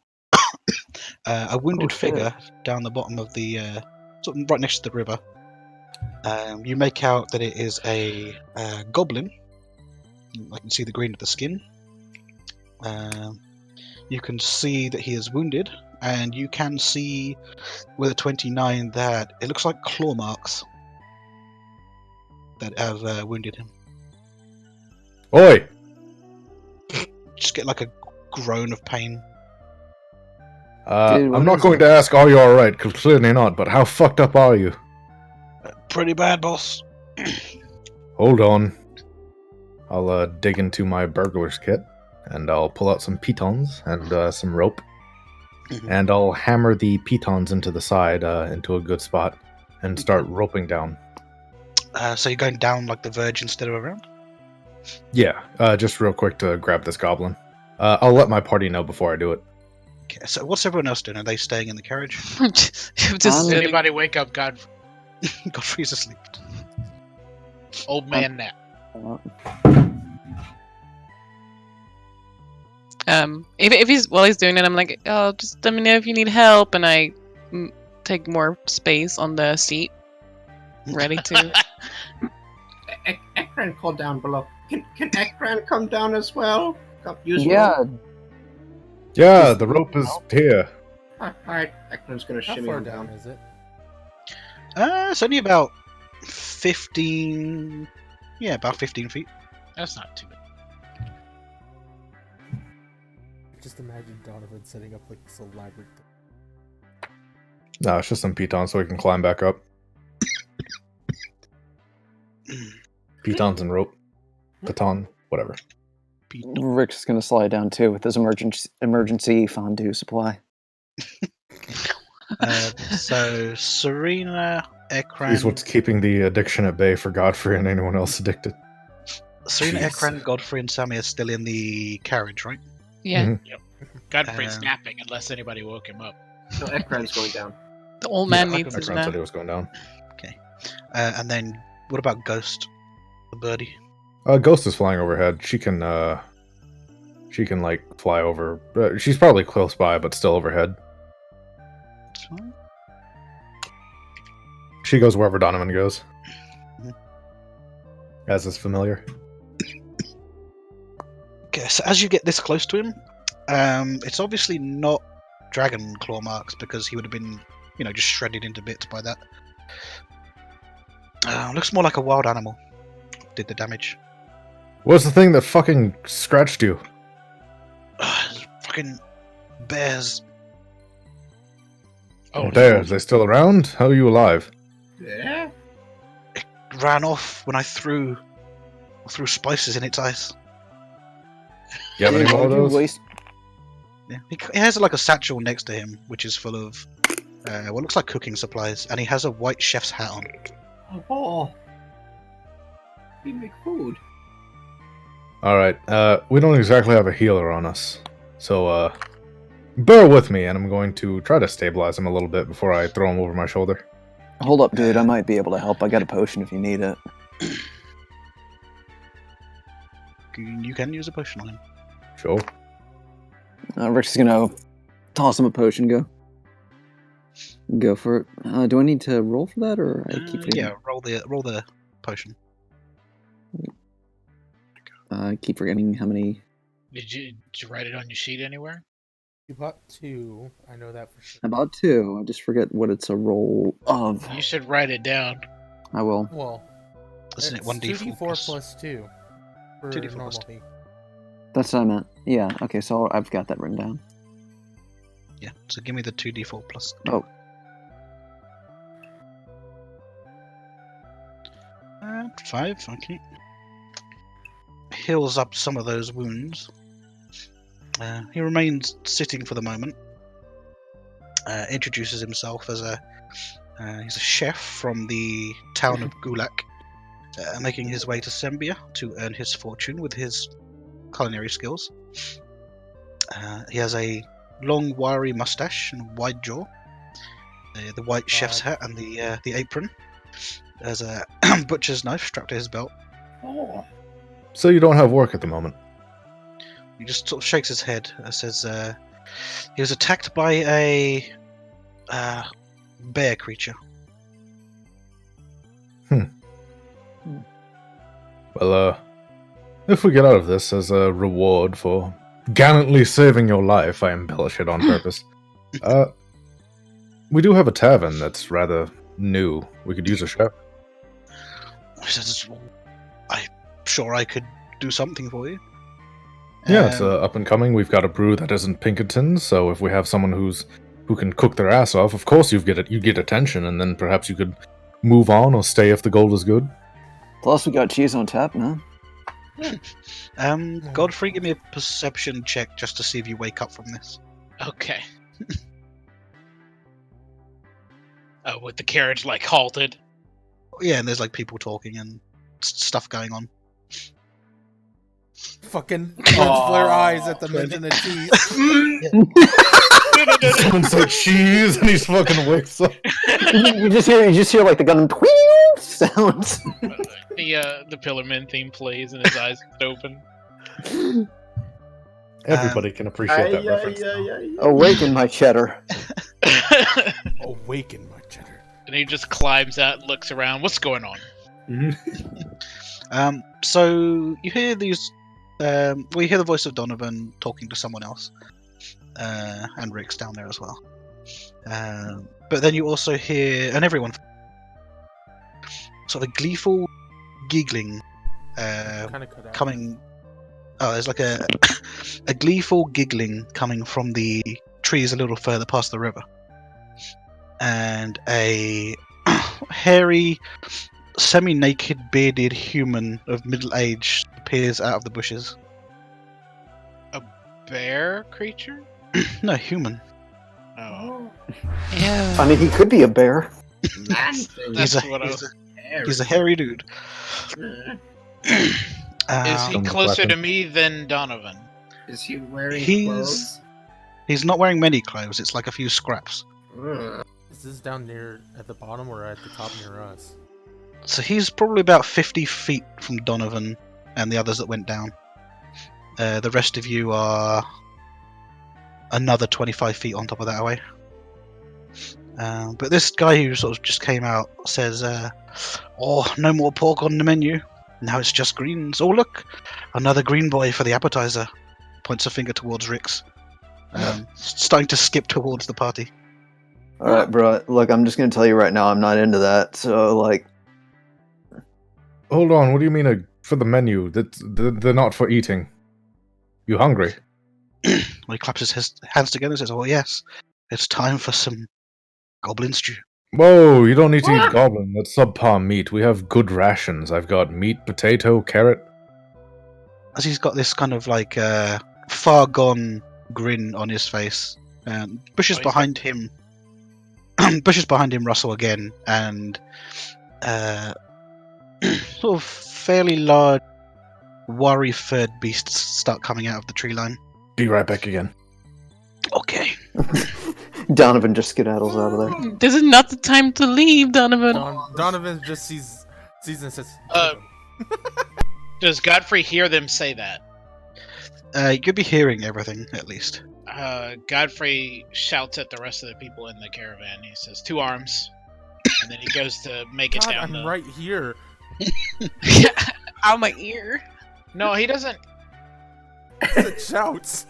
a wounded Oh, shit. figure down the bottom of the sort of right next to the river, you make out that it is a goblin. I can see the green of the skin. You can see that he is wounded, and you can see with a 29 that it looks like claw marks that have wounded him. Oi! Just get like a groan of pain. Dude, what I'm not is going it? to ask, are you alright? Because clearly not, but how fucked up are you? Pretty bad, boss. Hold on. I'll dig into my burglar's kit, and I'll pull out some pitons and some rope, Mhm. and I'll hammer the pitons into the side, into a good spot, and start roping down. So you're going down like the verge instead of around? Yeah, just real quick to grab this goblin. I'll let my party know before I do it. Okay, so what's everyone else doing? Are they staying in the carriage? Just Um, sitting. Anybody wake up Godfrey's asleep. old man nap? If he's while he's doing it, I'm like, oh, just let me know if you need help, and I take more space on the seat, ready to. Ekran called down below. Can Ekran come down as well? Use Yeah, rope? Yeah, the rope is here. Alright, Ekran's gonna How shimmy far him down down. is it? It's only about 15. Yeah, about 15 feet. That's not too bad. Just imagine Donovan setting up like this elaborate thing. No, it's just some pitons so we can climb back up. Pitons and rope. Baton, whatever. Rick's gonna slide down too with his emergency fondue supply. So Serena, Ekran, He's what's keeping the addiction at bay for Godfrey and anyone else addicted. Serena, Jeez. Ekran, Godfrey, and Sammy are still in the carriage, right? Yeah, Mhm. Godfrey's Um, napping unless anybody woke him up. No, Ekran's going down. the old man Yeah, needs his Ekron nap. said he was going down. And then what about Ghost, the birdie? Ghost is flying overhead. She can like fly over. She's probably close by, but still overhead. That's fine. She goes wherever Donovan goes. Mhm. As is familiar. Okay, so as you get this close to him, it's obviously not dragon claw marks because he would have been, just shredded into bits by that. Looks more like a wild animal did the damage. What's the thing that fucking scratched you? Fucking bears. Oh, Bears, they still around? How are you alive? Yeah? Ran off when I threw spices in its eyes. You have Dude, any more why'd of you those? waste? Yeah, he has like a satchel next to him, which is full of what looks like cooking supplies, and he has a white chef's hat on. Oh. We make food. Alright, we don't exactly have a healer on us. So, bear with me, and I'm going to try to stabilize him a little bit before I throw him over my shoulder. Hold up, dude. I might be able to help. I got a potion if you need it. You can use a potion on him. Sure. Rick's gonna toss him a potion. Go. Go for it. Do I need to roll for that, or I keep forgetting? Yeah, roll the potion. I keep forgetting how many. Did you write it on your sheet anywhere? You bought 2. I know that for sure. About 2. I just forget what it's a roll of. You should write it down. I will. Well, Isn't it it's 1d4 2d4 plus 2 for 2d4 plus normal 2. heat. That's what I meant. Yeah. Okay. So I've got that written down. Yeah, so give me the 2d4 plus. Oh. 5, okay. Heals up some of those wounds. He remains sitting for the moment. Introduces himself as he's a chef from the town of Gulak, making his way to Sembia to earn his fortune with his culinary skills. He has a long, wiry mustache and wide jaw, the white chef's hat and the apron. There's a butcher's knife strapped to his belt. Oh, So you don't have work at the moment? He just sort of shakes his head and says, he was attacked by a bear creature. Well, if we get out of this as a reward for gallantly saving your life, I embellish it on purpose. We do have a tavern that's rather new. We could use a chef. He says, I'm sure I could do something for you. Yeah, it's up and coming. We've got a brew that isn't Pinkerton's, so if we have someone who can cook their ass off, of course you get attention, and then perhaps you could move on or stay if the gold is good. Plus, we got cheese on tap, man. Godfrey, give me a perception check just to see if you wake up from this. Okay. Oh, with the carriage like halted. Yeah, and there's like people talking and stuff going on. Fucking flare eyes at the mention of cheese. Someone said cheese, and he's fucking wakes up. you just hear like the gun sounds. The Pillarman theme plays and his eyes get open. Everybody can appreciate that reference. Awaken my cheddar. Awaken my cheddar. And he just climbs out and looks around. What's going on? So you hear these. You hear the voice of Donovan talking to someone else, and Rick's down there as well. But then you also hear, and everyone, sort of gleeful giggling, coming. Oh, there's like a gleeful giggling coming from the trees a little further past the river, and a hairy, semi-naked, bearded human of middle age appears out of the bushes. A bear creature? No, human. Oh. Yeah. I mean, he could be a bear. That's what I was... He's a hairy dude. Is he Um, closer weapon. to me than Donovan? Is he wearing He's not wearing many clothes. It's like a few scraps. clothes? Is this down near at the bottom or at the top near us? So he's probably about 50 feet from Donovan and the others that went down. The rest of you are another 25 feet on top of that away. But this guy who sort of just came out says, "Oh, no more pork on the menu. Now it's just greens. Oh, look, another green boy for the appetizer." Points a finger towards Rick's. Starting to skip towards the party. All right, bro. Look, I'm just gonna tell you right now, I'm not into that. So, like, Hold on, what do you mean for the menu? They're not for eating. You hungry? Well, he claps his hands together and says, "Oh yes, it's time for some goblin stew." Whoa, you don't need to eat goblin. That's subpar meat. We have good rations. I've got meat, potato, carrot. As he's got this kind of like far gone grin on his face. Bushes Oh, he's behind him. Bushes behind him rustle again, and sort of fairly large, worry-furred beasts start coming out of the tree line. Be right back again. Okay. Donovan just skedaddles out of there. This is not the time to leave, Donovan. Donovan just sees and says, Does Godfrey hear them say that? You'll be hearing everything at least. Godfrey shouts at the rest of the people in the caravan. He says, 2 arms. And then he goes to make it God, down I'm right here. Out my ear. No, he doesn't. It shouts.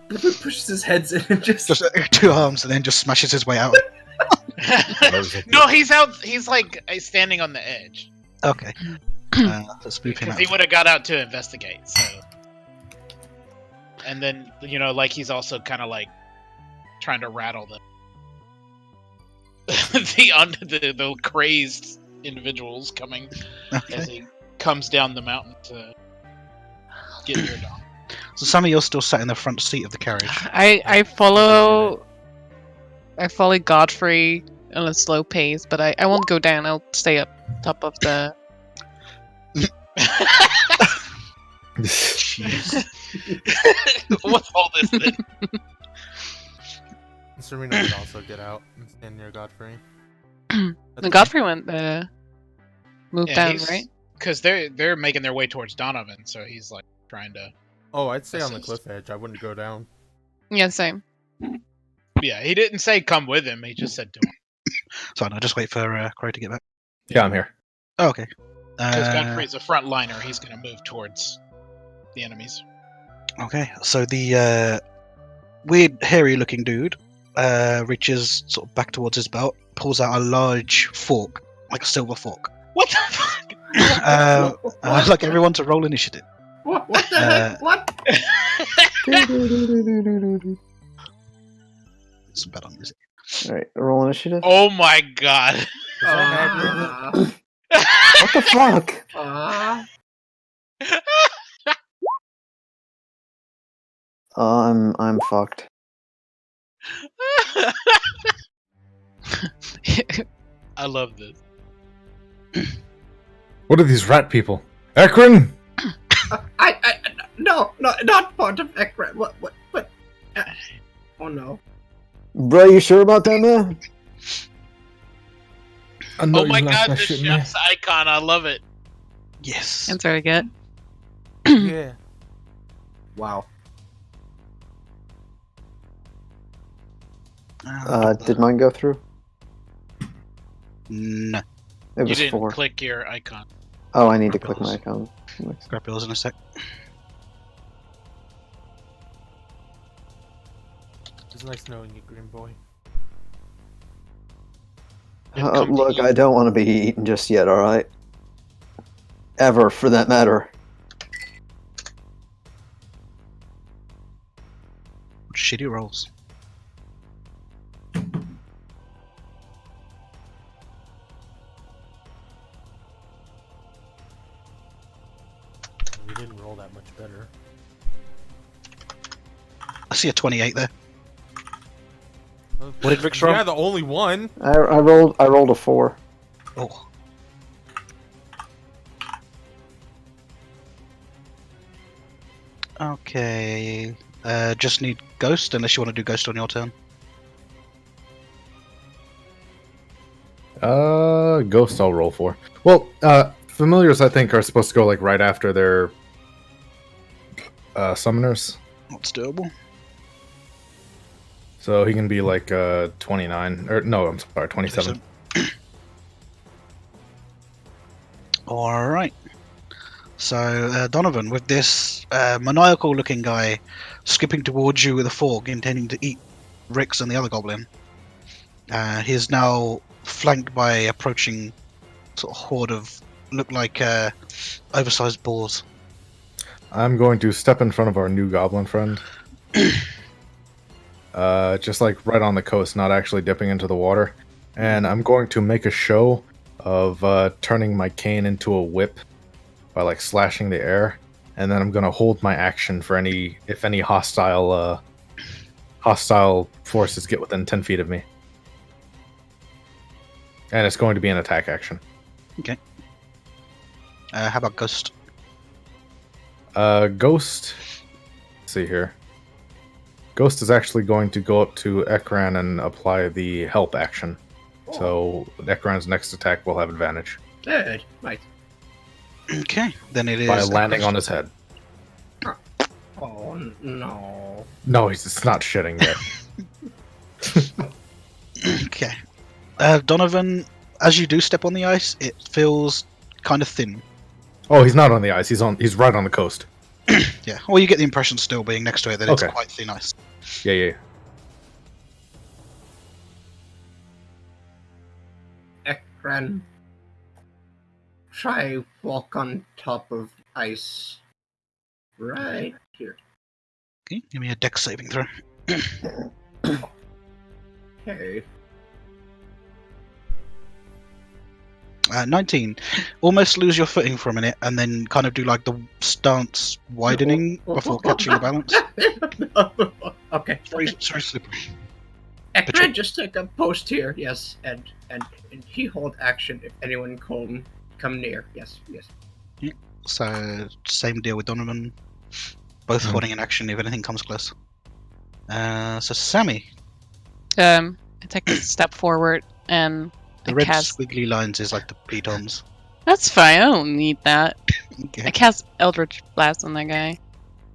Pushes his heads in and just 2 arms and then just smashes his way out. No, he's out. He's like standing on the edge. Okay. Let's move him Because out. he would have got out to investigate. So, and then like he's also kind of like trying to rattle the crazed individuals coming as Okay. he comes down the mountain to get near Dom. So some of you're still sat in the front seat of the carriage. I follow Godfrey on a slow pace, but I won't go down. I'll stay up top of the. Jeez. What's all this then? Serena would also get out and stand near Godfrey. The Godfrey went moved Yeah, down, he's- right? Because they're making their way towards Donovan, so he's like trying to. Oh, I'd stay on the Assist. cliff edge. I wouldn't go down. Yeah, same. Yeah, he didn't say come with him. He just said to him. So no, just wait for Crow to get back. Yeah, I'm here. Oh, okay. Because Godfrey's a front liner, he's going to move towards the enemies. Okay, so the weird, hairy-looking dude reaches sort of back towards his belt, pulls out a large fork, like a silver fork. What the fuck? I'd like everyone to roll initiative. what the heck? What? It's bad on music. Alright, roll initiative. Oh my god. Is that accurate? What the fuck? I'm fucked. I love this. What are these rat people? Akron! I no, not part of Ekran. What? Oh no. Bro, you sure about that, man? I know Oh my you like god, that this shit, man. chef's icon. I love it. Yes. That's very good. Yeah. Wow. Did mine go through? No. It You was didn't 4. click your icon. Oh, I need to click my account. Grab yours in a sec. It's nice knowing you, Green Boy. Come to Look, you. I don't want to be eaten just yet, alright? Ever, for that matter. Shitty rolls. You didn't roll that much better. I see a 28 there. What did Rick's roll? Yeah, the only one. I rolled a 4. Oh. Okay. Just need Ghost, unless you want to do Ghost on your turn. Ghost I'll roll for. Well, familiars I think are supposed to go like right after their summoners. That's doable. So he can be like 29 or no, I'm sorry, 27. All right. So Donovan, with this maniacal-looking guy skipping towards you with a fork, intending to eat Rix and the other goblin, he is now flanked by approaching sort of horde of look like oversized boars. I'm going to step in front of our new goblin friend. Just like right on the coast, not actually dipping into the water. And I'm going to make a show of turning my cane into a whip by like slashing the air. And then I'm going to hold my action for if any hostile forces get within 10 feet of me. And it's going to be an attack action. Okay. How about Ghost? Ghost. Let's see here. Ghost is actually going to go up to Ekran and apply the help action. So Ekran's next attack will have advantage Good. Right. Okay, then it is by landing on his head. Oh no. No, it's not shitting yet. Okay. Donovan, as you do step on the ice, it feels kind of thin. Oh, he's not on the ice. He's right on the coast. Yeah. Well, you get the impression still being next to it that it's Okay. quite thin ice. Yeah. Ekran, try walk on top of ice. Right here. Okay, give me a dex saving throw. Okay. 19. Almost lose your footing for a minute and then kind of do like the stance widening before catching the balance. Okay. It's very slippery. Ekran, just take a post here, yes, and he hold action if anyone come near. Yes. So, same deal with Donovan. Both holding an action if anything comes close. So, Sammy, I take a step forward and the I red cast. squiggly lines is like the pitons. That's fine. I don't need that. I Okay. cast Eldritch Blast on that guy.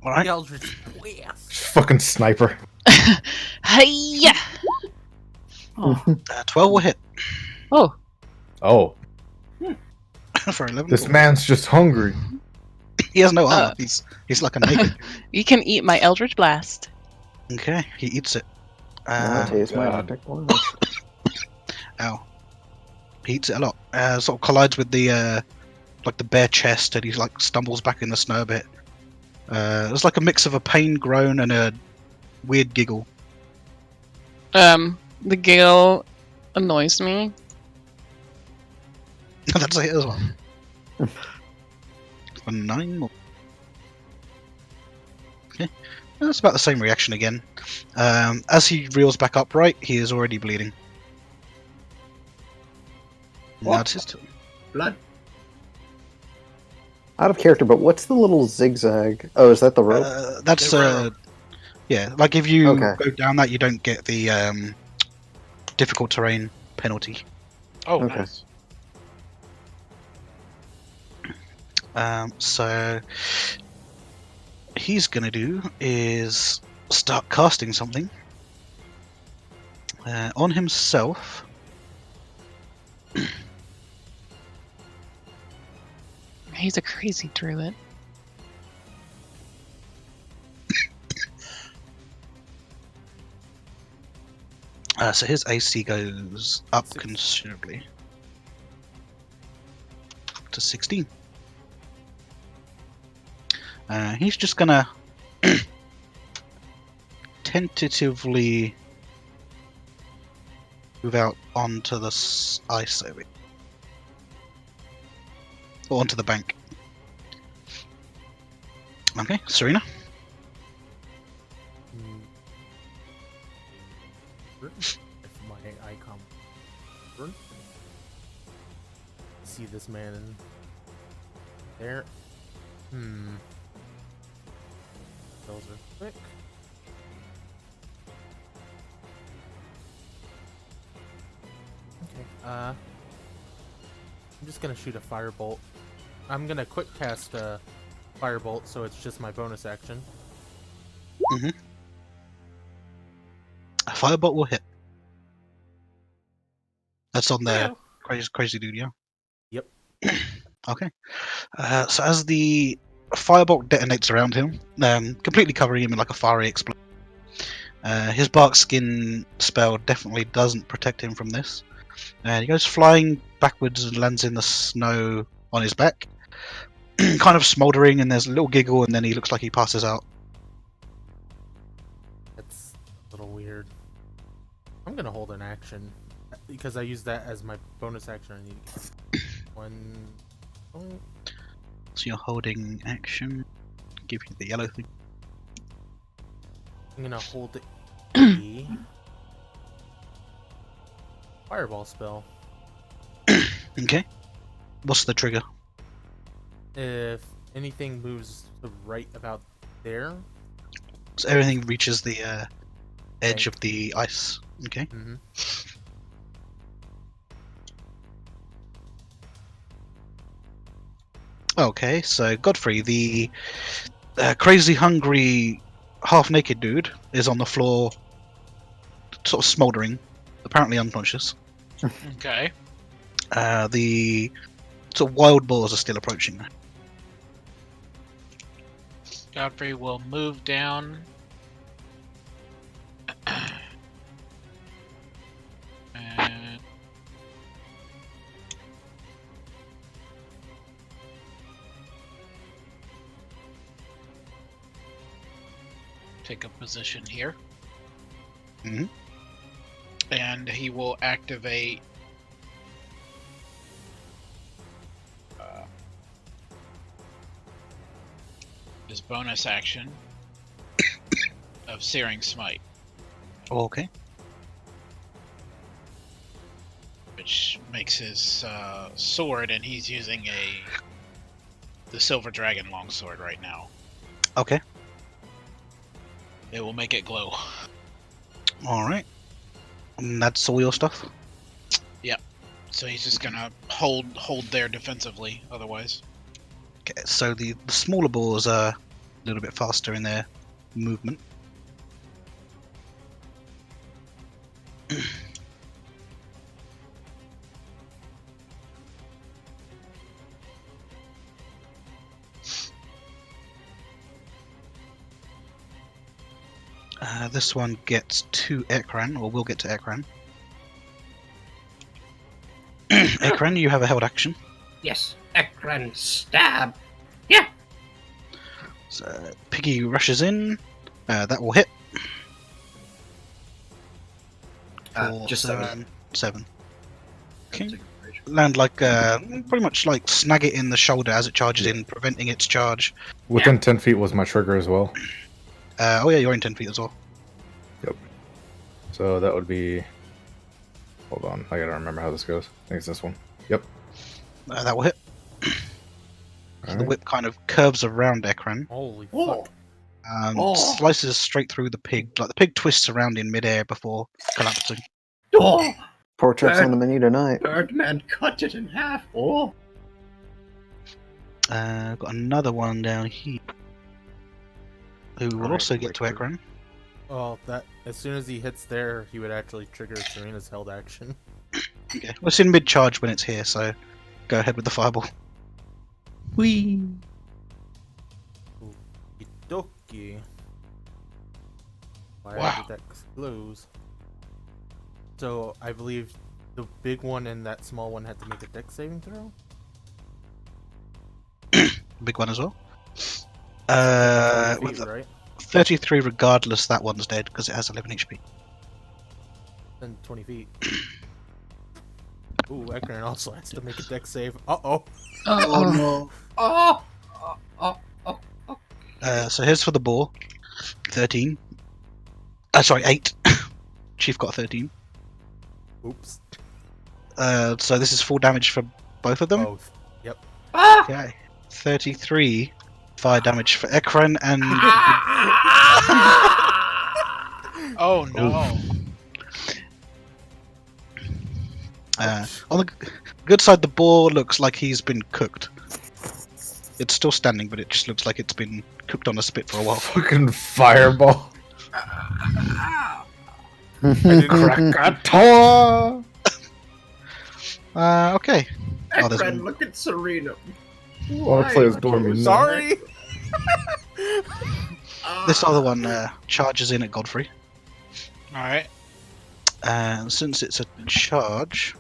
Alright. Eldritch Blast. Fucking sniper. Hiya! Oh. 12 will hit Oh. Oh, for 11. this man's just hungry. He has no armor. He's like a naked. You can eat my Eldritch Blast. Okay, he eats it. Now taste my God. epic blast. Ow. He eats it a lot. Sort of collides with the like the bare chest, and he like stumbles back in the snow a bit. It's like a mix of a pain groan and a weird giggle. The gale annoys me. That's a hit as well. For 9 more. Okay, that's about the same reaction again. As he reels back upright, he is already bleeding. Now What? it's his turn. Blood. Out of character, but what's the little zigzag? Oh, is that the rope? That's The rope. yeah. Like if you Okay. go down that, you don't get the difficult terrain penalty. Oh, Okay. nice. So he's gonna do is start casting something on himself. He's a crazy druid. So his AC goes up Six. considerably to 16. He's just gonna tentatively move out onto the ice over, or onto the bank. Okay, Serena. If my icon. See this man in there. Those are quick. Okay. I'm just gonna shoot a firebolt. I'm gonna quick cast a firebolt, so it's just my bonus action. A firebolt will hit. That's on the Yeah. crazy dude, yeah? Yep. Okay. So as the firebolt detonates around him, completely covering him in like a fiery explosion, his bark skin spell definitely doesn't protect him from this. And he goes flying backwards and lands in the snow on his back, kind of smouldering, and there's a little giggle, and then he looks like he passes out. That's a little weird. I'm gonna hold an action because I use that as my bonus action. I need to get one. Oh, So you're holding action. Give you the yellow thing. I'm gonna hold the fireball spell. Okay. What's the trigger? If anything moves to right about there, So everything reaches the edge Okay. of the ice. Okay. mm-hmm. Okay, so Godfrey, the crazy hungry, half-naked dude is on the floor, sort of smouldering, apparently unconscious. Okay. The sort of wild boars are still approaching. Godfrey will move down. And take a position here. Mhm. And he will activate his bonus action of Searing Smite, Okay. which makes his sword, and he's using the Silver Dragon longsword right now. Okay. It will make it glow. All right. And that's all your stuff. So he's just gonna hold there defensively. Otherwise, Okay. So the smaller boars are a little bit faster in their movement. This one gets to Ekran, or will get to Ekran. Ekran, you have a held action. Yes, Ekran stab. So Piggy rushes in. That will hit. Just seven. 7. Okay. Land like pretty much like snag it in the shoulder as it charges in, preventing its charge. Within 10 feet was my trigger as well. Oh yeah, you're in 10 feet as well. So that would be... Hold on, I gotta remember how this goes. I think it's this one. Yep. That will hit. So the Alright. whip kind of curves around Ekran. Holy Oh, fuck. Slices straight through the pig. Like the pig twists around in midair before collapsing. oh, Pork chop's on the menu tonight. Birdman cut it in half. Oh, Got another one down here. Who will Alright, also get to quick. Ekran. Oh, that as soon as he hits there, he would actually trigger Serena's held action. Okay. Well, it's in mid-charge when it's here, so go ahead with the fireball. Whee! Okie. Why Wow. did that close? So I believe the big one and that small one had to make a dex saving throw. Big one as well. 20 With feet, a right? 33 regardless, that one's dead because it has 11 HP. Then 20 feet. Ooh, Ekran also has to make a dex save. Uh-oh. no. oh, So here's for the boar. 13. Sorry, 8. Chief got 13. Oops. So this is full damage for both of them. Both. Yep. Okay. 33 fire damage for Ekran and oh no! on the good side, the boar looks like he's been cooked. It's still standing, but it just looks like it's been cooked on a spit for a while. Fucking fireball. Krakatoa! Okay. Oh, there's Ekran, one. look at Serena. Wanna play as Dormy now? Sorry. This other one charges in at Godfrey. All right. And since it's a charge,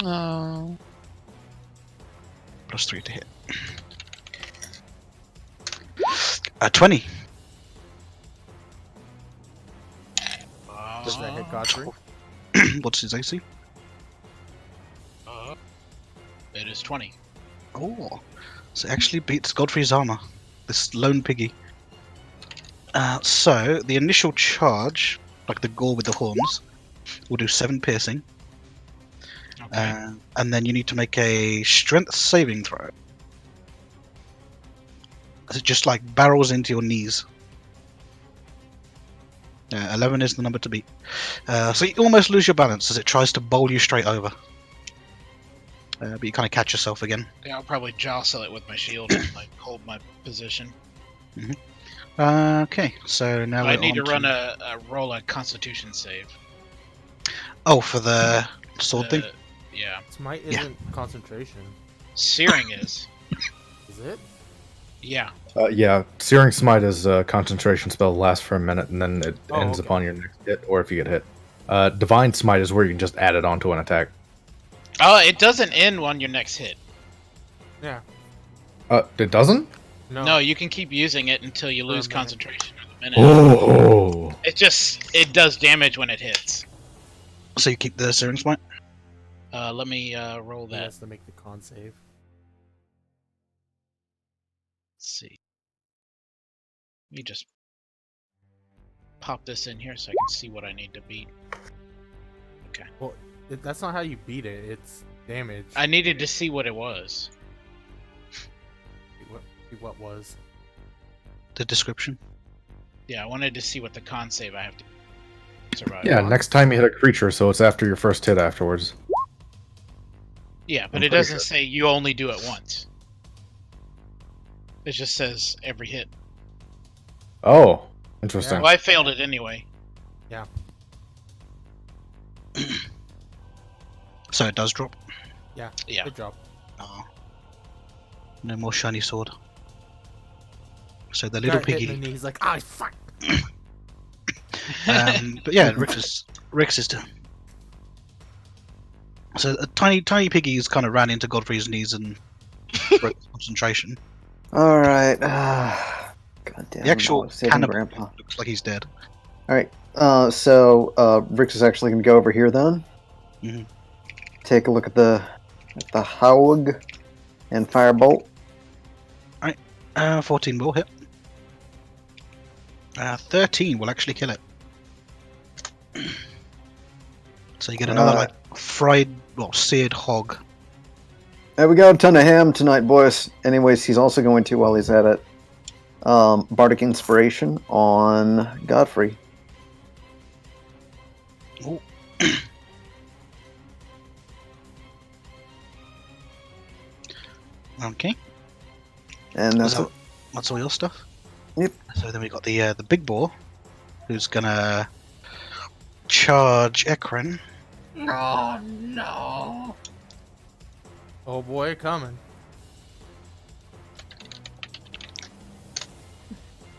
Oh. +3 to hit. 20. Does that hit Godfrey? What's his AC? It is 20. Oh, so it actually beats Godfrey's armor. This lone piggy. So the initial charge, like the gore with the horns, will do 7 piercing. Okay. And then you need to make a strength saving throw. It just like barrels into your knees. 11 is the number to beat. So you almost lose your balance as it tries to bowl you straight over. but you kind of catch yourself again. Yeah, I'll probably jostle it with my shield and like hold my position. Okay, so now I we're need to on run a roll a Constitution save. Oh, for the sword thing. Yeah, Smite Yeah. isn't concentration, Searing is. is it? Yeah, Yeah, Searing Smite is a concentration spell that lasts for a minute, and then it Oh, ends okay. upon your next hit, or if you get hit. Divine Smite is where you can just add it onto an attack. oh, it doesn't end on your next hit. Yeah. It doesn't? No, you can keep using it until you For a lose minute. concentration for the minute. Oh! It does damage when it hits. So you keep the Searing Smite. Let me roll He that. has to make the con save. Let's see. Let me just pop this in here so I can see what I need to beat. Well, that's not how you beat it. It's damage. I needed to see what it was. What was? The description. Yeah, I wanted to see what the con save I have to survive. Yeah, next time you hit a creature, so it's after your first hit afterwards. Yeah, but I'm it pretty doesn't sure. say you only do it once. It just says every hit. Oh, interesting. Well, I failed it anyway. So it does drop. Yeah. Good job. Oh. No more shiny sword. So the little Got hit in the piggy. knee, he's like, ah, fuck. But yeah, Rix's turn. So a tiny piggy's kind of ran into Godfrey's knees and broke his concentration. All right. God damn. The actual I'm saving cannibal Grandpa. looks like he's dead. All right. So Rix is actually going to go over here then. Mhm. Take a look at the Haug and Firebolt. 14 will hit. 13 will actually kill it. So you get another like seared hog. There we go. A ton of ham tonight, boys. Anyways, he's also going to, while he's at it, Bardic Inspiration on Godfrey. Ooh. Okay, And that's it. that's all your stuff. Yep. So then we got the big boar, who's gonna charge Ekron. Oh no! Oh boy, coming.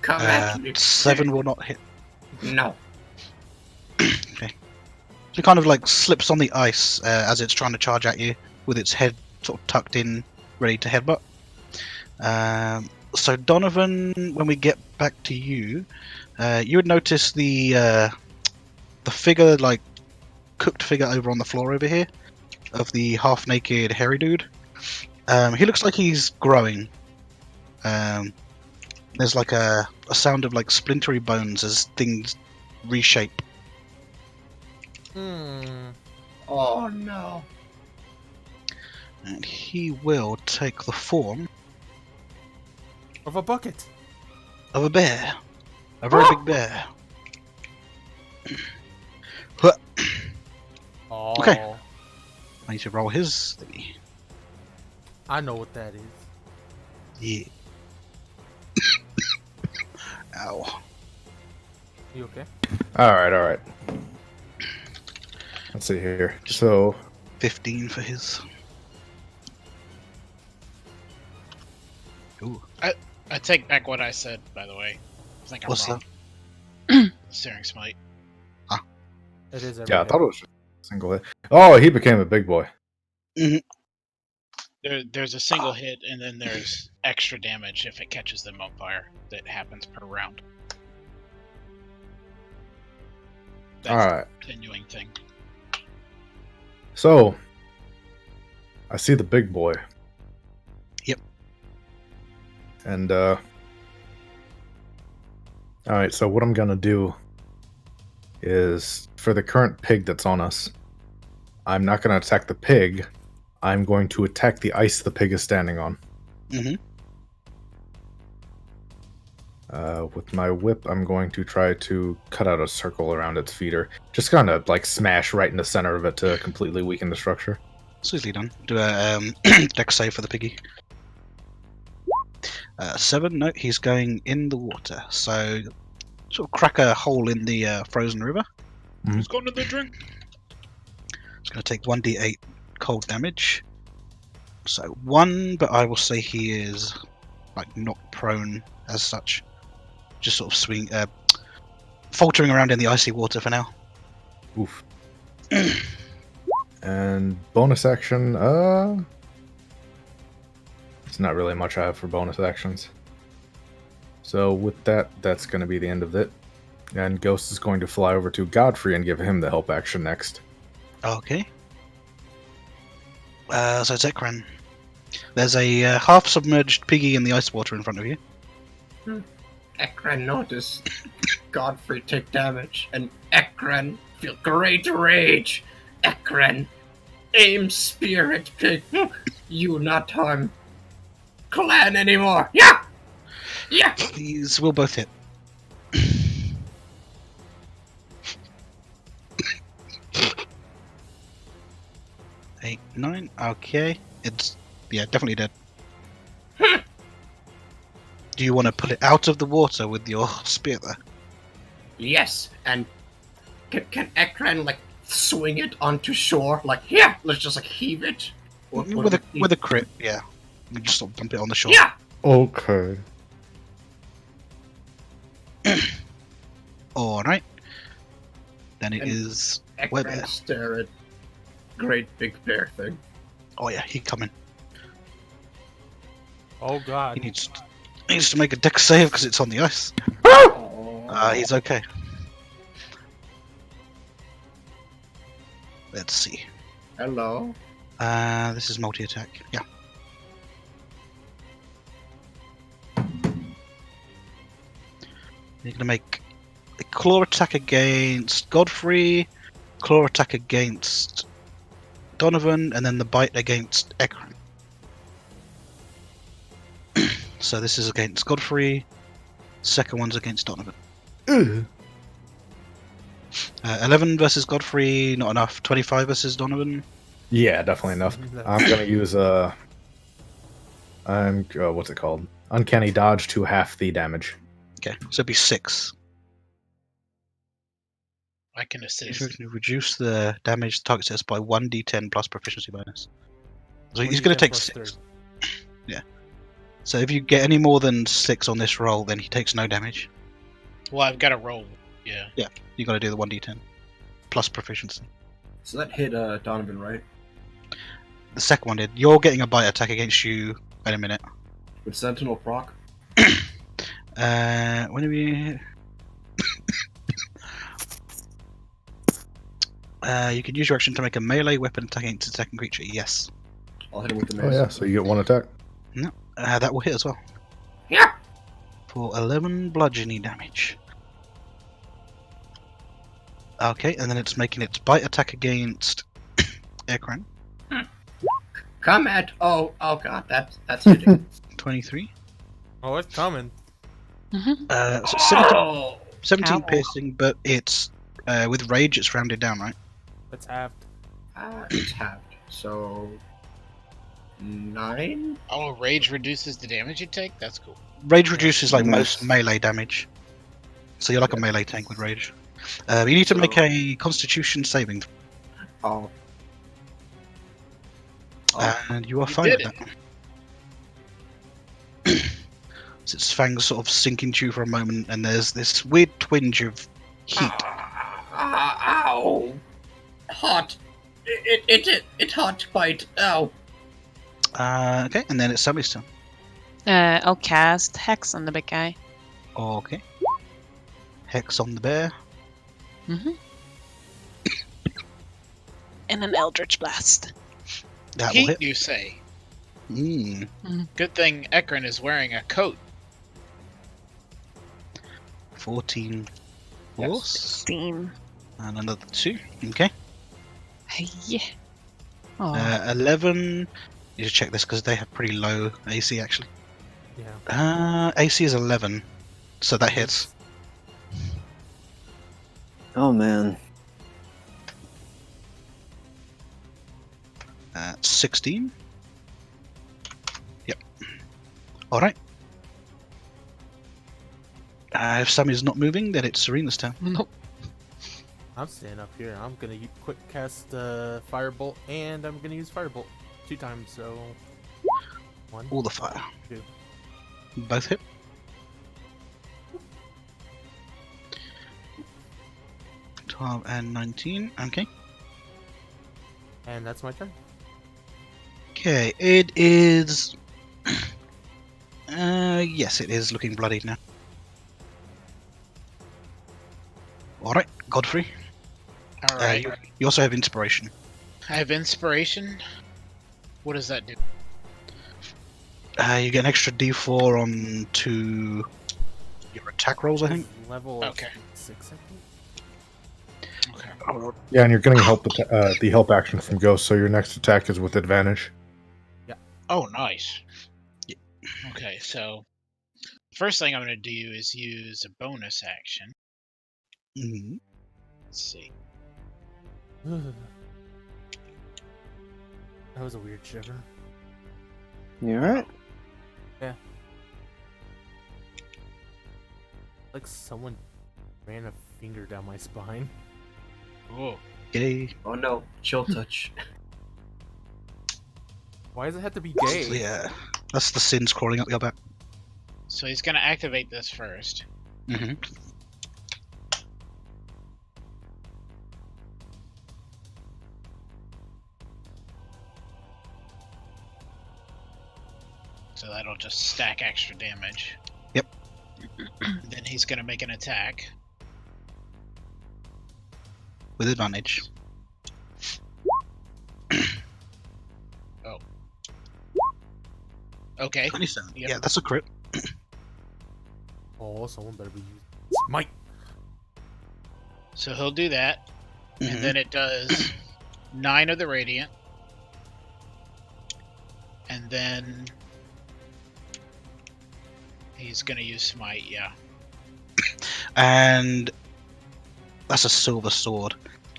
Come at me. 7 will not hit. No. It kind of like slips on the ice as it's trying to charge at you, with its head sort of tucked in, ready to headbutt. So Donovan, when we get back to you, you would notice the figure, like cooked figure over on the floor over here, of the half-naked hairy dude. He looks like he's growing. There's like a sound of like splintery bones as things reshape. Oh no. And he will take the form Of a bucket. of a bear. A very big bear. Oh. Okay. I need to roll his thingy. I know what that is. Yeah. Ow. You okay? All right. Let's see here. So 15 for his. Ooh. I take back what I said, by the way. I think I'm What's wrong. that? Searing Smite. It is every yeah, I hit. thought it was just a single hit. Oh, he became a big boy. There's a single hit, and then there's extra damage if it catches them on fire that happens per round. That's All right. a continuing thing. So I see the big boy. Yep. And all right, so what I'm gonna do is, for the current pig that's on us, I'm not gonna attack the pig. I'm going to attack the ice the pig is standing on. Mhm. With my whip, I'm going to try to cut out a circle around its feeder. Just kind of like smash right in the center of it to completely weaken the structure. It's easily done. Do a dex save for the piggy. 7. No, he's going in the water. So sort of crack a hole in the frozen river. Who's going to the drink? It's going to take 1d8 cold damage. So 1, but I will say he is like not prone as such. Just sort of faltering around in the icy water for now. Oof. And bonus action, it's not really much I have for bonus actions. So with that, that's going to be the end of it. And Ghost is going to fly over to Godfrey and give him the help action next. Okay. So Zekran. There's a half-submerged piggy in the ice water in front of you. Ekran noticed Godfrey take damage, and Ekran feel great rage. Ekran, aim spirit pig. You not harm clan anymore. Yeah! Yeah! These will both hit. 8, 9. Okay. It's definitely dead. Do you want to pull it out of the water with your spear there? Yes, and can Ekran like swing it onto shore? Like, here, let's just like heave it. With a crit, yeah. You just sort of dump it on the shore. Yeah! Okay. Alright. Then it And is Ekran Weber. stare at great big bear thing. Oh yeah, he's coming. Oh He god. needs to make a dex save because it's on the ice. He's okay. Let's see. Hello. This is multi-attack. Yeah. You're gonna make a claw attack against Godfrey, claw attack against Donovan, and then the bite against Ekran. So this is against Godfrey. Second one's against Donovan. 11 versus Godfrey, not enough. 25 versus Donovan. Yeah, definitely enough. I'm going to use what's it called? Uncanny Dodge to half the damage. Okay, so it'd be 6. I can If assist. you can reduce the damage the target says by 1d10 plus proficiency bonus. So he's 1d10 going to take plus 6. Yeah. So if you get any more than 6 on this roll, then he takes no damage. Well, I've got to roll. Yeah. You got to do the 1d10 plus proficiency. So that hit Donovan, right? The second one did. You're getting a bite attack against you in a minute. With Sentinel proc? Whenever you... you can use your action to make a melee weapon attack against a second creature. Yes. I'll hit him with the Oh mace. yeah, so you get 1 attack. That will hit as well. Yeah! For 11 bludgeoning damage. Okay, and then it's making its bite attack against Ekran. Come at oh god, that's hitting. 23. Oh, it's coming. So 17, Oh! 17 Ow. piercing, but it's with rage it's rounded down, right? It's halved. It's halved. So 9? Oh, rage reduces the damage you take? That's cool. Rage reduces like Nice. most melee damage. So you're like a melee tank with rage. You need to make a constitution saving throw, Oh. and you are You fine did with that. So its fangs sort of sink into you for a moment, and there's this weird twinge of heat. Ow! Hot. It hot bite. Ow. Okay, and then it's Sammy's turn. I'll cast Hex on the big guy. Okay. Hex on the bear. Mm-hmm. And an Eldritch Blast. That will Heat, hit. you say? Mm. Good thing Ekran is wearing a coat. 14 Yes. force. 16. And another 2. Okay. Yeah. Oh. 11. You should check this because they have pretty low AC actually. Yeah. AC is 11. So that hits. Oh man. 16. Yep. All right. If Sammy's not moving, then it's Serena's turn. Nope. I'm standing up here. I'm gonna quick cast Firebolt, and I'm gonna use Firebolt 2 times. So 1, All the fire. 2. Both hit. $12 and 19. Okay. And that's my turn. Okay, it is. Yes, it is looking bloodied now. Alright, Godfrey. All right. You also have inspiration. I have inspiration. What does that do? You get an extra d4 on to your attack rolls, I think. Level Okay. 6, I think. Okay. Yeah, and you're getting help with the help action from Ghost, so your next attack is with advantage. Oh, nice. Okay, so first thing I'm going to do is use a bonus action. Mhm. Let's see. That was a weird shiver. You alright? Like someone ran a finger down my spine. Oh, Okay. Oh no, chill touch. Why does it have to be gay? Yeah, that's the sins crawling up your back. so he's going to activate this first. Mm-hmm. So that'll just stack extra damage. Yep. Then he's going to make an attack. With advantage. Okay. 27. Yep. Yeah, that's a crit. Oh, someone better be using Smite. So he'll do that. Mhm. And then it does 9 of the radiant. And then he's going to use smite, yeah. And that's a silver sword.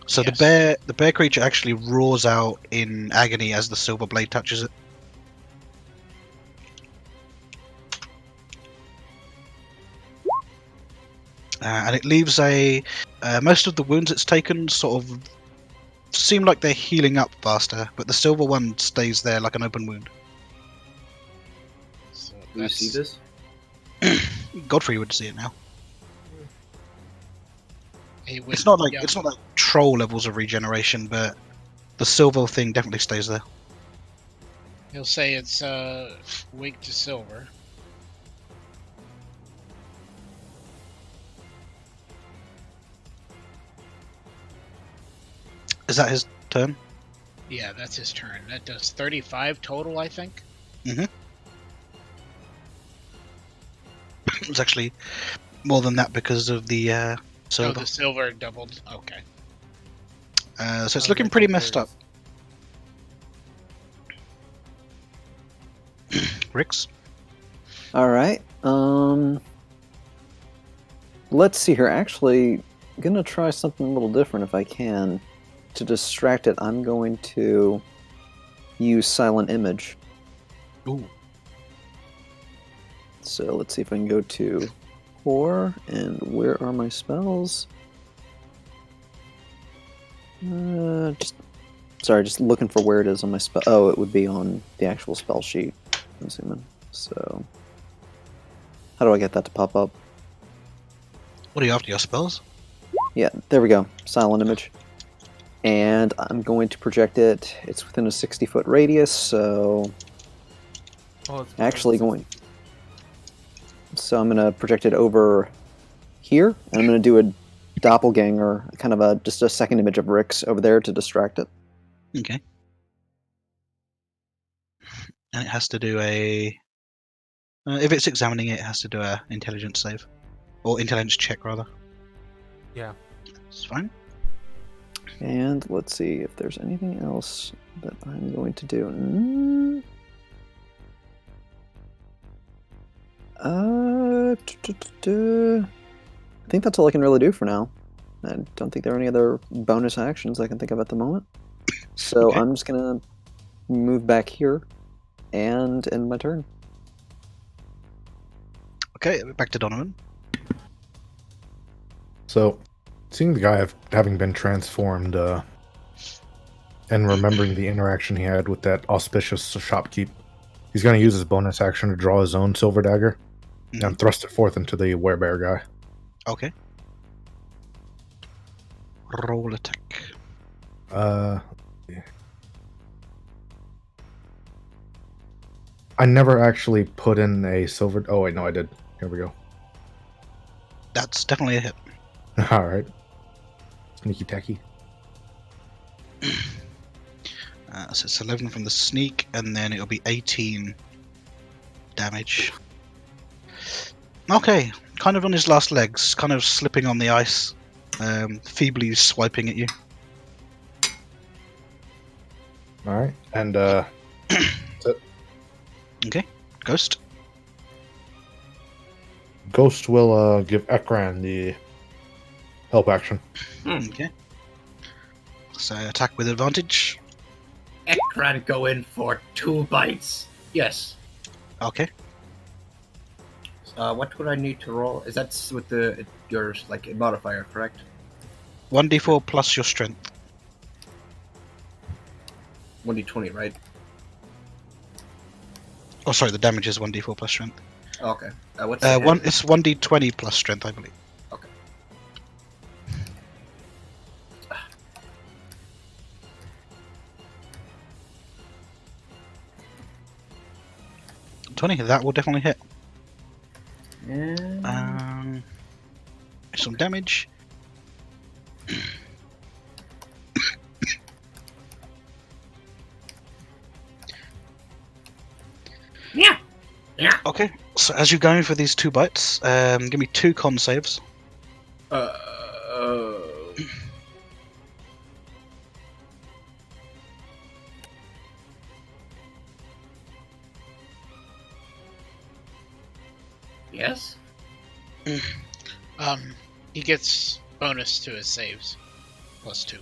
So Yes. the bear creature actually roars out in agony as the silver blade touches it. And it leaves most of the wounds it's taken sort of seem like they're healing up faster, but the silver one stays there like an open wound. So Do you see this? Godfrey would see it now. He would, It's not like yeah. troll levels of regeneration, but the silver thing definitely stays there. He'll say it's weak to silver. Is that his turn? Yeah, that's his turn. That does 35 total, I think. It's actually more than that because of the Oh, silver. the silver doubled. Okay. So it's Oh, looking right pretty there, messed there up. it is. Rix? Alright. Let's see here. Actually, gonna try something a little different if I can. To distract it, I'm going to use Silent Image. Ooh. So let's see if I can go to Core, and where are my spells? Just looking for where it is on my spell. Oh, it would be on the actual spell sheet, I'm assuming. So, how do I get that to pop up? What are you after, your spells? Yeah, there we go. Silent Image. And I'm going to project it. It's within a 60-foot radius, so Oh, it's actually going. So I'm going to project it over here, and I'm going to do a doppelganger, kind of just a second image of Rix over there to distract it. Okay. And it has to do a... if it's examining it, it has to do a intelligence save. Or intelligence check, rather. Yeah. It's fine. And let's see if there's anything else that I'm going to do. I think that's all I can really do for now. I don't think there are any other bonus actions I can think of at the moment. So Okay. I'm just gonna move back here and end my turn. Okay, back to Donovan. So, seeing the guy having been transformed, and remembering the interaction he had with that auspicious shopkeep, he's going to use his bonus action to draw his own silver dagger and thrust it forth into the werebear guy. Okay. Roll attack. I never actually put in a silver. Oh wait, no, I did. Here we go. That's definitely a hit. All right. Sneaky tacky. So it's 11 from the sneak, and then it'll be 18 damage. Okay, kind of on his last legs, kind of slipping on the ice, feebly swiping at you. All right, and Okay, Ghost. Ghost will give Ekran the help action. Okay. So attack with advantage. Ekran go in for 2 bites. Yes. Okay. What would I need to roll? Is that with your like modifier, correct? 1d4 plus your strength. 1d20, right? Oh, sorry, the damage is 1d4 plus strength. Okay. What's the One? hit? It's 1d20 plus strength, I believe. Okay. That will definitely hit. And Some damage. yeah. Okay, so as you're going for these 2 bites, give me 2 con saves. Yes. He gets bonus to his saves, +2.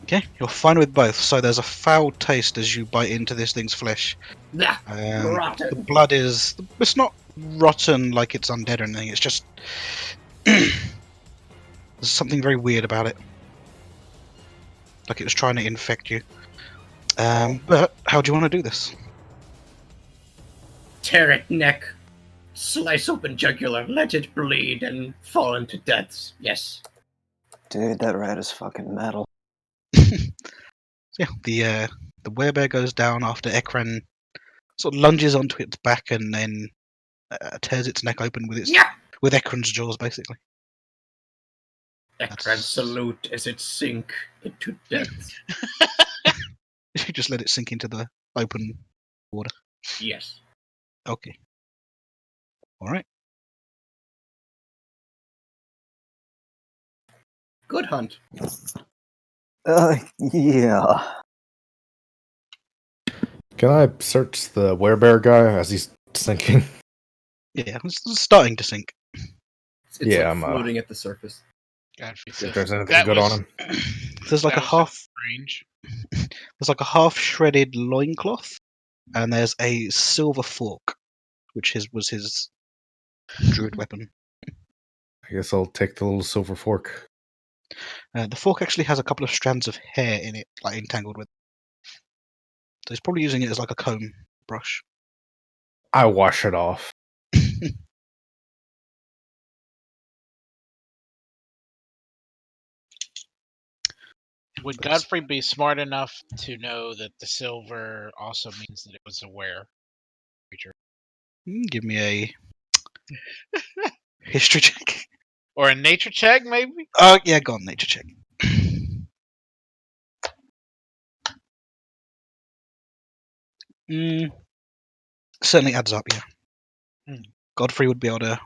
Okay, you're fine with both. So there's a foul taste as you bite into this thing's flesh. Nah, The rotten. blood is... It's not rotten like it's undead or anything. It's just... There's something very weird about it. Like it was trying to infect you. But how do you want to do this? Tear it neck, slice open jugular, let it bleed, and fall into deaths. Yes. Dude, that rat is fucking metal. Yeah, the werebear goes down after Ekran sort of lunges onto its back and then tears its neck open with with Ekran's jaws, basically. Ekran salute as it sink into death. You just let it sink into the open water. Yes. Okay. All right. Good hunt. Yeah. Can I search the werebear guy as he's sinking? Yeah, it's starting to sink. It's Yeah, like I'm, floating at the surface. Godfrey If says, there's anything that good was on him. There's like that a was half. strange. There's like a half shredded loincloth, and there's a silver fork, which was his druid weapon. I guess I'll take the little silver fork. The fork actually has a couple of strands of hair in it, like entangled with. So he's probably using it as like a comb brush. I wash it off. Would Godfrey be smart enough to know that the silver also means that it was a were creature? Give me a history check. Or a nature check, maybe? Oh, yeah, go on, nature check. Certainly adds up, yeah. Godfrey would be able to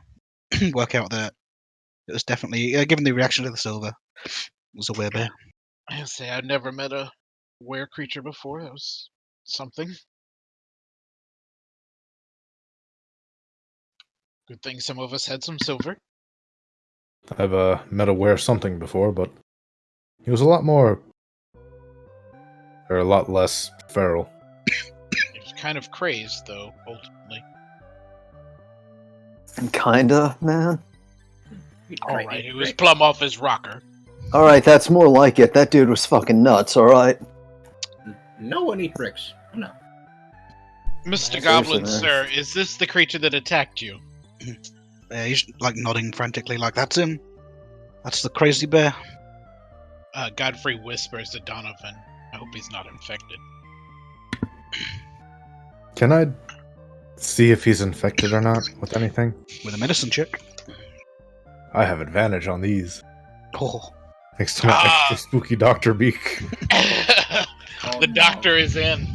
work out that it was definitely, given the reaction to the silver, it was a werebear. I say I've never met a were creature before. That was something. Good thing some of us had some silver. I've met a were something before, but he was a lot more They're a lot less feral. He's kind of crazed, though, ultimately. Kinda, man. Alright, he was plumb off his rocker. Alright, that's more like it. That dude was fucking nuts, alright? No one eat bricks. No. Mr. Seriously, Goblin, man. sir, is this the creature that attacked you? He's like nodding frantically, like that's him. That's the crazy bear. Godfrey whispers to Donovan. I hope he's not infected. Can I see if he's infected or not with anything? With a medicine check. I have advantage on these. Oh, Thanks to my extra spooky doctor beak. The doctor is in.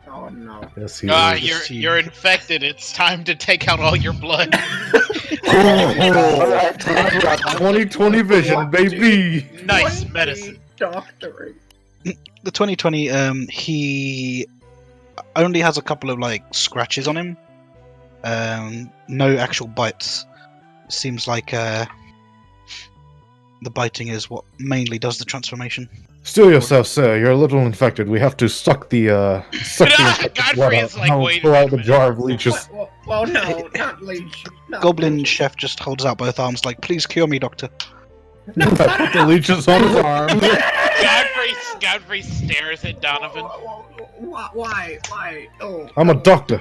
Oh no. Yes, he is. You're infected. It's time to take out all your blood. 20/20 vision, baby. Nice medicine. Doctoring. the 2020. He only has a couple of like scratches on him. No actual bites. Seems like the biting is what mainly does the transformation. Still yourself, sir. You're a little infected. We have to suck the infected Godfrey blood is out. like, Now wait a pull out minute. the jar of leeches. Well, no, not leech. Not Goblin leech. chef just holds out both arms, like, "Please cure me, doctor." I put the leeches on his arm. Godfrey stares at Donovan. Why? Oh. I'm a doctor.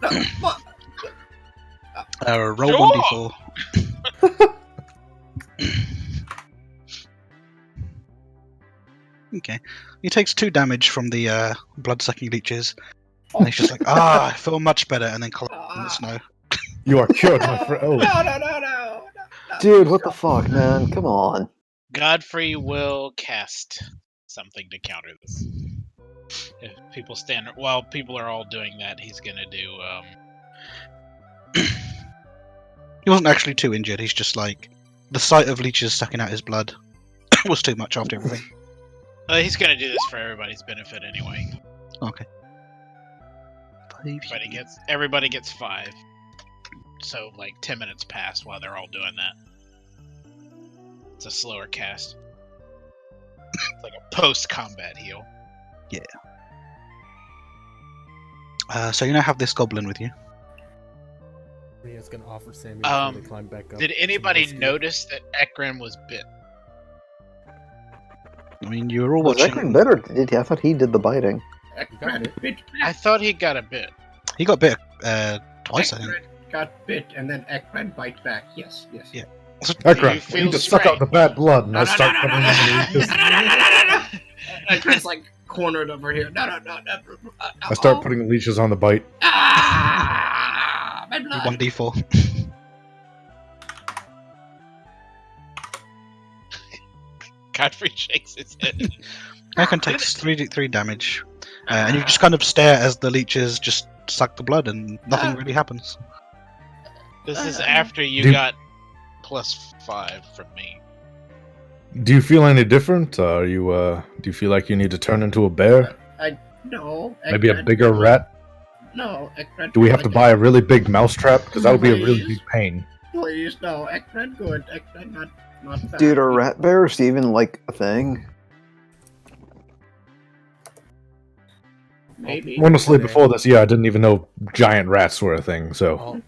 No, what? Roll Sure. 1d4. Okay. He takes 2 damage from the blood-sucking leeches. And he's just like, I feel much better, and then collapses in the snow. You are cured, my friend. Oh, No. Dude, what the fuck, man? Come on. Godfrey will cast something to counter this. If people stand while people are all doing that, he's gonna do. He wasn't actually too injured, he's just like, the sight of leeches sucking out his blood was too much after everything. He's gonna do this for everybody's benefit anyway. Okay. Everybody gets 5. So like 10 minutes pass while they're all doing that. It's a slower cast. It's like a post-combat heal. So you now have this goblin with you. Rhea's gonna offer Sammy Um, before they climb back up. Did some anybody whiskey. notice that Ekram was bit? I mean, you were all Was watching. Ekman better? I thought he did the biting. I thought he got a bit. He got bit twice, I think. Ekran got bit and then Ekran bite back. Yes. Yeah. Ekran, you we feel need to suck out the bad blood, and I start putting in the leeches. Ekran's like cornered over here. No. I start putting the leeches on the bite. Ah, my blood. 1d4. Godfrey shakes his head. Ekran takes 3 damage. And you just kind of stare as the leeches just suck the blood, and nothing really happens. This is after you Dude. got +5 from me. Do you feel any different? Do you feel like you need to turn into a bear? No. Maybe a Ekran bigger feels- rat? No, Ekran. Do we have to feels buy a really big mousetrap? Because that would be a really Please. big pain. Please, no. Ekran good. Ekran not bad. Dude, are rat bears even like a thing? Maybe. Honestly, before this, I didn't even know giant rats were a thing, so...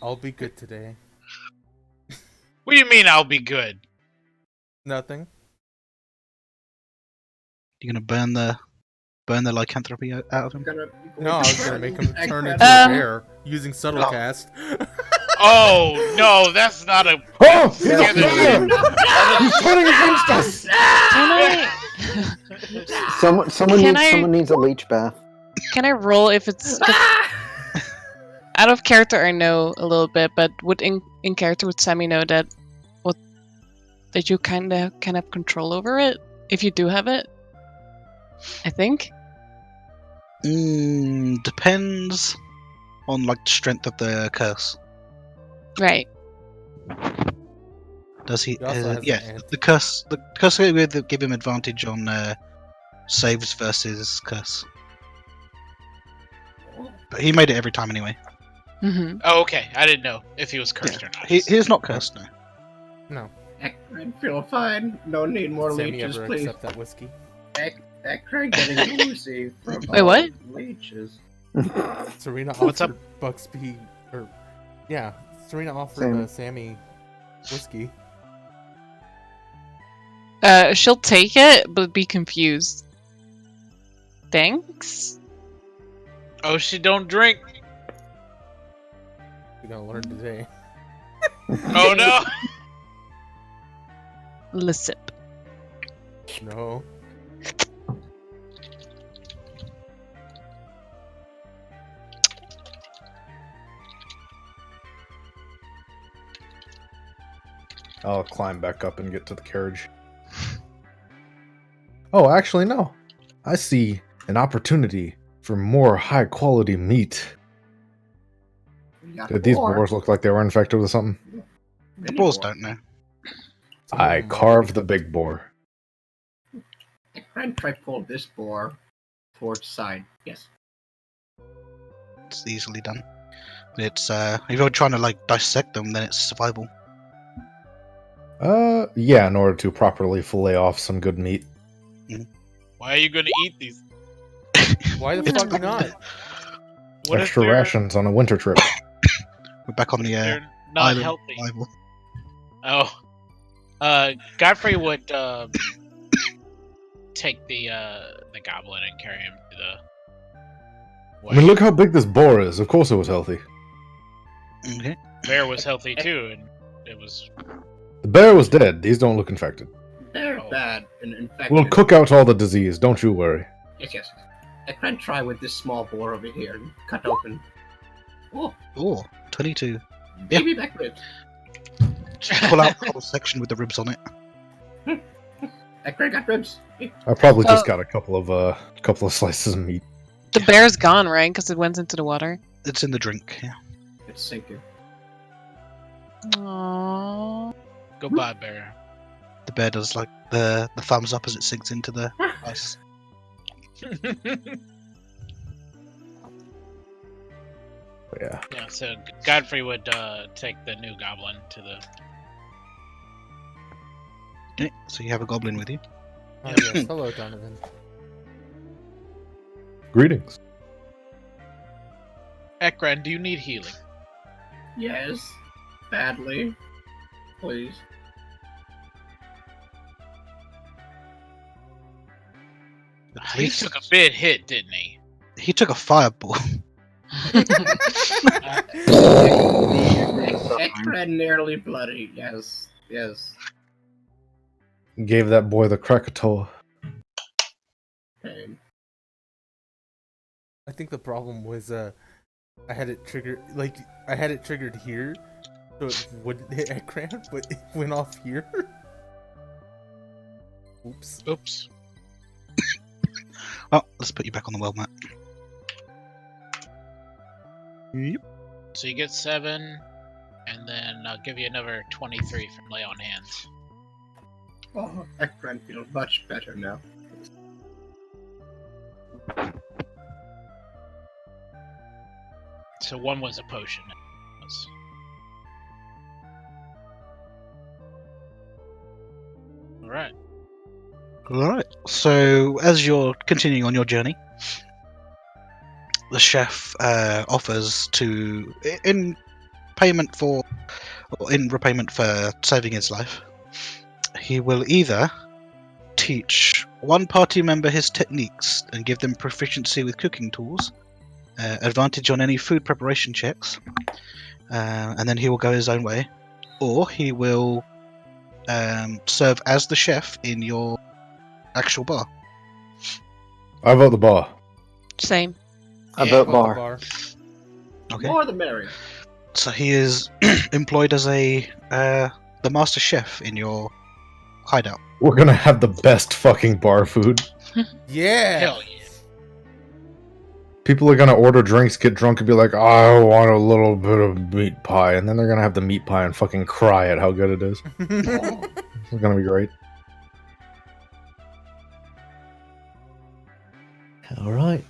I'll be good today. What do you mean I'll be good? Nothing. You're gonna burn the lycanthropy out of him? No, I was gonna make him turn into Ekran. a bear using subtle cast. Oh no, that's not a. Oh! He's a Yeah, bear! He's turning against us! Can I Someone needs a leech bath. can I roll if it's 'cause out of character? I know a little bit, but would in character would Sammy know that you kind of can have control over it if you do have it? I think. Depends on like the strength of the curse. Right. Does he? He also has an Yeah, ant. the curse would give him advantage on saves versus curse. But he made it every time anyway. Mm-hmm. Oh, okay. I didn't know if he was cursed or not. He's not cursed, no. No. Ekran feel fine. No need more Sammy leeches, ever please. accept that whiskey? Ekran getting woozy from Wait, all what? leeches. Serena What's offered up? Buxby, or yeah, Serena offered Sammy. Sammy whiskey. She'll take it, but be confused. Thanks. Oh, she don't drink. We're gonna learn today. Oh no. Listen. No. I'll climb back up and get to the carriage. Oh, actually, no. I see an opportunity for more high quality meat. We got Did these boar. boars look like they were infected with something? The Mini boars boar. don't know. Some of I them are carved the big boar. Ekran, try pull this boar towards the side. Yes. It's easily done. It's if you're trying to like dissect them, then it's survival. Yeah, in order to properly fillet off some good meat. Why are you gonna eat these? Why the It's fuck not? What if Extra they're, rations on a winter trip. We're back on the they're not island healthy? survival. Oh, Godfrey would take the goblin and carry him to the. I mean, look how big this boar is. Of course it was healthy. Okay. Bear was healthy too, and it was. The bear was dead. These don't look infected. They're Oh. bad and infected. We'll cook out all the disease. Don't you worry. Yes. Ekran, try with this small boar over here and cut open. Oh, Oh, 22. baby back ribs. Just pull out the whole section with the ribs on it. Ekran got ribs. I probably just Oh. got a couple of slices of meat. The bear's gone, right? Because it went into the water. It's in the drink, yeah. It's sinking. Aww. Goodbye, Bear. The bear does like the thumbs up as it sinks into the ice. But yeah. Yeah, so Godfrey would take the new goblin to the. Okay, so you have a goblin with you. Oh yes, hello Donovan. Greetings. Ekran, do you need healing? Yes. Badly. Please. At He least took a big hit, didn't he? he took a fireball. Ekran nearly bloody. Yes. Yes. Gave that boy the Krakatoa. Pain. I think the problem was I had it triggered here, so it wouldn't hit Ekran, but it went off here. Oops. Oops. Oh, let's put you back on the world map. Yep. So you get 7, and then I'll give you another 23 from lay on hands. Oh, Ekran feels much better now. So 1 was a potion. Was- All right. Alright, so as you're continuing on your journey, the chef offers to, in payment for, or in repayment for saving his life, he will either teach one party member his techniques and give them proficiency with cooking tools, advantage on any food preparation checks, and then he will go his own way, or he will serve as the chef in your actual bar. I vote the bar. Same. I Yeah, vote Fuck the bar. bar. Okay. More the merrier. So he is employed as the master chef in your hideout. We're gonna have the best fucking bar food. Yeah. Hell yeah. People are gonna order drinks, get drunk, and be like, I want a little bit of meat pie. And then they're gonna have the meat pie and fucking cry at how good it is. It's gonna be great. Alright.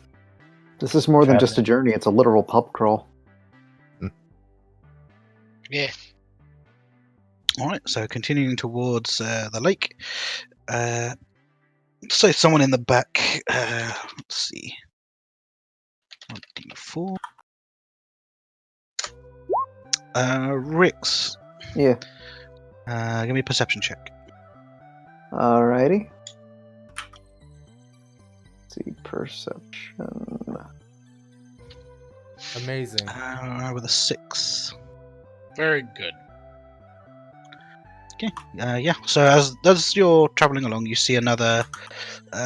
This is more than Cat- just a journey, it's a literal pub crawl. Yeah. All right. So continuing towards the lake, say someone in the back. Let's see. 1d4. Rix. Yeah. Give me a perception check. Alrighty. Let's see, perception. Amazing. With a 6. Very good. Okay. Yeah. So as you're traveling along, you see another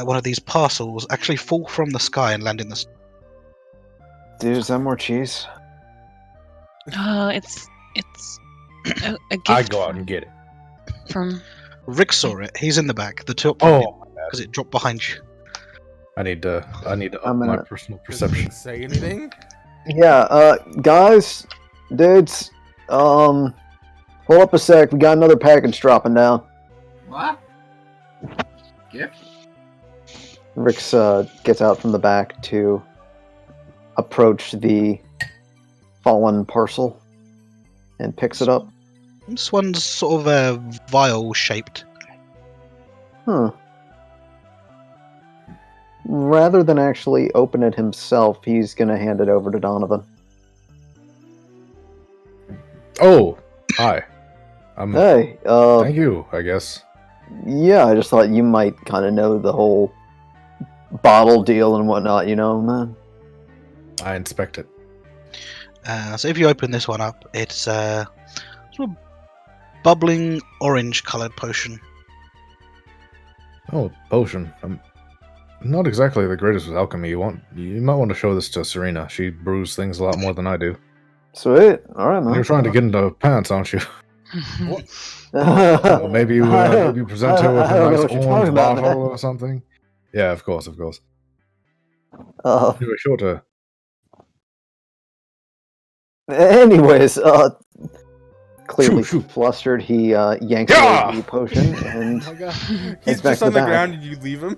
one of these parcels actually fall from the sky and land in the. Dude, is that more cheese? It's a gift I go out and get it. from. Rick saw it. He's in the back. The top. Oh, because it dropped behind you. I need to up I'm my gonna- personal Does it perception. say anything? Yeah, guys, dudes, hold up a sec. We got another package dropping down. What? Gift? Rix gets out from the back to approach the fallen parcel and picks it up. This one's sort of vial shaped. Huh. Rather than actually open it himself, he's gonna hand it over to Donovan. Oh, hi. Hey, Thank you, I guess. yeah, I just thought you might kind of know the whole bottle deal and whatnot, you know, man. I inspect it. So if you open this one up, it's sort of bubbling orange coloured potion. Oh, potion. I'm not exactly the greatest with alchemy. You might want to show this to Serena. She brews things a lot more than I do. Sweet. All right, man. You're trying to get into pants, aren't you? Well, Maybe you present her with I don't a know nice what you're talking orange about, bottle man. or something. Yeah, of course. Uh, You were sure to. anyways, clearly Shoot. flustered, he yanks Yeah! away the potion and Oh my god. Heads He's back just to on the the back. ground and you leave him?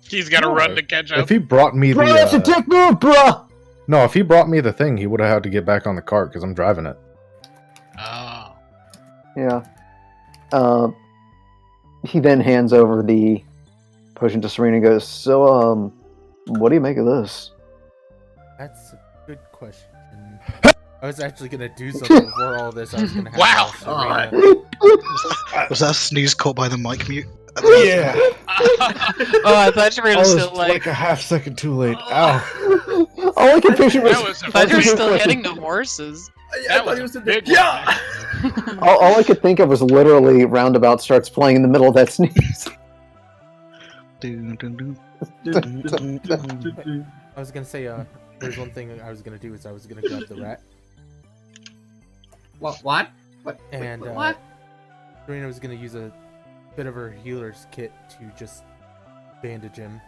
He's got to No, run to catch up. If he brought me bro, that's a the. dick move, bro. No, if he brought me the thing, he would have had to get back on the cart because I'm driving it. Oh. Yeah. He then hands over the potion to Serena and goes, so, what do you make of this? That's a good question. I was actually gonna do something before all this. I was gonna have Wow. Serena- Was that a sneeze caught by the mic mute? Yeah. Oh, I thought you were still like. a half second too late. Ow. All I could picture was, That was a I thought you were still was- hitting the horses. Yeah, That was a big yeah. all I could think of was literally Roundabout starts playing in the middle of that sneeze. I was gonna say, there's one thing I was gonna do is I was gonna grab the rat What? What? What? and What? Serena was gonna use a bit of her healer's kit to just bandage him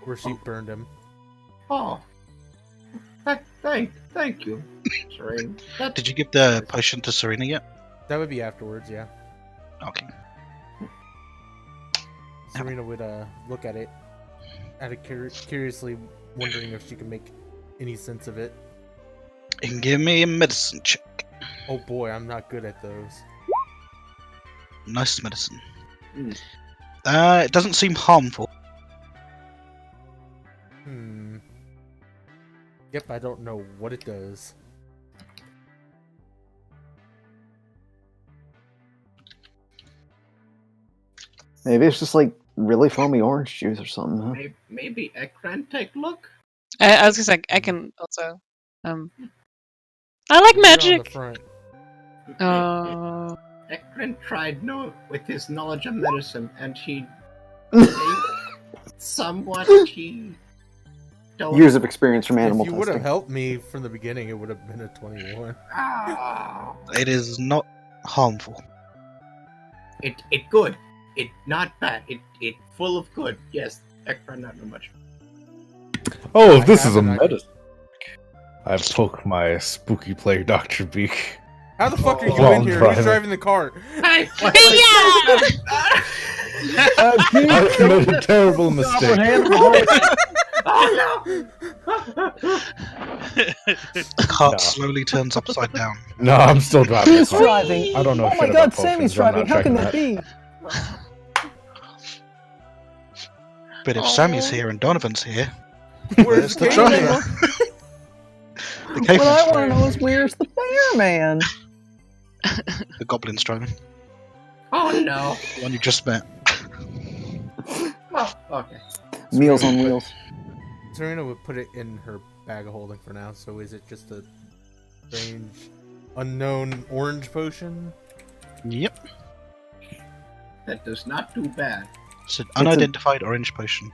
where she burned him. Oh. Thank you, Serene. Did you give the potion to Serena yet? That would be afterwards, yeah. Okay. Serena would look at it, curiously wondering if she could make any sense of it. And give me a medicine check. Oh boy, I'm not good at those. Nice medicine. Mm. It doesn't seem harmful. Yep, I don't know what it does. Maybe it's just like really foamy orange juice or something, huh? Maybe Ekran take a look? I was gonna say I can also. I like You're on the magic. front. Oh. Ekran tried with his knowledge of medicine, and he somewhat he don't. Years of experience from If animal you would have testing. helped me from the beginning, it would have been a 21. Ah, It is not harmful. it good. It not bad. It full of good. Yes, Ekran not too much. Oh, I this is a haven't, I- medicine. I poke my spooky play Dr. Beak. How the fuck are you While in I'm here? driving. Who's driving the car? Hey, I committed a terrible mistake. Oh The cart No. slowly turns upside down. No, I'm still driving. Who's the car. driving? I don't know Oh shit my about god, potions, Sammy's so I'm driving. not How can checking that be? But if Sammy's here and Donovan's here, Where's the Caveman? dryer? The What caveman's I want to dryer. know is where's the bear man? The goblin's driving. Oh no. The one you just met. Oh, okay. Meals on wheels. Serena would put it in her bag of holding for now. So is it just a strange, unknown orange potion? Yep. That does not do bad. It's an unidentified orange potion.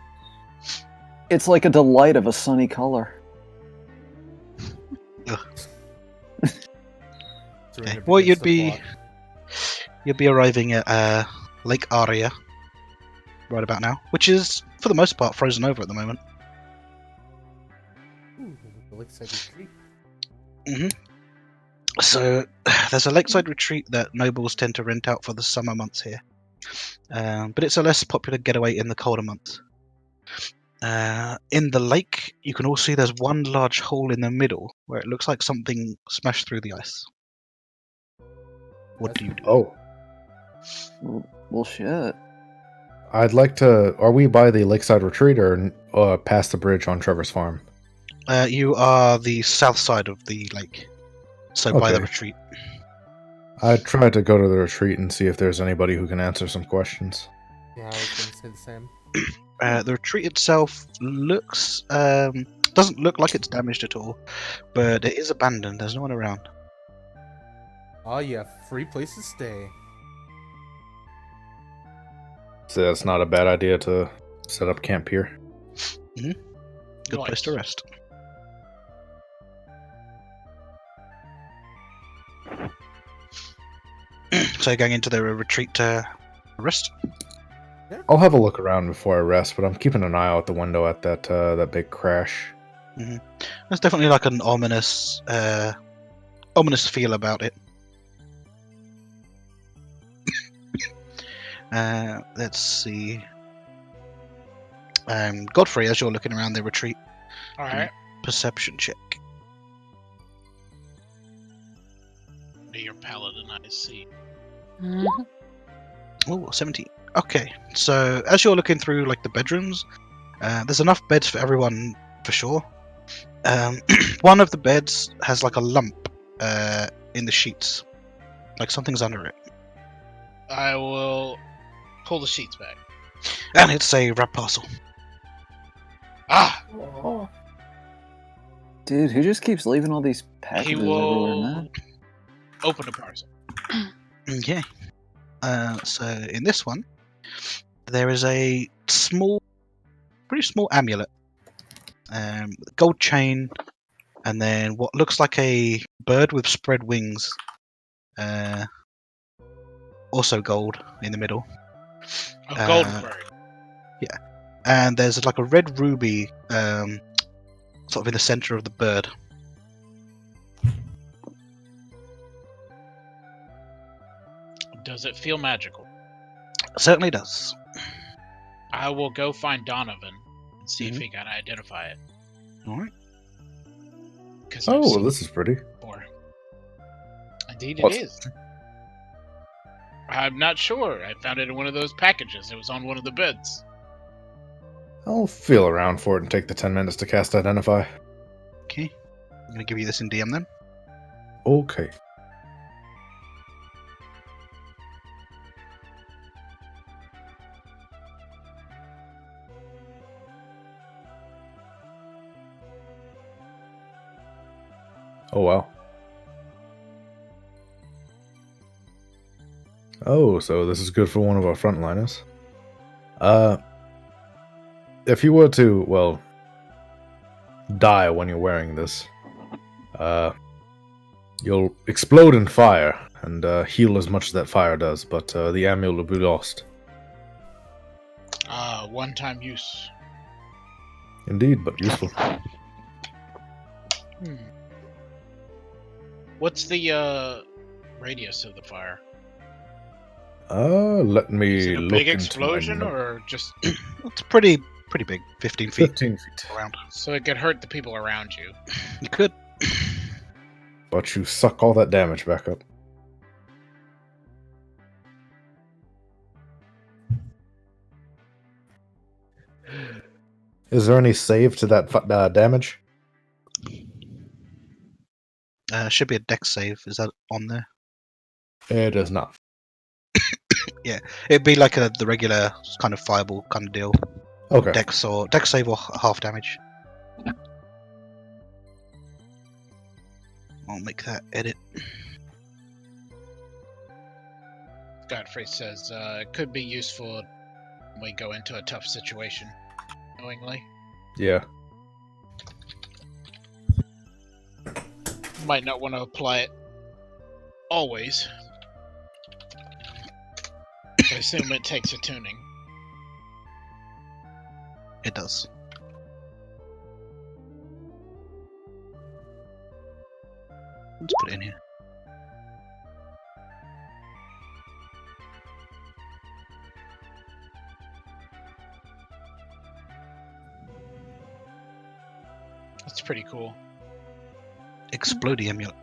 It's like a delight of a sunny color. Serena Okay. Well, begins to plot. you'd be arriving at Lake Aria right about now, which is for the most part frozen over at the moment. Ooh, the lakeside retreat. So there's a lakeside retreat that nobles tend to rent out for the summer months here, but it's a less popular getaway in the colder months. In the lake, you can all see there's one large hole in the middle where it looks like something smashed through the ice. What do you do? Oh, Well, shit. I'd like to. Are we by the lakeside retreat or past the bridge on Trevor's farm? You are the south side of the lake, so by the Okay. retreat. I tried to go to the retreat and see if there's anybody who can answer some questions. Yeah, I was gonna say the same. The retreat itself doesn't look like it's damaged at all, but it is abandoned. There's no one around. Oh yeah, free place to stay. So that's not a bad idea to set up camp here. Good place to rest. So you're going into the retreat to rest? I'll have a look around before I rest, but I'm keeping an eye out the window at that big crash. There's definitely like an ominous feel about it. Let's see. Godfrey, as you're looking around the retreat, All right. perception check. What do your paladin eyes see? Mhm. Oh, 17. Okay, so as you're looking through like the bedrooms, there's enough beds for everyone for sure. One of the beds has like a lump in the sheets, like something's under it, I will pull the sheets back. and it's a wrap parcel. Ah! Oh. Dude, who just keeps leaving all these He packages everywhere, will man? open the parcel. Okay. So in this one, there is a pretty small amulet, gold chain, and then what looks like a bird with spread wings. Also gold in the middle. A golden bird. And there's like a red ruby sort of in the center of the bird. Does it feel magical? Certainly does. I will go find Donovan and see if he can identify it. Alright. Oh, well, this is pretty. Before. Indeed, What's- it is. I'm not sure. I found it in one of those packages. It was on one of the beds. I'll feel around for it and take the 10 minutes to cast Identify. Okay. I'm gonna give you this in DM then. Okay. Oh, wow. Oh, so this is good for one of our frontliners. If you were to, well, die when you're wearing this, you'll explode in fire and heal as much as that fire does, but the amulet will be lost. One-time use. Indeed, but useful. What's the radius of the fire? Let Is me it a look big into my explosion note. or just It's pretty big, 15 feet 15 feet. around. so it could hurt the people around you? You could. But you suck all that damage back up. Is there any save to that damage? Should be a dex save. Is that on there? It is not. It'd be like the regular kind of fireball kind of deal. Okay. Dex save or half damage. I'll make that edit. Godfrey says it could be useful when we go into a tough situation, knowingly. Yeah. Might not want to apply it always. I assume it takes a tuning. It does. Let's put it in here. That's pretty cool. Explodey amulet.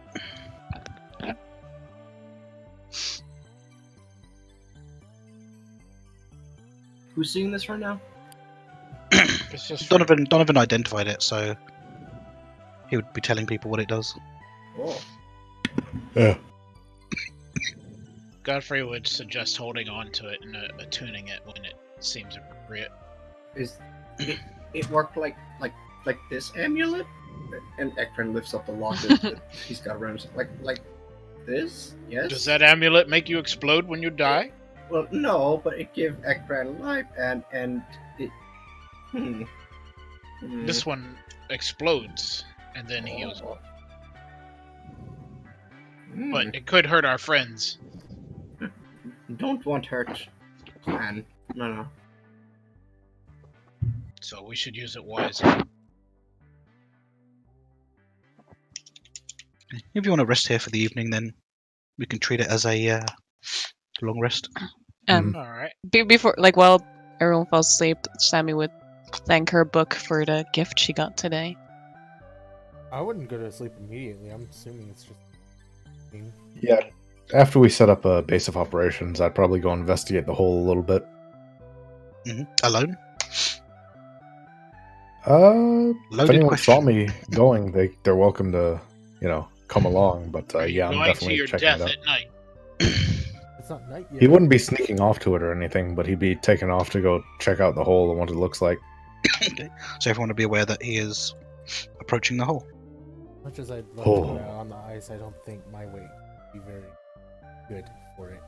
Who's seeing this right now? It's just for- Donovan identified it, so he would be telling people what it does. Oh. Yeah. Godfrey would suggest holding on to it and attuning it when it seems appropriate. Is it work like this amulet? And Ekron lifts up the locket that he's got around him. Like this? Yes. Does that amulet make you explode when you die? Well, no, but it gives Ekron life and it. This one explodes and then heals. But it could hurt our friends. Don't want hurt. Man, no. So we should use it wisely. If you want to rest here for the evening, then we can treat it as a long rest. Alright. Before, while everyone falls asleep, Sammy would thank her book for the gift she got today. I wouldn't go to sleep immediately. I'm assuming it's just. Yeah. After we set up a base of operations, I'd probably go investigate the hole a little bit. Alone? If Loaded anyone question. saw me going, they're welcome to, come along. But Are you yeah, I'm going to definitely your checking death it out. at night? It's not night yet. He wouldn't be sneaking off to it or anything, but he'd be taking off to go check out the hole and what it looks like. Okay. So everyone to be aware that he is approaching the hole. Much as I'd love to Oh. go out on the ice, I don't think my weight would be very good for it.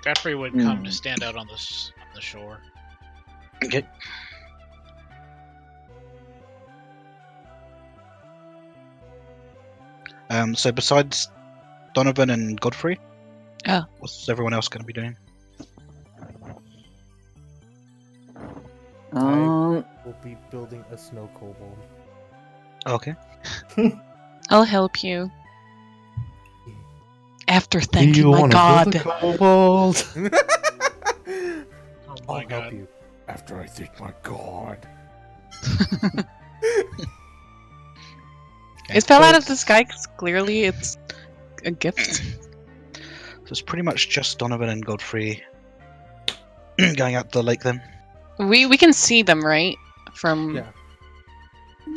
Godfrey would come to stand out on the shore. Okay. So besides Donovan and Godfrey, what's everyone else going to be doing? We'll be building a snow kobold. Okay. I'll help you. After Do thanking you my want god. to build a kobold? Oh I'll my god. help you after I thank my god. It fell out of the sky because clearly it's a gift. So it's pretty much just Donovan and Godfrey going out to the lake then. We can see them, right? From Yeah.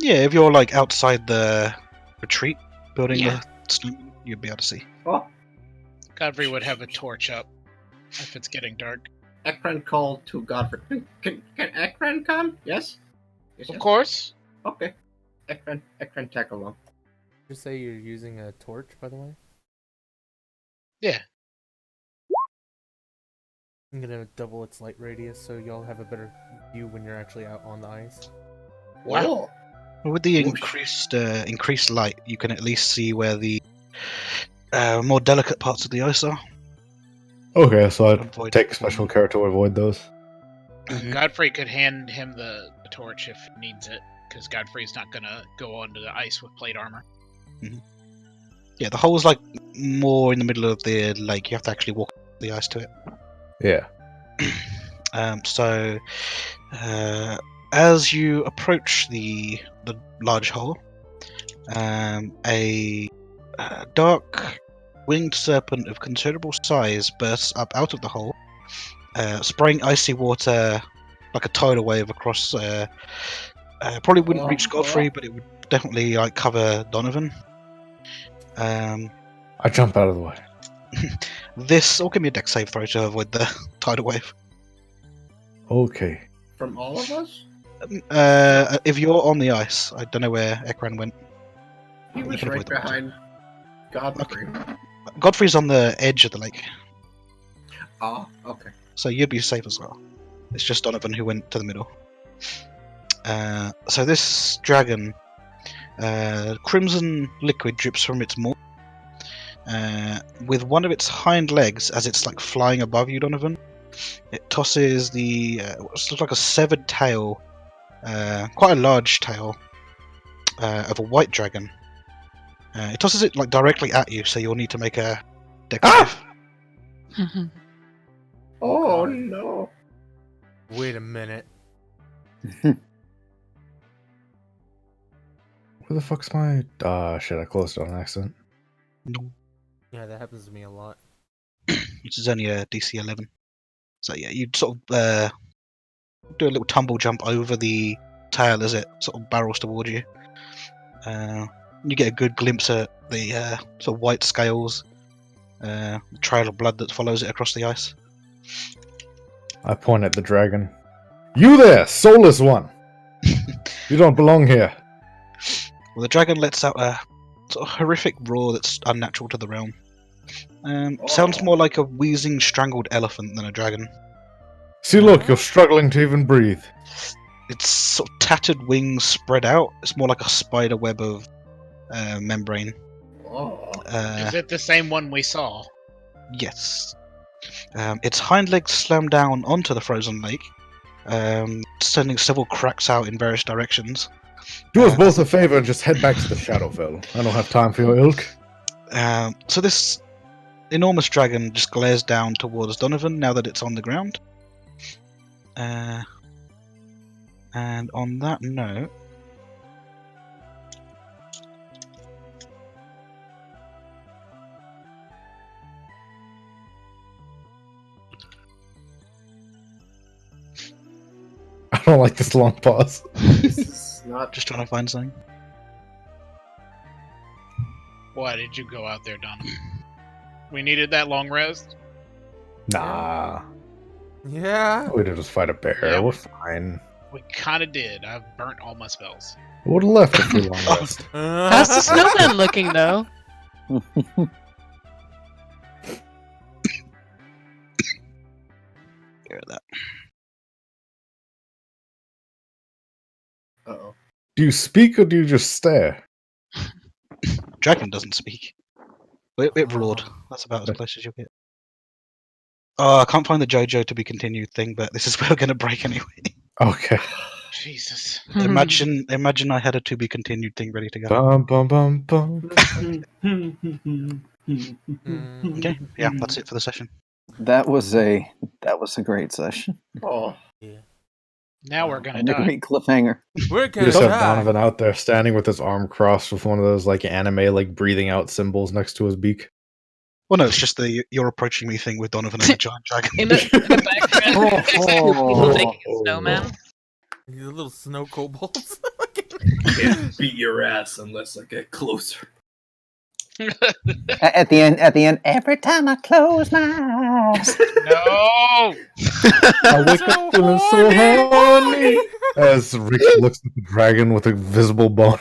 Yeah, if you're like outside the retreat building Yeah. the snow, you'd be able to see. Oh, Godfrey would have a torch up if it's getting dark. Ekron called to Godfrey. Can Ekron come? Yes. Of course. Okay. Ekron tag along. Did you say you're using a torch, by the way? Yeah. I'm gonna double its light radius so y'all have a better view when you're actually out on the ice. Wow. Well, with the Whoosh. increased light, you can at least see where the more delicate parts of the ice are. Okay, so I'd Avoid take special care to avoid those. Mhm. Godfrey could hand him the torch if he needs it, because Godfrey's not gonna go onto the ice with plate armor. Yeah, the hole's like more in the middle of the lake. You have to actually walk the ice to it. Yeah. So, as you approach the large hole, a dark winged serpent of considerable size bursts up out of the hole, spraying icy water like a tidal wave across. Probably wouldn't reach Godfrey, but it would definitely like cover Donovan. I jump out of the way. This, or give me a dex save throw to avoid the tidal wave. Okay. From all of us? If you're on the ice, I don't know where Ekran went. He You was can right avoid the water. behind Godfrey. Godfrey's on the edge of the lake, Ah, okay. so you'd be safe as well. It's just Donovan who went to the middle. So this dragon, crimson liquid drips from its maw. With one of its hind legs, as it's like flying above you, Donovan, it tosses the what looks like a severed tail, quite a large tail, of a white dragon. It tosses it like directly at you, so you'll need to make a dex save. Oh God. no. Wait a minute. Where the fuck's my... shit, I closed it on accident. No, Yeah, that happens to me a lot. which is only a DC 11. So yeah, you'd sort of do a little tumble jump over the tail as it sort of barrels toward you. You get a good glimpse at the sort of white scales, the trail of blood that follows it across the ice. I point at the dragon. You there, soulless one! You don't belong here. Well, the dragon lets out a sort of horrific roar that's unnatural to the realm. Sounds more like a wheezing, strangled elephant than a dragon. See, look, you're struggling to even breathe. Its sort of tattered wings spread out. It's more like a spider web of membrane. Oh. Is it the same one we saw? Yes. Its hind legs slam down onto the frozen lake, sending several cracks out in various directions. Do us both a favor and just head back to the Shadowfell. I don't have time for your ilk. So this enormous dragon just glares down towards Donovan now that it's on the ground. And on that note, I don't like this long pause. This is not just trying to find something. Why did you go out there, Donovan? We needed that long rest? Nah. Yeah. We did just fight a bear. Yeah. We're fine. We kinda did. I've burnt all my spells. We would have left if we long rest. How's the snowman looking though? Hear that? Uh-oh. Do you speak or do you just stare? Dragon doesn't speak. It roared. That's about as close as you'll get. Oh, I can't find the JoJo to be continued thing, but this is where we're going to break anyway. Okay. Jesus. Imagine I had a to be continued thing ready to go. Bum, bum, bum, bum. Okay, yeah, that's it for the session. That was a great session. Oh. Now we're gonna And a die. great cliffhanger. We're You gonna just have die. Donovan out there standing with his arm crossed with one of those like anime like breathing out symbols next to his beak. Well, no, it's just the you're approaching me thing with Donovan and the giant dragon. In the background, people making a snowman. These little snow kobolds. Can't beat your ass unless I get closer. At the end, every time I close my eyes. No! I wake up feeling so horny. As Rick looks at the dragon with a visible boner.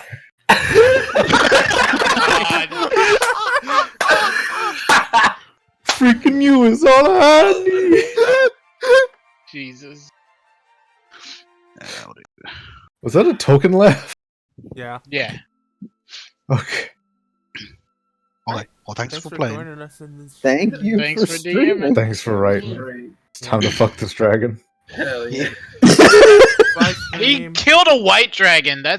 Freaking you is all I need. Jesus. Was that a token laugh? Yeah. Yeah. Okay. Okay, well, thanks for for playing. joining us in this. Thank you Thanks for for streaming. DMing. Thanks for writing. Great. It's time to fuck this dragon. Hell yeah. Bye, He stream. killed a white dragon. That's